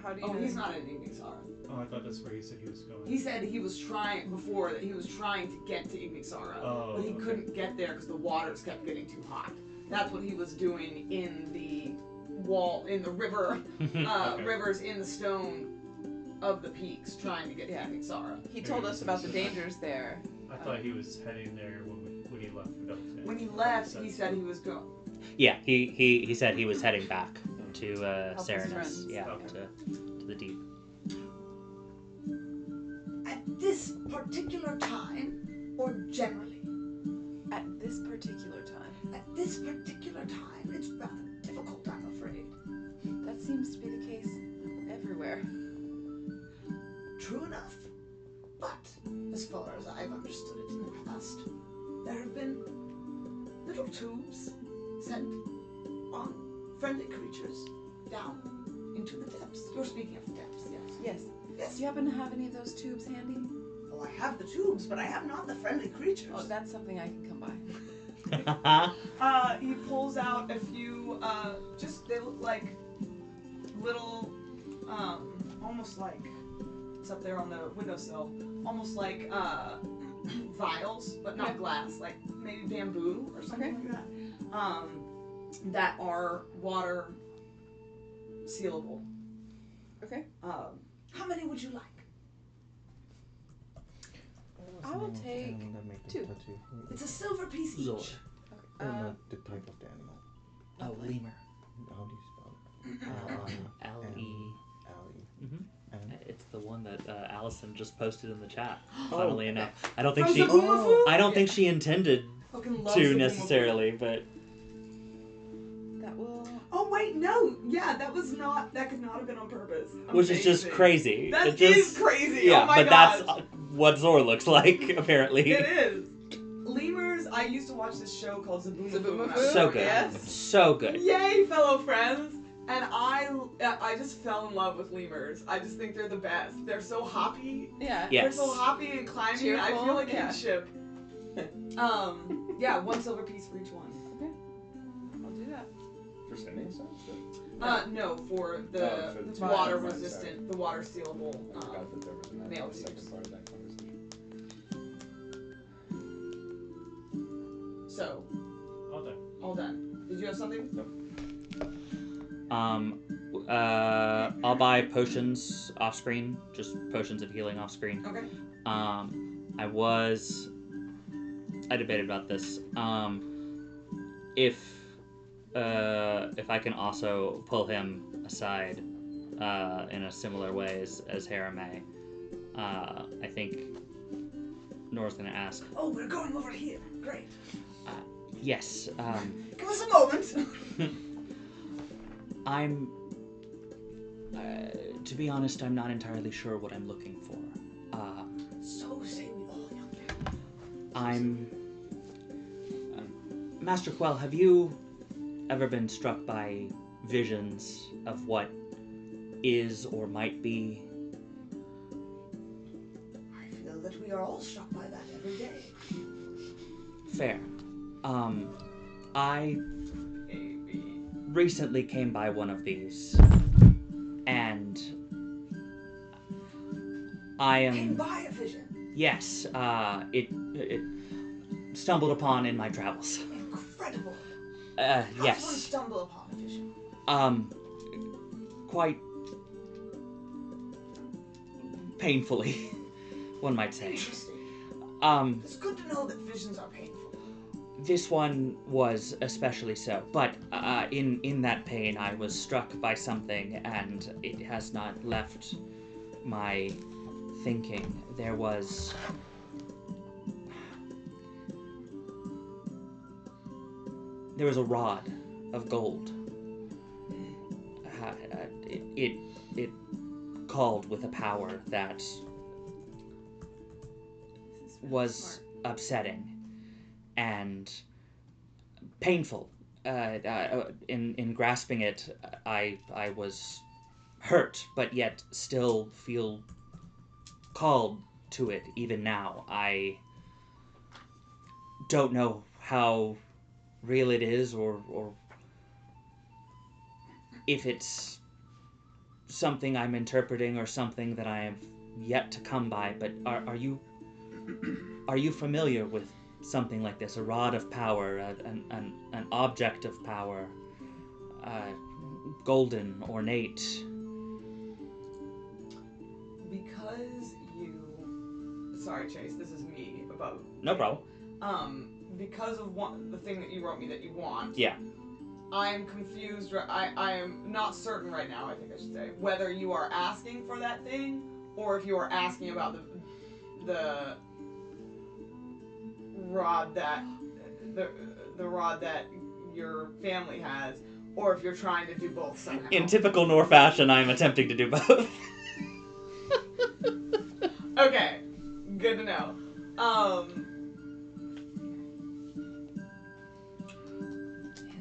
How do you Oh, know he's that- not in Ignixara. Oh, I thought that's where he said he was going. He said he was trying before that he was trying to get to Ignixara, Oh, but he okay. couldn't get there because the waters kept getting too hot. That's what he was doing in the river, Okay. rivers in the stone of the peaks, trying to get to Yeah. Ignixara. He told us about the dangers there. I thought he was heading there when he left Belton. When he left, he said he was going. Yeah, he said he was heading back to his Serenus. friends. Yeah, Okay. to the deep. At this particular time, or generally? At this particular time. At this particular time, it's rather difficult, I'm afraid. That seems to be the case everywhere. True enough. But, as far as I've understood it in the past, there have been little tubes sent on friendly creatures down into the depths. You're speaking of the depths, yes. Yes. Yes. Do you happen to have any of those tubes handy? Oh, I have the tubes, but I have not the friendly creatures. Oh, that's something I can come by. He pulls out a few. They look like little, almost like it's up there on the windowsill, almost like vials, but not glass, like maybe bamboo or something like that. That are water sealable. Okay. How many would you like? I will take two. It's a silver piece each. Zor. Not the type of the animal. Oh, lemur. How do you spell it? L-E. Allie. Mhm. And It's the one that Allison just posted in the chat. Oh. Funnily enough, I don't think From she. Zaboomafoo? I don't think she intended Fucking love to Zaboomafoo. necessarily, but That will. Oh wait, no, yeah, that could not have been on purpose. which is just Amazing. crazy. That It just, is crazy. Yeah, oh my but gosh. that's what Zor looks like apparently. It is. Lemurs, I used to watch this show called Zaboomafoo. Zaboomafoo? So good. Yes. So good. Yay, fellow friends! And I just fell in love with lemurs. I just think they're the best. They're so hoppy. Yeah. Yes. They're so hoppy and climbing. I Cheerful, feel like yeah. kinship. Yeah, one silver piece for each one. I'll do that. For sending stuff? No, for Oh, the for the water fine, resistant, the water sealable. I forgot that there was an mail actual second tubes. part of that conversation. So, All done. all done. Did you have something? I'll buy potions off screen, just potions of healing off screen. Okay. I debated about this. If I can also pull him aside in a similar way as Hera may, I think Nora's gonna ask. Oh, we're going over here. Great. Yes. Give us a moment. I'm. To be honest, I'm not entirely sure what I'm looking for. So say we all, young man. Master Quell, have you ever been struck by visions of what is or might be? I feel that we are all struck by that every day. Fair. I recently came by one of these, and I am... Came by a vision. Yes, it stumbled upon in my travels. Incredible. How does one Yes. stumble upon a vision? Quite painfully, one might say. Interesting. It's good to know that visions are painful. This one was especially so, but in that pain I was struck by something, and it has not left my thinking. There was a rod of gold. It called with a power that was upsetting and painful. In grasping it, I was hurt, but yet still feel called to it even now. I don't know how real it is, or if it's something I'm interpreting or something that I have yet to come by. But are you familiar with something like this? A rod of power, an object of power, golden, ornate. Because you... Sorry, Chase, this is me about... No problem. Because of the thing that you wrote me that you want. Yeah. I'm confused. I am not certain right now, I think I should say, whether you are asking for that thing or if you are asking about the rod that the rod that your family has, or if you're trying to do both somehow. In typical Nor fashion, I'm attempting to do both. Okay, good to know.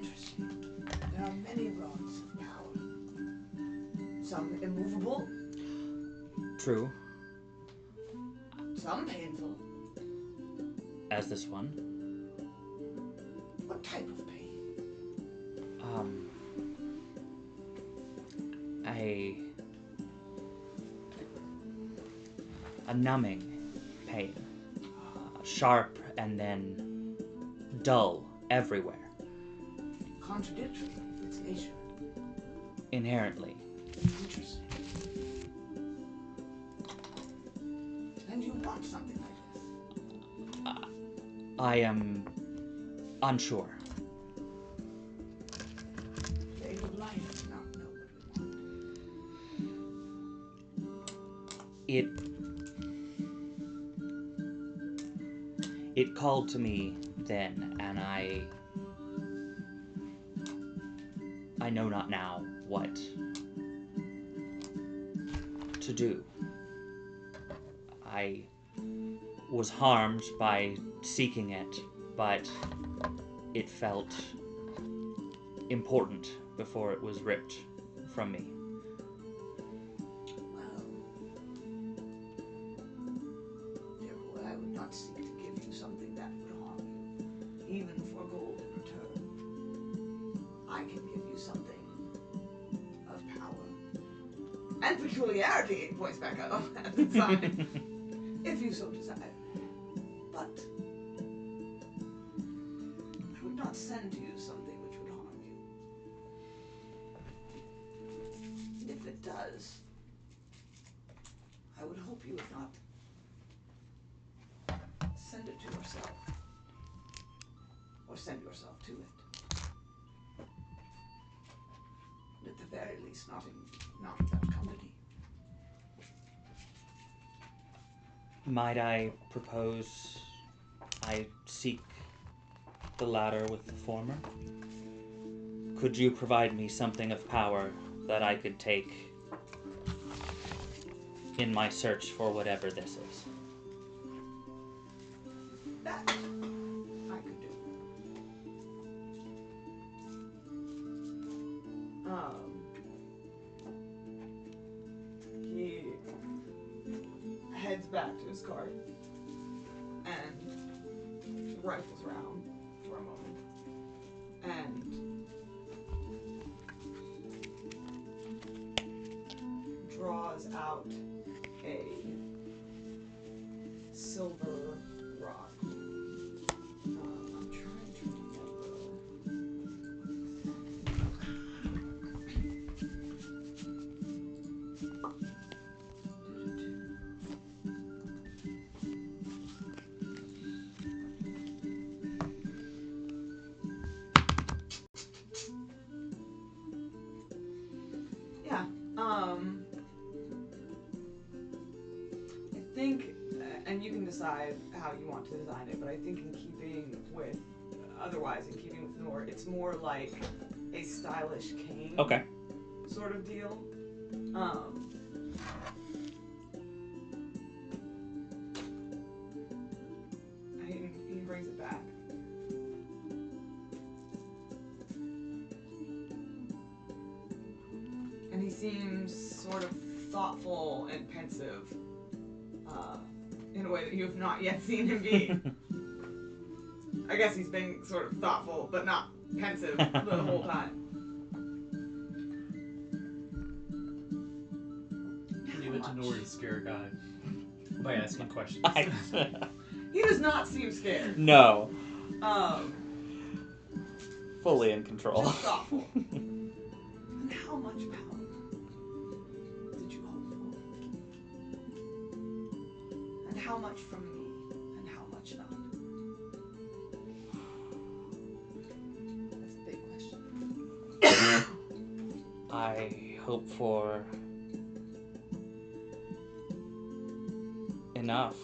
Interesting. There are many rods of power. Some immovable, True. some painful. As this one. What type of pain? A numbing pain. Sharp and then dull everywhere. Contradictory in its nature. Inherently. Interesting. And you want something like this? I am unsure. They would like to not know what we want. It called to me then, and I know not now what to do. I was harmed by seeking it, but it felt important before it was ripped from me. Well, therefore I would not seek to give you something that would harm you, even for gold in return. I can give you something of power. And peculiarity, it points back up at the time, if you so desire. But I would not send to you something which would harm you. And if it does, I would hope you would not send it to yourself. Or send yourself to it. And at the very least, not without company. Might I propose I seek the latter with the former? Could you provide me something of power that I could take in my search for whatever this is? That I could do. He heads back to his cart and rifles around for a moment and draws out a silver rock. I'm trying to remember. Yeah. I think, and you can decide how you want to design it, but I think in keeping with, otherwise in keeping with Nor, it's more like a stylish cane. Okay. Sort of deal. He brings it back. And he seems sort of thoughtful and pensive, in a way that you have not yet seen him be. I guess he's been sort of thoughtful, but not pensive the whole time. You went to Nor to scare a guy by asking questions. He does not seem scared. No. Um, Fully in control. Just thoughtful. And how much power did you hope for? And how much from me? And how much not? That's a big question. I hope for enough.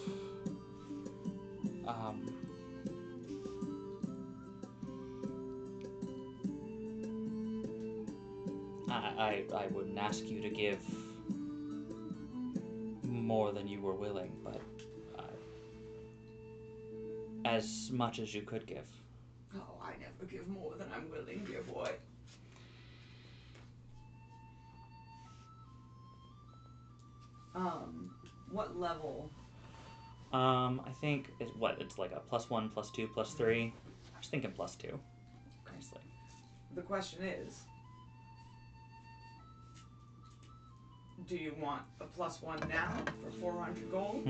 I wouldn't ask you to give more than you were willing, but as much as you could give. Oh, I never give more than I'm willing, dear boy. What level? I think it's like a +1, +2, +3. I was thinking +2. Honestly. The question is, do you want a +1 now for 400 gold?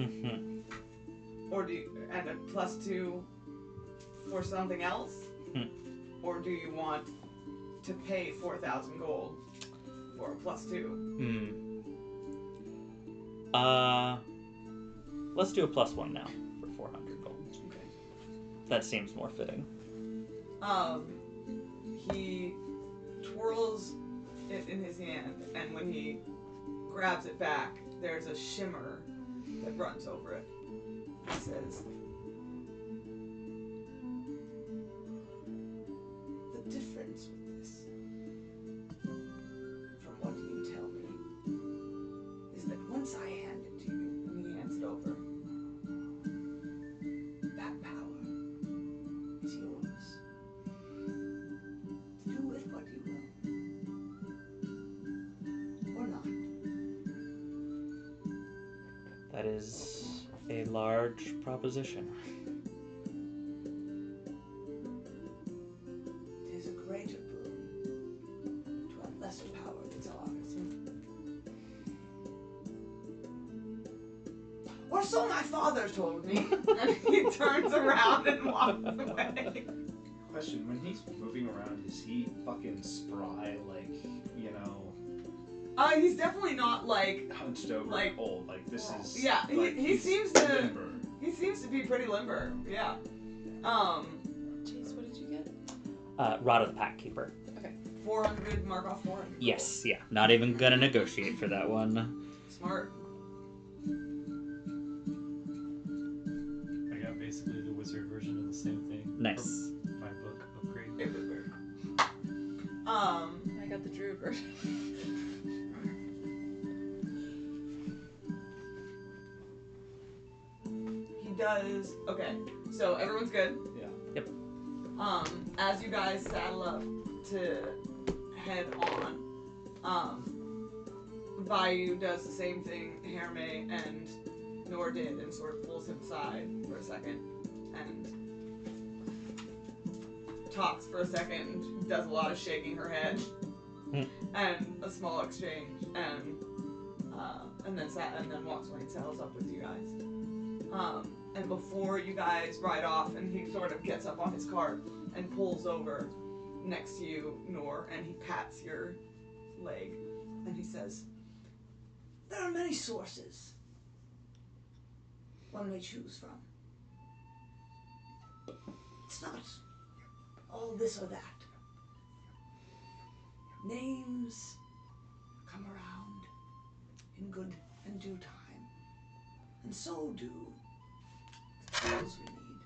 Or do you, and a +2 for something else? Or do you want to pay 4,000 gold for a +2? Let's do a +1 now for 400 gold. Okay. That seems more fitting. He twirls it in his hand, and when he grabs it back, there's a shimmer that runs over it. He says, "The difference with this, from what you tell me, is that once I hand it to you," and he hands it over, "that power is yours. Do with what you will. Or not." That is a large proposition. It is a greater boon to have lesser power than ours. Or so my father told me. And he turns around and walks away. Question, when he's moving around, is he fucking spry, like, you know, He's definitely not like hunched over, like old, like this is... Yeah, like, he he's seems to limber. he seems to be pretty limber. Yeah. Chase, what did you get? Rod of the Pack Keeper. 400, mark off 400. Yes, yeah. Not even gonna negotiate for that one. Smart. I got basically the wizard version of the same thing. Nice. From my book upgrade. It was very cool. I got the druid version. He does. Okay, so everyone's good. Yeah. As you guys saddle up to head on, Vayu does the same thing Herme and Nor did and sort of pulls him aside for a second and talks for a second, does a lot of shaking her head and a small exchange and then walks away and settles up with you guys. And before you guys ride off, and he sort of gets up on his cart and pulls over next to you, Nor, and he pats your leg and he says, There are many sources one may choose from. It's not all this or that. Names come around in good and due time, and so do the tools we need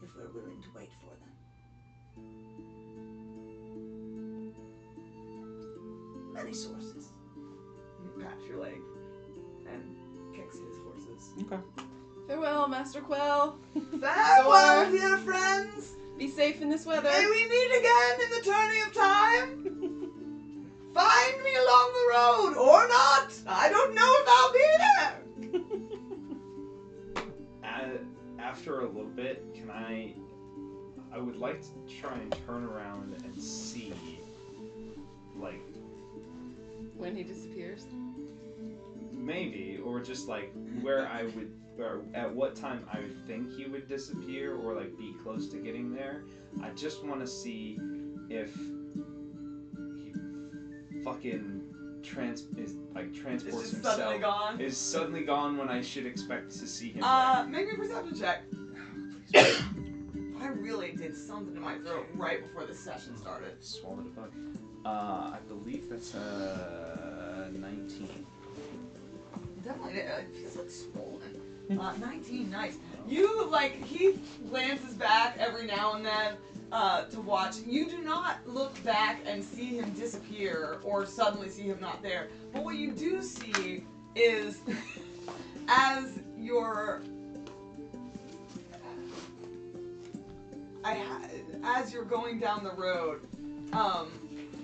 if we're willing to wait for them. Many sources. he pats your leg and kicks his horses. Okay. Farewell, Master Quell. Farewell, dear friends! Be safe in this weather. May we meet again in the turning of time? Find me along the road, or not! I don't know if I'll be there! After a little bit, I would like to try and turn around and see, like, When he disappears. maybe, or just like where I would, or at what time I would think he would disappear, or like be close to getting there. I just want to see if he fucking transports Is suddenly himself. gone. Is suddenly gone when I should expect to see him. Make me a perception check. I really did something to my throat right before the session started. Swallowed a bug. I believe that's 19. Definitely, it feels like swollen. 19, nice. You, like, he glances back every now and then to watch. You do not look back and see him disappear or suddenly see him not there. But what you do see is as you're going down the road,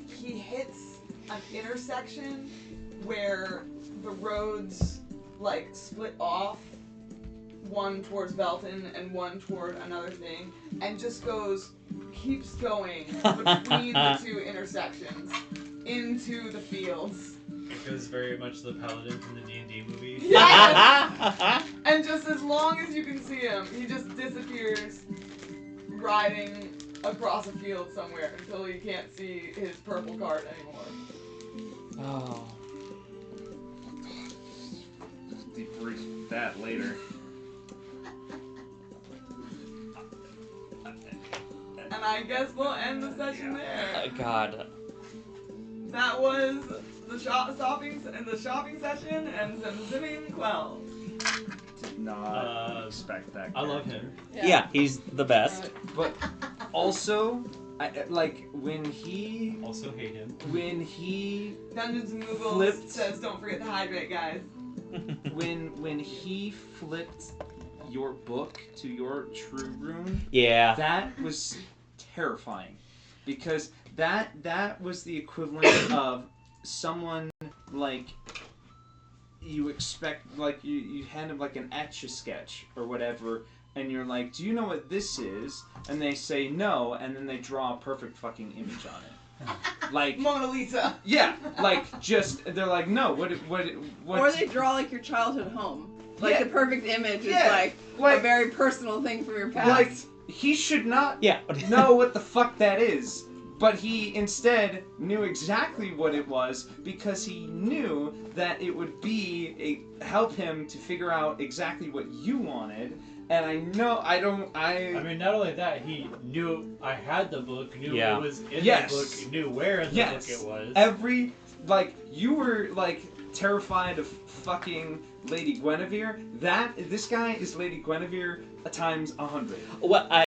he hits an intersection where the roads like split off, one towards Belton and one toward another thing, and just keeps going between the two intersections into the fields. It was very much the paladin from the D&D movie. Yes! And just as long as you can see him, he just disappears riding across a field somewhere until you can't see his purple cart anymore. Oh. Debrief that later. And I guess we'll end the session there. God. That was the shopping session and Zemzimion Quell. Did not expect that. I love him. Yeah, he's the best. But also, when he Also hate him. Dungeons and Moogles Flipped. says don't forget to hydrate, guys. when he flipped your book to your true rune, Yeah. that was terrifying, because that was the equivalent of someone like you expect, like you hand him like an Etch-a-Sketch or whatever, and you're like, do you know what this is? And they say no, and then they draw a perfect fucking image on it. Like Mona Lisa. Yeah, like just they're like, no, what? Or they draw like your childhood home. Like Yeah. the perfect image Yeah. is like a very personal thing from your past. Like he should not know what the fuck that is. But he instead knew exactly what it was, because he knew that it would help him to figure out exactly what you wanted. And I mean, not only that, he knew I had the book, knew it was in the book, knew where in the book it was. You were like terrified of fucking Lady Guinevere. This guy is Lady Guinevere times 100. What